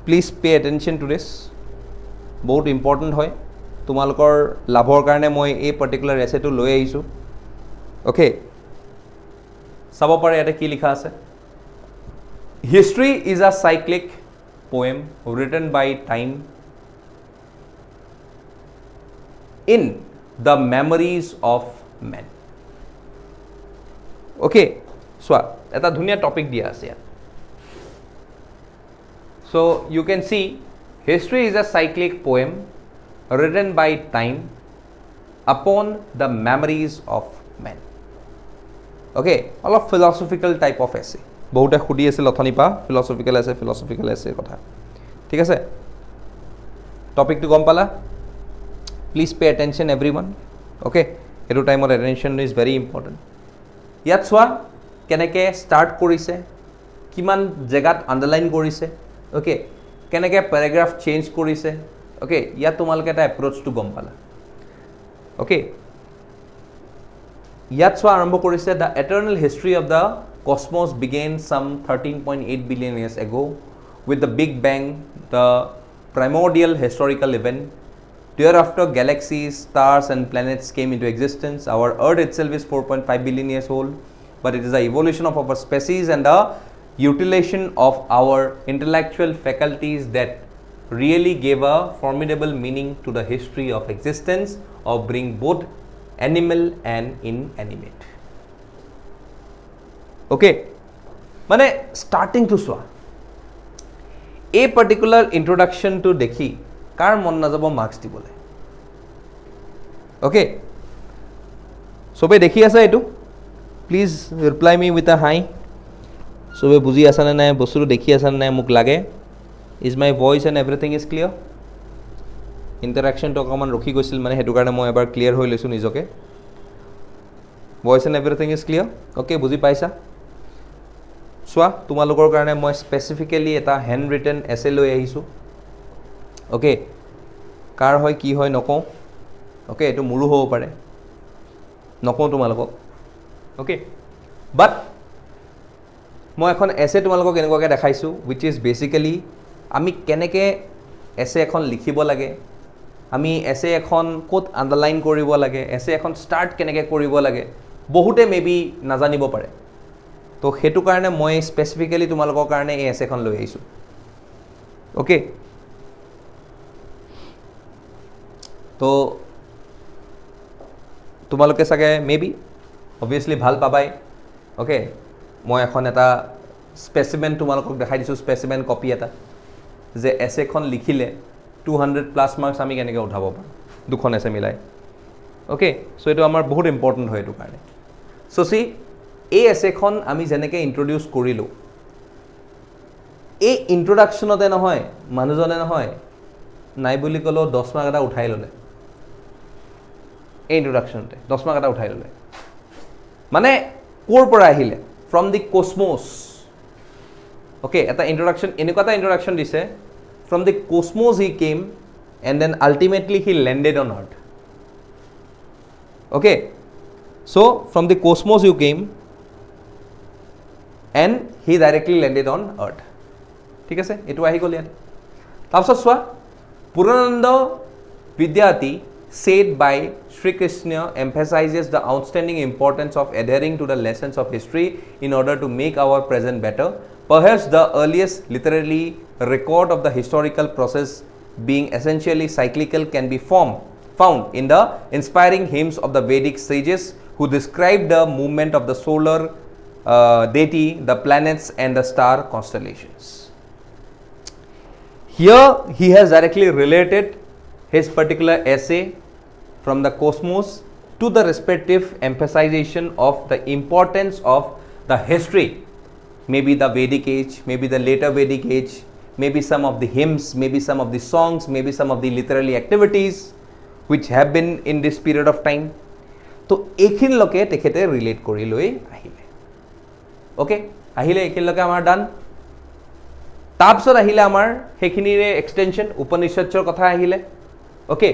please pay attention to this बहुत important hoy tumalkor labhor karone moi a particular essay to loi aisu okay sabo para eta ki likha ase history is a cyclic poem written by time in the memories of men okay so eta dhuniya topic dia ase so you can see history is a cyclic poem written by time upon the memories of men okay all of philosophical type of essay বহুতে খুদি আছে লথনি পা philosophical আছে কথা ঠিক আছে টপিকটো গম পালা please pay attention everyone okay এটো টাইমত অ্যাটেনশন ইজ ভেরি ইম্পর্টেন্ট ইয়াত সোয়া কেনেকে স্টার্ট কৰিছে কিমান জায়গাত আন্ডাৰলাইন কৰিছে ওকে কেনেকে প্যাৰাগ্ৰাফ চেঞ্জ কৰিছে ওকে ইয়াত তোমালকে এটা এপ্ৰোচটো গম পালা ওকে ইয়াত সোয়া আৰম্ভ কৰিছে the eternal history of the cosmos began some 13.8 billion years ago with the Big Bang, the primordial historical event. Thereafter, galaxies, stars and planets came into existence. Our Earth itself is 4.5 billion years old, but it is the evolution of our species and the utilization of our intellectual faculties that really gave a formidable meaning to the history of existence, of bring both animal and inanimate. Okay, মানে starting to চোৱা এই particular introduction to দেখি কাৰ মন নাযাব marks দিবলৈ okay সবে দেখি আছে এটো please reply me with a হাই সবে বুজি আছে নে নাই বস্তুটো দেখি আছে নে নাই মোক লাগে is my voice and everything is clear ইণ্টাৰেকশ্যনটো অকণমান ৰখি গৈছিল মানে সেইটো কাৰণে মই এবাৰ ক্লিয়াৰ হৈ লৈছোঁ নিজকে voice and everything is clear okay বুজি পাইছা চোৱা তোমালোকৰ কাৰণে মই স্পেচিফিকেলি এটা হেণ্ড ৰিটেন এছে লৈ আহিছোঁ অ'কে কাৰ হয় কি হয় নকওঁ অ'কে এইটো মোৰো হ'ব পাৰে নকওঁ তোমালোকক অ'কে বাট মই এখন এছে তোমালোকক এনেকুৱাকৈ দেখাইছোঁ উইচ ইজ বেচিকেলি আমি কেনেকৈ এছে এখন লিখিব লাগে আমি এছে এখন ক'ত আণ্ডাৰলাইন কৰিব লাগে এছে এখন ষ্টাৰ্ট কেনেকৈ কৰিব লাগে বহুতে মেবি নাজানিব পাৰে তো সেইটো কাৰণে মই স্পেচিফিকেলি তোমালোকৰ কাৰণে এই এছেখন লৈ আহিছোঁ অ'কে তো তোমালোকে চাগে মেবি অবভিয়াছলি ভাল পাবাই অ'কে মই এখন এটা স্পেচিমেন তোমালোকক দেখাই দিছোঁ স্পেচিমেন কপি এটা যে এছেখন লিখিলে 200+ মাৰ্কছ আমি কেনেকৈ উঠাব পাৰোঁ দুখন এছে মিলাই অ'কে চ' এইটো আমাৰ বহুত ইম্পৰ্টেণ্ট হয় এইটো কাৰণে চ' চি এই এছেখন আমি যেনেকৈ ইণ্ট্ৰডিউচ কৰিলোঁ এই ইণ্ট্ৰডাকশ্যনতে নহয় মানুহজনে নহয় নাই বুলি ক'লেও 10 মাৰ্ক এটা উঠাই ল'লে এই ইণ্ট্ৰডাকশ্যনতে 10 মাৰ্ক এটা উঠাই ল'লে মানে ক'ৰ পৰা আহিলে ফ্ৰম দি কসমছ অ'কে এটা ইণ্ট্ৰডাকশ্যন এনেকুৱা এটা ইণ্ট্ৰডাকশ্যন দিছে from the cosmos he came and then ultimately he landed on earth okay so' from the cosmos you came and he directly landed on earth ঠিক আছে এইটো আহি গ'ল ইয়াত তাৰপিছত চোৱা পূৰ্ণানন্দ বিদ্যাৰ্থী said by Sri Krishna emphasizes the outstanding importance of adhering to the lessons of history in order to make our present better. Perhaps the earliest literary record of the historical process being essentially cyclical can be found in the inspiring hymns of the Vedic sages who describe the movement of the solar deity, the planets and the star constellations. Here he has directly related his particular essay from the cosmos to the respective emphasization of the importance of the history, maybe the Vedic age, maybe the later Vedic age, maybe some of the hymns, maybe some of the songs, maybe some of the literary activities which have been in this period of time. তো এইখিনিলৈকে তেখেতে relate কৰি লৈ আহিলে okay আহিলে এইখিনিলৈকে আমাৰ ডান তাৰপিছত আহিলে আমাৰ সেইখিনিৰে এক্সটেনশ্যন উপনিষদৰ কথা আহিলে অ'কে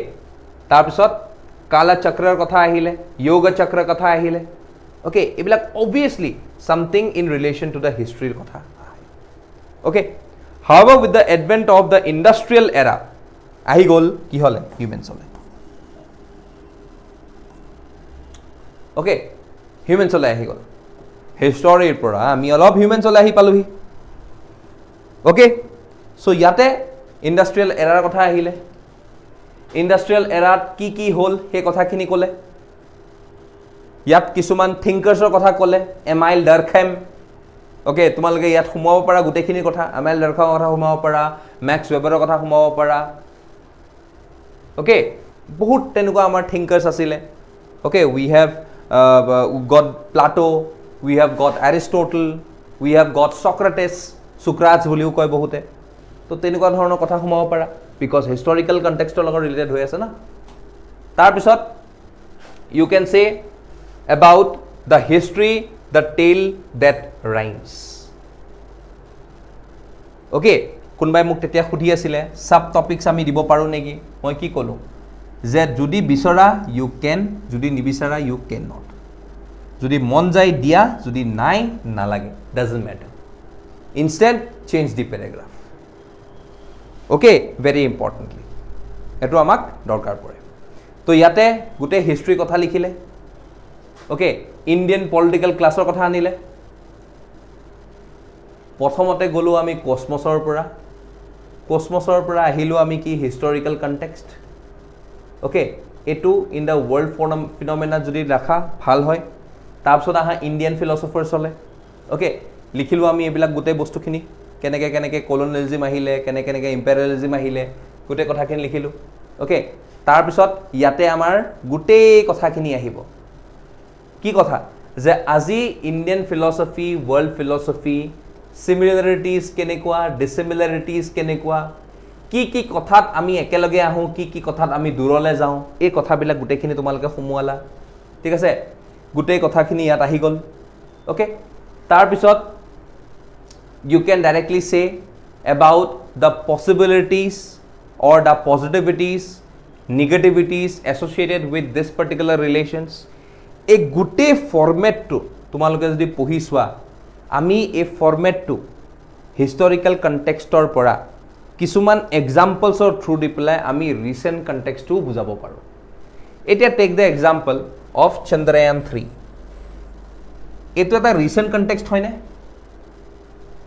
তাৰপিছত কালচক্ৰৰ কথা আহিলে যোগ চক্ৰৰ কথা আহিলে অ'কে এইবিলাক obviously something in relation to the হিষ্ট্ৰীৰ কথা okay however with the advent of the industrial era আহি গ'ল কি হ'লে হিউমেনছলৈ অ'কে হিউমেনছলৈ আহি গ'ল হিষ্টৰীৰ পৰা আমি অলপ হিউমেনছলৈ আহি পালোহি অ'কে চ' ইয়াতে ইণ্ডাষ্ট্ৰিয়েল এৰাৰ কথা আহিলে ইণ্ডাষ্ট্ৰিয়েল এৰাত কি কি হ'ল সেই কথাখিনি ক'লে ইয়াত কিছুমান থিংকাৰ্ছৰ কথা ক'লে এমাইল ডাৰ্কহেম অ'কে তোমালোকে ইয়াত সোমাব পাৰা গোটেইখিনি কথা এমাইল ডাৰ্কহেমৰ কথা সোমাব পাৰা মেক্স ৱেবাৰৰ কথা সোমাব পাৰা অ'কে বহুত তেনেকুৱা আমাৰ থিংকাৰ্ছ আছিলে okay we have got Plato we have got Aristotle we have got Socrates Socrates বুলিও কয় বহুতে তো তেনেকুৱা ধৰণৰ কথা সোমাব পাৰা বিকজ হিষ্টৰিকেল কণ্টেক্সটৰ লগত ৰিলেটেড হৈ আছে না তাৰপিছত ইউ কেন চে এবাউট দ্য হিষ্ট্ৰী দ্য টেল ডেট ৰাইমছ অ'কে কোনোবাই মোক তেতিয়া সুধি আছিলে চাব টপিকছ আমি দিব পাৰোঁ নেকি মই কি ক'লোঁ যে যদি বিচৰা ইউ কেন যদি নিবিচৰা ইউ কেন নট যদি মন যায় দিয়া যদি নাই নালাগে doesn't matter instant change the paragraph okay very importantly এইটো আমাক দৰকাৰ পৰে তো ইয়াতে গোটেই হিষ্ট্ৰীৰ কথা লিখিলে অ'কে ইণ্ডিয়ান পলিটিকেল ক্লাছৰ কথা আনিলে প্ৰথমতে গ'লোঁ আমি কসমছৰ পৰা আহিলোঁ আমি কি হিষ্টৰিকেল কণ্টেক্সট অ'কে এইটো ইন দ্য ৱৰ্ল্ড ফিনমেনা যদি ৰাখা ভাল হয় তাৰপিছত আহা ইণ্ডিয়ান ফিলচফাৰ্ছলে অ'কে লিখিলোঁ আমি এইবিলাক গোটেই বস্তুখিনি কেনেকৈ কেনেকৈ কলনিয়েলিজিম আহিলে কেনেকৈ ইম্পেৰিয়েলিজিম আহিলে গোটেই কথাখিনি লিখিলোঁ অ'কে তাৰপিছত ইয়াতে আমাৰ গোটেই কথাখিনি আহিব কি কথা যে আজি ইণ্ডিয়ান ফিলচফি ৱৰ্ল্ড ফিলচফি সিমিলাৰিটিজ কেনেকুৱা ডিসিমিলাৰিটিজ কেনেকুৱা কি কথাত আমি একেলগে আহোঁ কি কথাত আমি দূৰলৈ যাওঁ এই কথাবিলাক গোটেইখিনি তোমালোকে সোমোৱালা ঠিক আছে গোটেই কথাখিনি ইয়াত আহি গ'ল অ'কে তাৰপিছত you can directly say about the possibilities or the positivities negativities associated with this particular relations a gute format to তোমালোকে যদি পঢ়ি চোৱা আমি এই ফৰমেটটো হিষ্টৰিকেল কনটেক্সটৰ পৰা কিছুমান এক্সাম্পলছৰ থ্ৰু দি পেলাই আমি ৰিসেন্ট কনটেক্সটটো বুজাব পাৰোঁ এতিয়া take the example of Chandrayaan 3 এইটো এটা ৰিসেন্ট কনটেক্সট হয়নে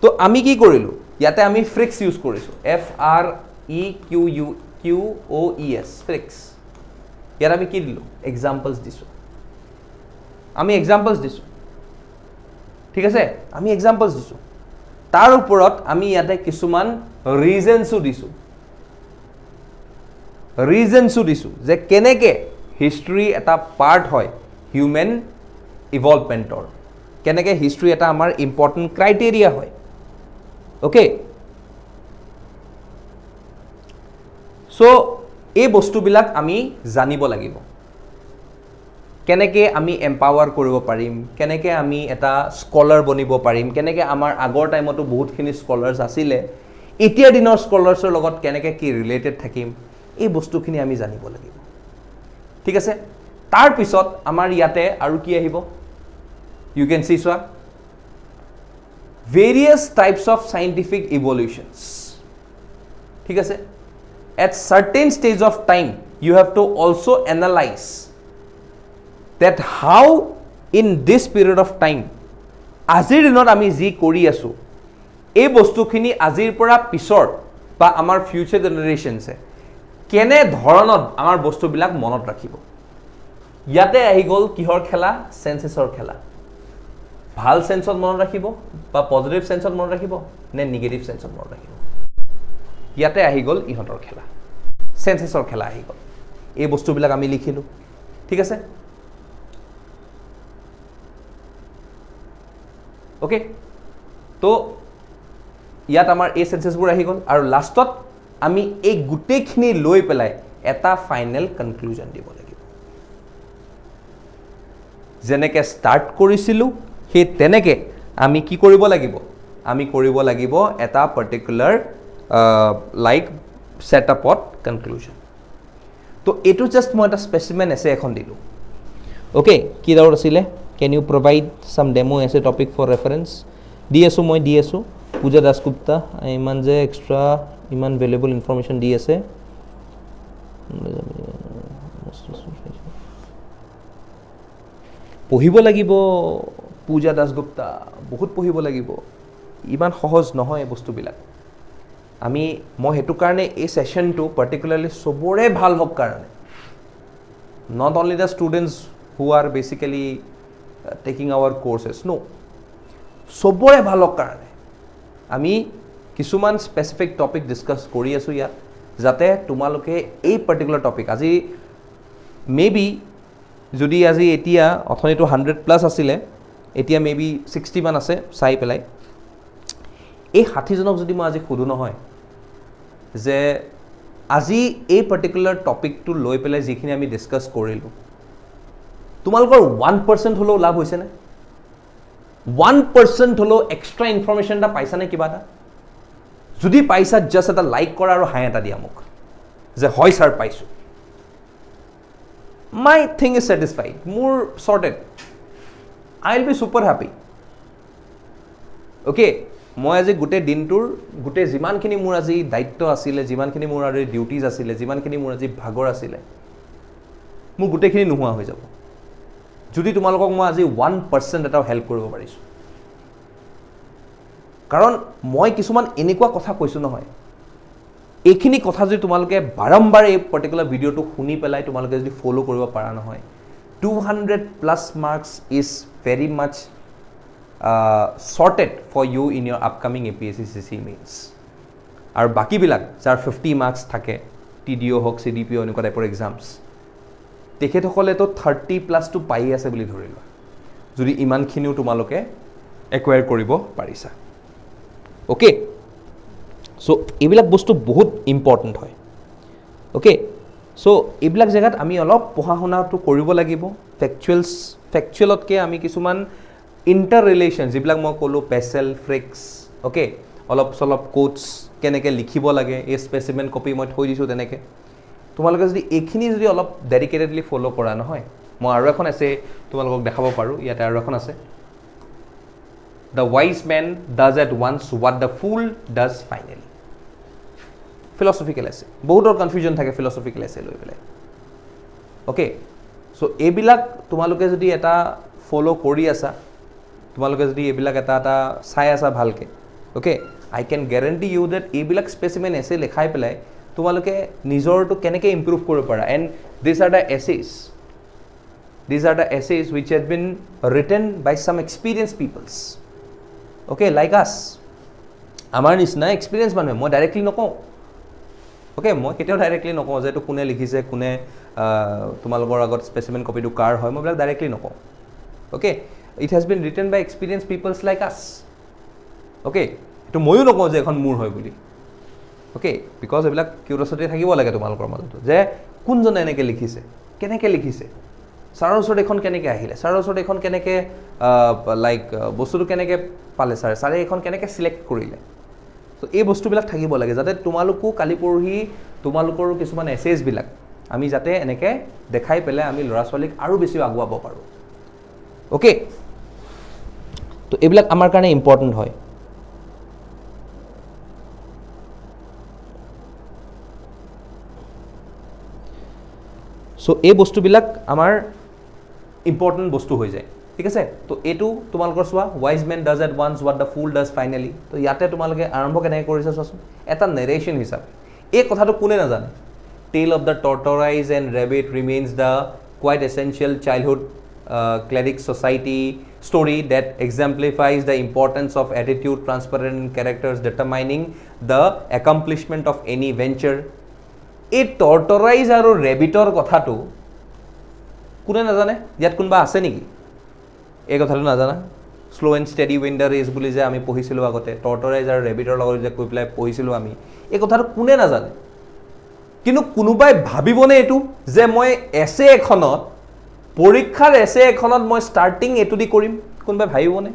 তো আমি কি কৰিলোঁ ইয়াতে আমি ফ্ৰিক্স ইউজ কৰিছোঁ FREQUOES ফ্ৰিক্স ইয়াত আমি কি দিলোঁ এক্সাম্পলছ দিছোঁ আমি এক্সাম্পলছ দিছোঁ ঠিক আছে আমি এক্সাম্পলছ দিছোঁ তাৰ ওপৰত আমি ইয়াতে কিছুমান ৰিজনছো দিছোঁ যে কেনেকৈ হিষ্ট্ৰী এটা পাৰ্ট হয় হিউমেন ইভলভমেণ্টৰ কেনেকৈ হিষ্ট্ৰী এটা আমাৰ ইম্পৰ্টেণ্ট ক্ৰাইটেৰিয়া হয় অ'কে চ' এই বস্তুবিলাক আমি জানিব লাগিব কেনেকৈ আমি এম্পাৱাৰ কৰিব পাৰিম কেনেকৈ আমি এটা স্কলাৰ বনিব পাৰিম কেনেকৈ আমাৰ আগৰ টাইমতো বহুতখিনি স্কলাৰ্ছ আছিলে এতিয়াৰ দিনৰ স্কলাৰ্ছৰ লগত কেনেকৈ কি ৰিলেটেড থাকিম এই বস্তুখিনি আমি জানিব লাগিব ঠিক আছে তাৰপিছত আমাৰ ইয়াতে আৰু কি আহিব ইউ কেন চি চোৱা various types of scientific evolutions ঠিক আছে at certain stage of time you have to also analyze that how in this period of time আজিৰ দিনত আমি যি কৰি আছো এই বস্তুখিনি আজিৰ পৰা পিছৰ বা আমাৰ ফিউচাৰ জেনাৰেশনছে কেনে ধৰণত আমাৰ বস্তুবিলাক মনত ৰাখিব ইয়াতে আহি গ'ল কিহৰ খেলা সেন্সেছৰ খেলা ভাল সেন্সত মনত ৰাখিব বা পজিটিভ সেন্সত মনত ৰাখিব নে নিগেটিভ সেন্সত মনত ৰাখিব ইয়াতে আহি গ'ল ইহঁতৰ খেলা সেন্সেছৰ খেলা আহি গ'ল এই বস্তুবিলাক আমি লিখিলোঁ ঠিক আছে অ'কে তো ইয়াত আমাৰ এই সেন্সেছবোৰ আহি গ'ল আৰু লাষ্টত আমি এই গোটেইখিনি লৈ পেলাই এটা ফাইনেল কনক্লুজন দিব লাগিব যেনেকৈ ষ্টাৰ্ট কৰিছিলোঁ সেই তেনেকৈ আমি কি কৰিব লাগিব আমি কৰিব লাগিব এটা পাৰ্টিকুলাৰ লাইক ছেটআপত কনক্লুজন তো এইটো জাষ্ট মই এটা স্পেচিমেন এছে এখন দিলোঁ অ'কে কি ডাউট আছিলে কেন ইউ প্ৰভাইড ছাম ডেমো এছে টপিক ফৰ ৰেফাৰেঞ্চ দি আছোঁ পূজা দাসগুপ্তা ইমান যে এক্সট্ৰা ইমান ভেলুৱেবল ইনফৰমেশ্যন দি আছে পঢ়িব লাগিব পূজা দাসগুপ্তা বহুত পঢ়িব লাগিব ইমান সহজ নহয় এই বস্তুবিলাক মই সেইটো কাৰণে এই সেশনটো পাৰ্টিকুলাৰলি সবৰে ভাল হওক কাৰণে not only the students who are basically taking our courses no সবৰে ভাল হওক কাৰণে আমি কিছুমান স্পেচিফিক টপিক ডিছকাছ কৰি আছোঁ ইয়াত যাতে তোমালোকে এই পাৰ্টিকুলাৰ টপিক আজি মেবি যদি আজি এতিয়া অথনিটো 100+ আছিলে এতিয়া মেবি 60 মান আছে চাই পেলাই এই 60 জনক যদি মই আজি সুধো নহয় যে আজি এই পাৰ্টিকুলাৰ টপিকটো লৈ পেলাই যিখিনি আমি ডিছকাছ কৰিলোঁ তোমালোকৰ 1% হ'লেও লাভ হৈছেনে 1% হ'লেও এক্সট্ৰা ইনফৰমেশ্যন এটা পাইছানে কিবা এটা যদি পাইছা জাষ্ট এটা লাইক কৰা আৰু হাই এটা দিয়া মোক যে হয় ছাৰ পাইছোঁ মাই থিং ইজ ছেটিছফাইড মোৰ ছৰ্টেড I will be super happy. Okay, মই আজি গোটেই দিনটোৰ গোটেই যিমানখিনি মোৰ আজি দায়িত্ব আছিলে যিমানখিনি মোৰ আজি ডিউটিজ আছিলে যিমানখিনি মোৰ আজি ভাগৰ আছিলে মোৰ গোটেইখিনি নোহোৱা হৈ যাব যদি তোমালোকক মই আজি 1% এটাও হেল্প কৰিব পাৰিছোঁ কাৰণ মই কিছুমান এনেকুৱা কথা কৈছোঁ নহয় এইখিনি কথা যদি তোমালোকে বাৰম্বাৰ এই পাৰ্টিকুলাৰ ভিডিঅ'টো শুনি পেলাই তোমালোকে যদি ফ'ল' কৰিব পাৰা নহয় 200+ marks is very much sorted for you in your upcoming APSC CC mains. আৰু বাকিবিলাক যাৰ 50 marks থাকে TDO হওক CDPO এনেকুৱা টাইপৰ এক্সামছ তেখেতসকলেতো 30+ টো পাই আছে বুলি ধৰি লোৱা যদি ইমানখিনিও তোমালোকে একুৱায়াৰ কৰিব পাৰিছা অ'কে চ' এইবিলাক বস্তু বহুত ইম্পৰ্টেণ্ট হয় অ'কে চ' এইবিলাক জেগাত আমি অলপ পঢ়া শুনাটো কৰিব লাগিব ফেকচুৱেলতকৈ আমি কিছুমান ইণ্টাৰ ৰিলেশ্যন যিবিলাক মই ক'লোঁ পেচেল ফ্ৰিক্স অ'কে অলপ চলপ কোটছ কেনেকৈ লিখিব লাগে এই স্পেচিমেন কপি মই থৈ দিছোঁ তেনেকৈ তোমালোকে যদি এইখিনি যদি অলপ ডেডিকেটেডলি ফ'ল' কৰা নহয় মই আৰু এখন আছে তোমালোকক দেখাব পাৰোঁ ইয়াতে আৰু এখন আছে The wise man does at once what the fool does finally. Philosophical essay. বহুতৰ কনফিউজন থাকে philosophical essay লৈ পেলাই অ'কে চ' এইবিলাক তোমালোকে যদি এটা ফ'ল' কৰি আছা তোমালোকে যদি এইবিলাক এটা এটা চাই আছা ভালকৈ okay I can guarantee you that এইবিলাক স্পেচিমেন এছে লিখাই পেলাই তোমালোকে নিজৰটো কেনেকৈ ইম্প্ৰুভ কৰিব পাৰা and this are the essays which have been written by some experienced peoples okay like us আমাৰ নিচিনা এক্সপিৰিয়েঞ্চ মানুহে মই ডাইৰেক্টলি নকওঁ অ'কে মই কেতিয়াও ডাইৰেক্টলি নকওঁ যে এইটো কোনে লিখিছে কোনে তোমালোকৰ আগত স্পেচিমেন কপিটো কাৰ হয় মই এইবিলাক ডাইৰেক্টলি নকওঁ okay it has been written by experience peoples like us okay এইটো ময়ো নকওঁ যে এখন মোৰ হয় বুলি অ'কে বিকজ এইবিলাক কিউৰিয়চিটি থাকিব লাগে তোমালোকৰ মাজতো যে কোনজনে এনেকৈ লিখিছে কেনেকৈ লিখিছে ছাৰৰ ওচৰত এখন কেনেকৈ আহিলে ছাৰৰ ওচৰত এখন কেনেকৈ লাইক বস্তুটো কেনেকৈ পালে ছাৰে এইখন কেনেকৈ চিলেক্ট কৰিলে চ' এই বস্তুবিলাক থাকিব লাগে যাতে তোমালোকো কালি পৰহি তোমালোকৰো কিছুমান এছেজবিলাক আমি যাতে এনেকৈ দেখাই পেলাই আমি ল'ৰা ছোৱালীক আৰু বেছি আগুৱাব পাৰোঁ অ'কে তো এইবিলাক আমাৰ কাৰণে ইম্পৰ্টেণ্ট হয় চ' এই বস্তুবিলাক আমাৰ ইম্পৰ্টেণ্ট বস্তু হৈ যায় ঠিক আছে তো এইটো তোমালোকৰ চোৱা wise men does at once what the fool does finally তো ইয়াতে তোমালোকে আৰম্ভ কেনেকৈ কৰিছে চোৱাচোন এটা নেৰেশ্যন হিচাপে এই কথাটো কোনে নাজানে tale of the tortoise and rabbit remains the quite essential childhood cleric society story that exemplifies the importance of attitude, transparent characters determining the accomplishment of any venture. এই টৰ্টৰাইজ আৰু ৰেবিটৰ কথাটো কোনে নাজানে ইয়াত কোনোবা আছে নেকি এই কথাটো নাজানা slow' and steady win the race বুলি যে আমি পঢ়িছিলোঁ আগতে টৰ্টৰাইজ আৰু ৰেবিটৰ লগত যে কৈ পেলাই পঢ়িছিলোঁ আমি এই কথাটো কোনে নাজানে কিন্তু কোনোবাই ভাবিবনে এইটো যে মই এছে এখনত পৰীক্ষাৰ এছে এখনত মই ষ্টাৰ্টিং এইটো দি কৰিম কোনোবাই ভাবিবনে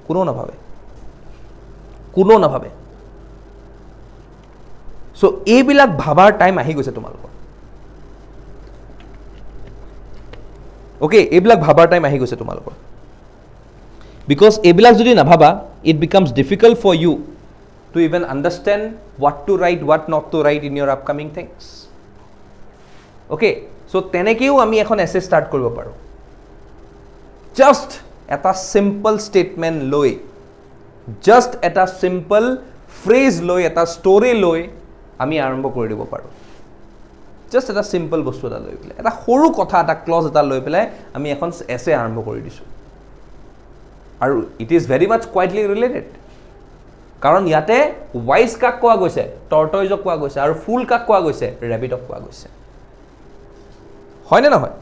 কোনেও নাভাবে চ' এইবিলাক ভাবাৰ টাইম আহি গৈছে তোমালোকৰ অ'কে এইবিলাক ভাবাৰ টাইম আহি গৈছে তোমালোকৰ বিকজ এইবিলাক যদি নাভাবা it becomes difficult for you to even understand what to write what not to write in your upcoming things okay so' তেনেকৈও আমি এখন এছে ষ্টাৰ্ট কৰিব পাৰোঁ জাষ্ট এটা চিম্পল ষ্টেটমেণ্ট লৈ জাষ্ট এটা চিম্পল ফ্ৰেজ লৈ এটা ষ্টৰি লৈ আমি আৰম্ভ কৰি দিব পাৰোঁ জাষ্ট এটা চিম্পল বস্তু এটা লৈ পেলাই এটা সৰু কথা এটা ক্লজ এটা লৈ পেলাই আমি এখন এছে আৰম্ভ কৰি দিছোঁ আৰু it is very much quitely related কাৰণ ইয়াতে ৱাইজ কাক কোৱা গৈছে টৰ্টইজক কোৱা গৈছে আৰু ফুল কাক কোৱা গৈছে ৰেবিটক কোৱা গৈছে হয়নে নহয়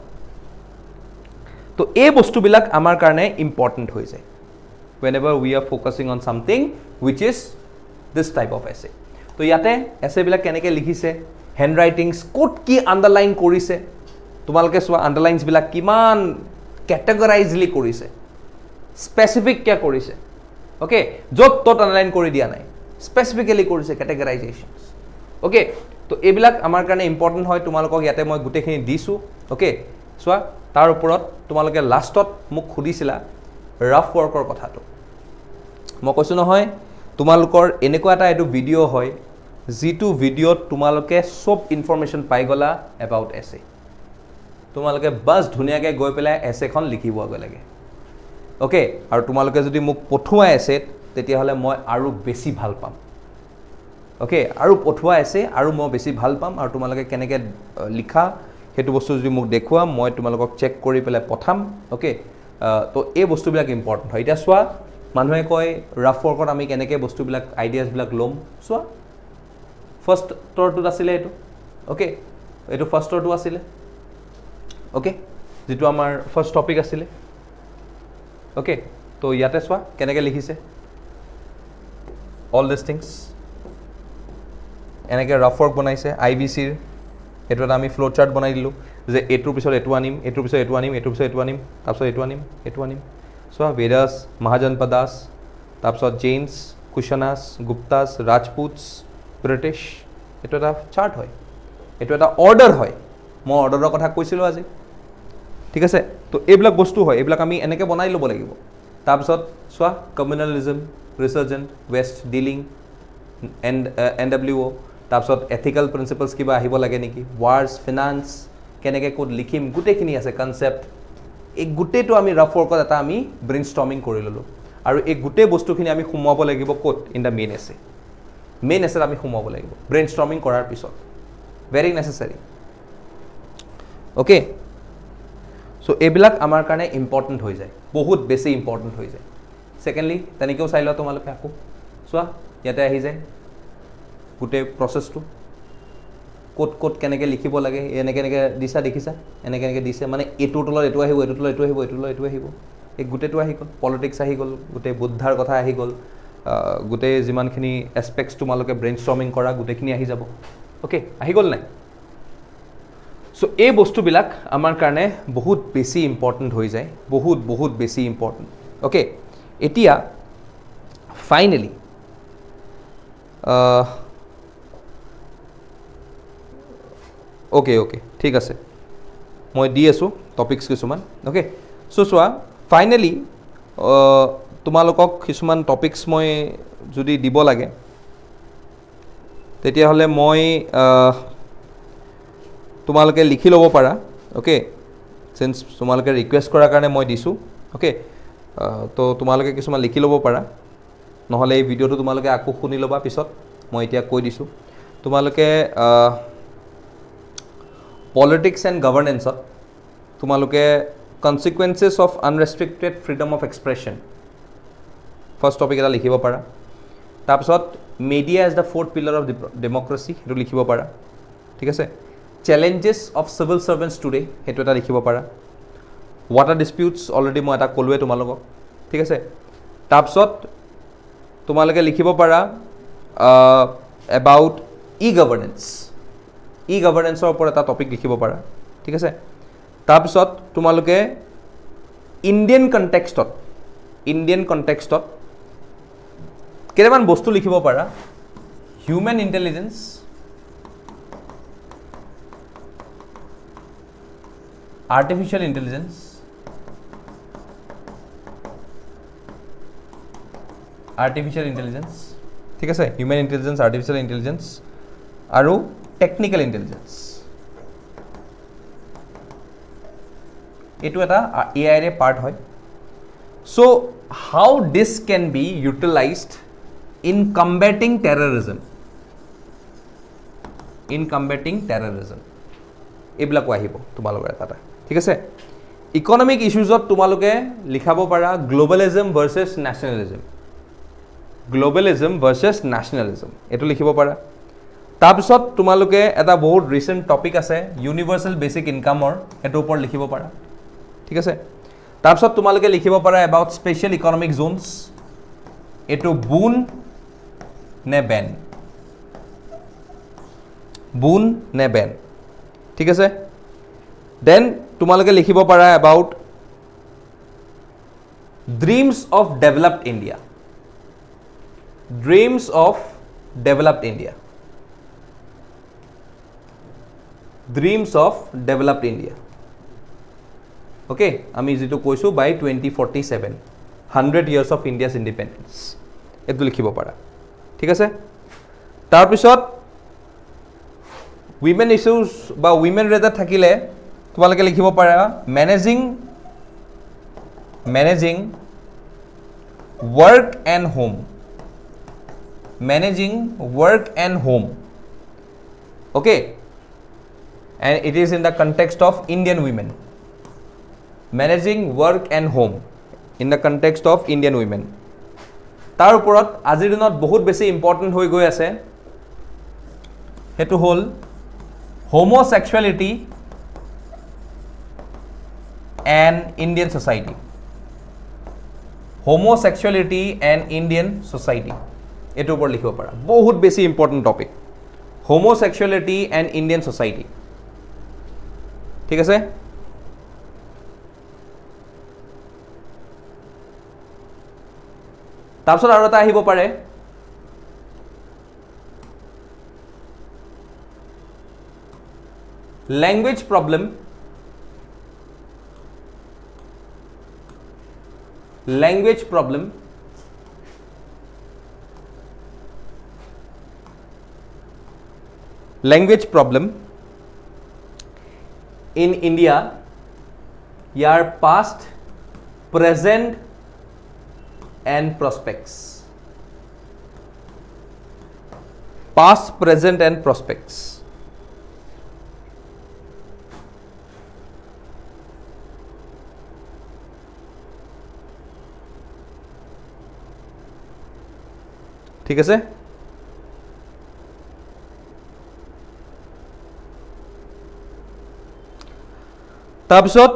তো এই বস্তুবিলাক আমাৰ কাৰণে ইম্পৰ্টেণ্ট হৈ যায় whenever we are focusing on something which is this type of essay তো ইয়াতে এছেবিলাক কেনেকৈ লিখিছে হেণ্ড ৰাইটিংছ ক'ত কি আণ্ডাৰলাইন কৰিছে তোমালোকে চোৱা আণ্ডাৰলাইনছবিলাক কিমান কেটেগৰাইজলি কৰিছে স্পেচিফিককৈ কৰিছে অ'কে য'ত ত'ত আণ্ডাৰলাইন কৰি দিয়া নাই স্পেচিফিকেলি কৰিছে কেটেগৰাইজেশ্যনছ অ'কে তো এইবিলাক আমাৰ কাৰণে ইম্পৰ্টেণ্ট হয় তোমালোকক ইয়াতে মই গোটেইখিনি দিছোঁ অ'কে চোৱা তাৰ ওপৰত তোমালোকে লাষ্টত মোক সুধিছিলা ৰাফ ৱৰ্কৰ কথাটো মই কৈছোঁ নহয় তোমালোকৰ এনেকুৱা এটা এইটো ভিডিঅ' হয় যিটো ভিডিঅ'ত তোমালোকে চব ইনফৰমেশ্যন পাই গ'লা এবাউট এছে তোমালোকে বাছ ধুনীয়াকৈ গৈ পেলাই এছেখন লিখিবগৈ লাগে অ'কে আৰু তোমালোকে যদি মোক পঠোৱা এছেত তেতিয়াহ'লে মই আৰু বেছি ভাল পাম ওকে আৰু পঠোৱা এছে আৰু মই বেছি ভাল পাম আৰু তোমালোকে কেনেকৈ লিখা সেইটো বস্তু যদি মোক দেখুৱা মই তোমালোকক চেক কৰি পেলাই পঠাম ওকে তো এই বস্তুবিলাক ইম্পৰ্টেণ্ট হয় এতিয়া চোৱা মানুহে কয় ৰাফ ৱৰ্কত আমি কেনেকৈ বস্তুবিলাক আইডিয়াছবিলাক ল'ম চোৱা ফাৰ্ষ্টৰটোত আছিলে এইটো ওকে এইটো ফাৰ্ষ্টৰটো আছিলে ওকে যেটো আমাৰ ফাৰ্ষ্ট টপিক আছিলে ওকে তো ইয়াতে চোৱা কেনেকৈ লিখিছে অল দিছ থিংছ এনেকৈ ৰাফ ৱৰ্ক বনাইছে IBCৰ এইটো এটা আমি ফ্ল' চাৰ্ট বনাই দিলোঁ যে এইটোৰ পিছত এইটো আনিম এইটোৰ পিছত এইটো আনিম এইটোৰ পিছত এইটো আনিম তাৰপিছত এইটো আনিম চোৱা বেদাস মহাজনপদাস তাৰপিছত জেইনছ কুশনাছ গুপ্তাছ ৰাজপুতছ ব্ৰিটিছ এইটো এটা চাৰ্ট হয় এইটো এটা অৰ্ডাৰ হয় মই অৰ্ডাৰৰ কথা কৈছিলোঁ আজি ঠিক আছে তো এইবিলাক বস্তু হয় এইবিলাক আমি এনেকৈ বনাই ল'ব লাগিব তাৰপিছত চোৱা কমিউনেলিজম ৰিচাৰ্জেণ্ট ৱেষ্ট ডিলিং NWO তাৰপিছত এথিকেল প্ৰিন্সিপলছ কিবা আহিব লাগে নেকি ৱাৰ্ছ ফিনান্স কেনেকৈ ক'ত লিখিম গোটেইখিনি আছে কনচেপ্ট এই গোটেইটো আমি ৰাফ ৱৰ্কত এটা আমি ব্ৰেইনষ্টৰ্মিং কৰি ল'লোঁ আৰু এই গোটেই বস্তুখিনি আমি সোমোৱাব লাগিব ক'ত ইন দ্য মেইন এছেত আমি সোমোৱাব লাগিব ব্ৰেইনষ্টৰ্মিং কৰাৰ পিছত ভেৰি নেচেচাৰী অ'কে চ' এইবিলাক আমাৰ কাৰণে ইম্পৰ্টেণ্ট হৈ যায় বহুত বেছি ইম্পৰ্টেণ্ট হৈ যায় ছেকেণ্ডলি তেনেকৈও চাই লোৱা তোমালোকে আকৌ চোৱা ইয়াতে আহি যায় গোটেই প্ৰচেছটো ক'ত ক'ত কেনেকৈ লিখিব লাগে এনেকৈ দিছা দেখিছা এনেকৈ দিছে মানে এইটোৰ তলত এইটো আহিব এইটোৰ তলত এইটো আহিব এইটোৰ তলত এইটো আহিব এই গোটেইটো আহি গ'ল পলিটিক্স আহি গ'ল গোটেই বুদ্ধাৰ কথা আহি গ'ল গোটেই যিমানখিনি এছপেক্টছ তোমালোকে ব্ৰেইনষ্টৰ্মিং কৰা গোটেইখিনি আহি যাব অ'কে আহি গ'ল নাই চ' এই বস্তুবিলাক আমাৰ কাৰণে বহুত বেছি ইম্পৰ্টেণ্ট হৈ যায় বহুত বেছি ইম্পৰ্টেণ্ট অ'কে এতিয়া ফাইনেলি অ'কে ঠিক আছে মই দি আছোঁ টপিকছ কিছুমান অ'কে চ' চোৱা ফাইনেলি তোমালোকক কিছুমান টপিকছ মই যদি দিব লাগে তেতিয়াহ'লে মই তোমালোকে লিখি ল'ব পাৰা অ'কে চিন্স তোমালোকে ৰিকুৱেষ্ট কৰাৰ কাৰণে মই দিছোঁ অ'কে তো তোমালোকে কিছুমান লিখি ল'ব পাৰা নহ'লে এই ভিডিঅ'টো তোমালোকে আকৌ শুনি ল'বা পিছত মই এতিয়া কৈ দিছোঁ তোমালোকে পলিটিক্স এণ্ড গভৰ্নেন্সত তোমালোকে consequences of unrestricted freedom of expression first topic এটা লিখিব পাৰা তাৰপিছত media as the fourth pillar of democracy সেইটো লিখিব পাৰা ঠিক আছে challenges of civil servants today সেইটো এটা লিখিব পাৰা ৱাটাৰ ডিছপিউটছ অলৰেডি মই এটা ক'লোৱে তোমালোকক ঠিক আছে তাৰপিছত তোমালোকে লিখিব পাৰা এবাউট ই গভৰ্নেন্সৰ ওপৰত এটা টপিক লিখিব পাৰা ঠিক আছে তাৰপিছত তোমালোকে ইণ্ডিয়ান কণ্টেক্সটত কেইটামান বস্তু লিখিব পাৰা হিউমেন ইণ্টেলিজেন্স আৰ্টিফিচিয়েল ইণ্টেলিজেন্স ঠিক আছে হিউমেন ইণ্টেলিজেন্স আৰ্টিফিচিয়েল ইণ্টেলিজেন্স আৰু টেকনিকেল ইণ্টেলিজেন্স এইটো এটা এআইৰে পাৰ্ট হয় so' how this can be utilized in combating terrorism এইবিলাকো আহিব তোমালোকৰ এটা ঠিক আছে ইকনমিক ইছ্যুজত তোমালোকে লিখাব পাৰা গ্ল'বেলিজম ভাৰ্চেছ নেশ্যনেলিজম এইটো লিখিব পাৰা তাৰপিছত তোমালোকে এটা বহুত ৰিচেণ্ট টপিক আছে ইউনিভাৰ্চেল বেচিক ইনকামৰ সেইটোৰ ওপৰত লিখিব পাৰা ঠিক আছে তাৰপিছত তোমালোকে লিখিব পাৰা এবাউট স্পেচিয়েল ইকনমিক জোনছ এইটো বুন নে বেন ঠিক আছে দেন তোমালোকে লিখিব পাৰা about dreams of developed India okay আমি যিটো কৈছোঁ বাই 2047 100 years of India's independence এইটো লিখিব পাৰা ঠিক আছে তাৰপিছত উইমেন ইছ্যুজ বা উইমেন ৰিলেটেড থাকিলে তোমালোকে লিখিব পাৰা managing work and home managing work and home. Okay, and it is in the context of Indian women. Managing work and home in the context of Indian women. তাৰ ওপৰত আজিৰ দিনত বহুত বেছি ইম্পৰ্টেণ্ট হৈ গৈ আছে হেতু হল homosexuality and Indian society. Homosexuality and Indian society. এটো ওপৰ লিখিব পাৰা বহুত বেছি important topic homosexuality and Indian society. ঠিক আছে তাৰপিছত আৰু এটা আহিব পাৰে language problem. Language problem. Language problem in India. Your past, present, and prospects. Past, present, and prospects. ঠিক আছে তাৰপিছত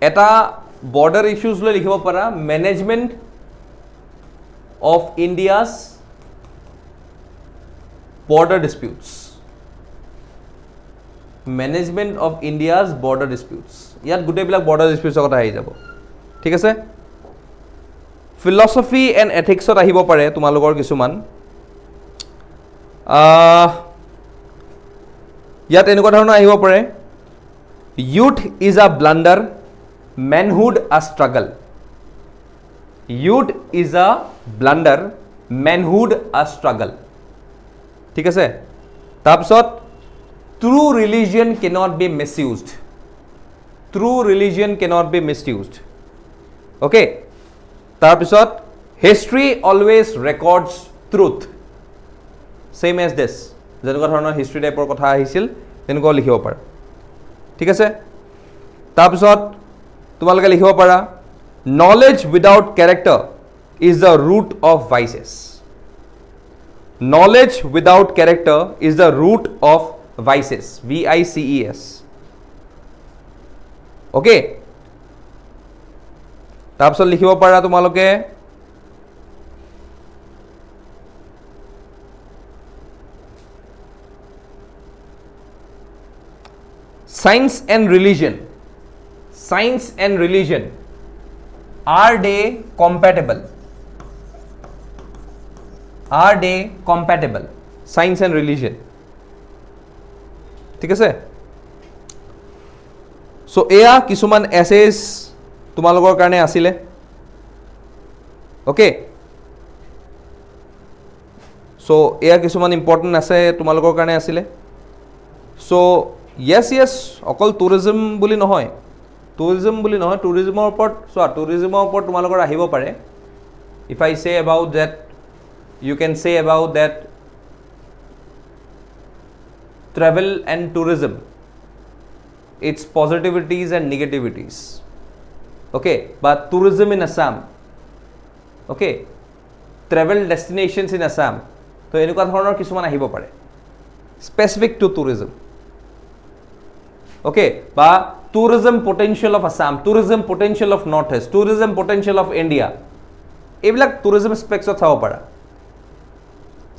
এটা border issues লৈ লিখিব পাৰা management of India's border disputes. Management of India's border disputes. ইয়াত গোটেইবিলাক border disputes কথা আহি যাব ঠিক আছে philosophy and ethics ত আহিব পাৰে তোমালোকৰ কিছুমান ইয়াত এনেকুৱা ধৰণৰ আহিব পাৰে youth is a blunder, manhood a struggle. Youth is a blunder, manhood a struggle. ঠিক আছে তাৰপিছত true religion cannot be misused. True religion cannot be misused. Okay, তাৰপিছত history always records truth. Same as this. যেনেকুৱা ধৰণৰ history টাইপৰ কথা আহিছিল তেনেকুৱা লিখিব পাৰা ঠিক আছে তাৰপিছত তোমালোকে লিখিব পাৰা knowledge without character is the root of vices. Knowledge without character is the root of vices. VICES. Okay, তাৰপিছত লিখিব পাৰা তোমালোকে science and religion. Science and religion are they compatible? Are they compatible? Science and religion. ঠিক আছে so এয়া কিছুমান essays তোমালোকৰ কাৰণে আছিলে okay so এয়া কিছুমান ইম্পৰ্টেণ্ট আছে তোমালোকৰ কাৰণে আছিলে so yes অকল tourism বুলি নহয় tourismৰ ওপৰত চোৱা tourismৰ ওপৰত তোমালোকৰ আহিব পাৰে if I say about that you can say about that travel and tourism its positivities and negativities okay but tourism in Assam okay travel destinations in Assam তো এনেকুৱা ধৰণৰ কিছুমান আহিব পাৰে specific to tourism okay বা tourism potential of Assam, tourism potential of Northeast, tourism potential of India এইবিলাক tourism specs ত চাব পাৰা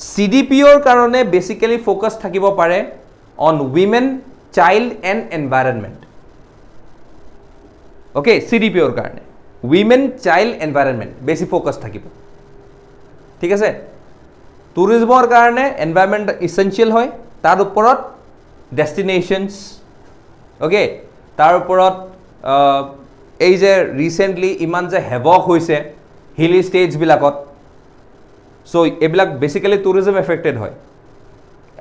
CDPO ৰ কাৰণে basically focus থাকিব পাৰে on women, child and environment okay CDPO ৰ কাৰণে women, child, environment বেছি focus থাকিব ঠিক আছে tourismৰ কাৰণে environment essential হয় তাৰ ওপৰত destinations okay তাৰ ওপৰত এই যে ৰিসেন্টলি ইমান যে হেভক হৈছে হিলি ষ্টেজ বিলাকত সো এবিলাক বেসিক্যালি টুৰিজম এফেক্টেড হয়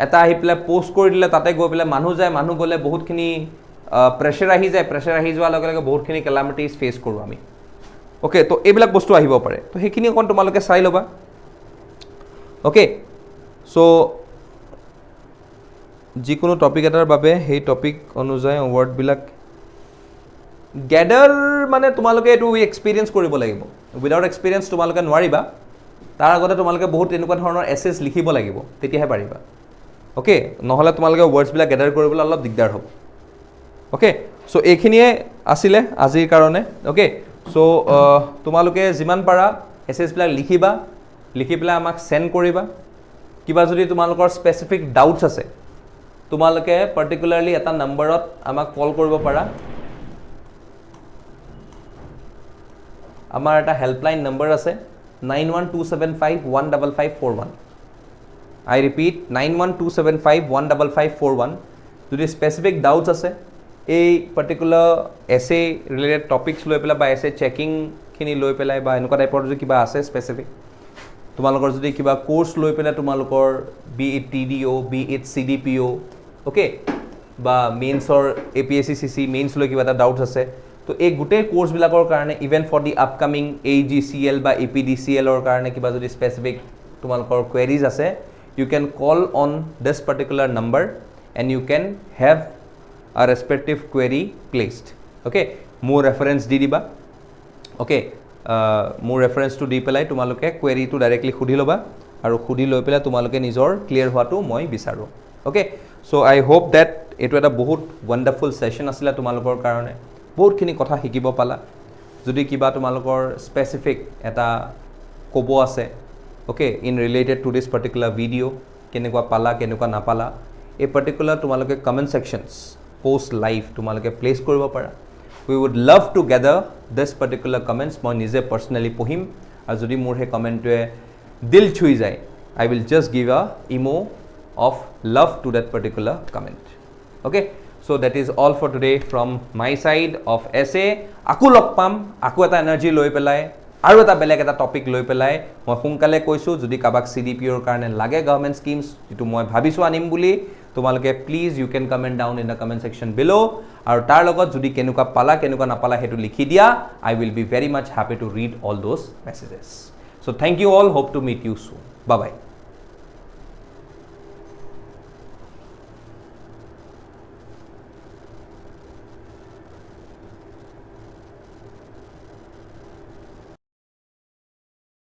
এটা আহি প্লে পোস্ট কৰি দিলে তাতে গৈ প্লে মানুহ যায় মানুহ গলে বহুতখিনি প্ৰেছাৰ আহি যায় প্ৰেছাৰ আহি যোৱাৰ লগে লগে বহুতখিনি ক্যালামিটিজ ফেস কৰো আমি অ'কে তো এইবিলাক বস্তু আহিব পাৰে তো সেইখিনি অকণ তোমালোকে চাই ল'বা অ'কে চ' যিকোনো টপিক এটাৰ বাবে সেই টপিক অনুযায়ী ৱৰ্ডবিলাক গেডাৰ মানে তোমালোকে এইটো এক্সপিৰিয়েঞ্চ কৰিব লাগিব উইদাউট এক্সপিৰিয়েঞ্চ তোমালোকে নোৱাৰিবা তাৰ আগতে তোমালোকে বহুত এনেকুৱা ধৰণৰ এছেছ লিখিব লাগিব তেতিয়াহে পাৰিবা অ'কে নহ'লে তোমালোকে ৱৰ্ডছবিলাক গেডাৰ কৰিবলৈ অলপ দিগদাৰ হ'ব অ'কে চ' এইখিনিয়ে আছিলে আজিৰ কাৰণে অ'কে চ' তোমালোকে যিমান পাৰা এছেছবিলাক লিখিবা লিখি পেলাই আমাক চেণ্ড কৰিবা কিবা যদি তোমালোকৰ স্পেচিফিক ডাউটছ আছে তোমালোকে পাৰ্টিকুলাৰলি এটা নম্বৰত আমাক কল কৰিব পাৰা আমাৰ এটা হেল্পলাইন নম্বৰ আছে 9127515541 আই ৰিপিট 9127515541 যদি স্পেচিফিক ডাউটছ আছে এই পাৰ্টিকুলাৰ এছে ৰিলেটেড টপিকছ লৈ পেলাই বা এছে চেকিংখিনি লৈ পেলাই বা এনেকুৱা টাইপৰ যদি কিবা আছে স্পেচিফিক তোমালোকৰ যদি কিবা কোৰ্চ লৈ পেলাই তোমালোকৰ be it TDO be it Cdpo okay বা মেইনছৰ APSC মেইনছ লৈ কিবা এটা ডাউটছ আছে তো এই গোটেই কোৰ্চবিলাকৰ কাৰণে even for the upcoming Aegcl বা Apdclৰ কাৰণে কিবা যদি স্পেচিফিক তোমালোকৰ কুৱেৰিজ আছে you can call on this particular number and you can have a respective query placed okay মোৰ ৰেফাৰেঞ্চ দি দিবা অ'কে মোৰ ৰেফাৰেঞ্চটো দি পেলাই তোমালোকে কুৱেৰিটো ডাইৰেক্টলি সুধি ল'বা আৰু সুধি লৈ পেলাই তোমালোকে নিজৰ ক্লিয়াৰ হোৱাটো মই বিচাৰোঁ অ'কে চ' আই হোপ ডেট এইটো এটা বহুত ৱণ্ডাৰফুল ছেশ্যন আছিলে তোমালোকৰ কাৰণে বহুতখিনি কথা শিকিব পালা যদি কিবা তোমালোকৰ স্পেচিফিক এটা ক'ব আছে okay in related to this particular video' কেনেকুৱা পালা কেনেকুৱা নাপালা এই পাৰ্টিকুলাৰ তোমালোকে কমেণ্ট ছেকশ্যনছ পোষ্ট লাইভ তোমালোকে প্লেচ কৰিব পাৰা we would love to gather this particular comments মই নিজে পাৰ্চনেলি পঢ়িম আৰু যদি মোৰ সেই কমেণ্টটোৱে দিল চুই যায় I will just give a emo of love to that particular comment okay so that is all for today from my side of essay aku log pam aku eta energy loi pelai aru eta beleg eta topic loi pelai moi hunkale koisu jodi kabak CDPO r karone lage government schemes jitu moi bhabisu anim buli tomaloke please you can comment down in the comment section below aru tar logot jodi kenuka pala kenuka napala hetu likhi dia I will be very much happy to read all those messages so thank you all hope to meet you soon bye bye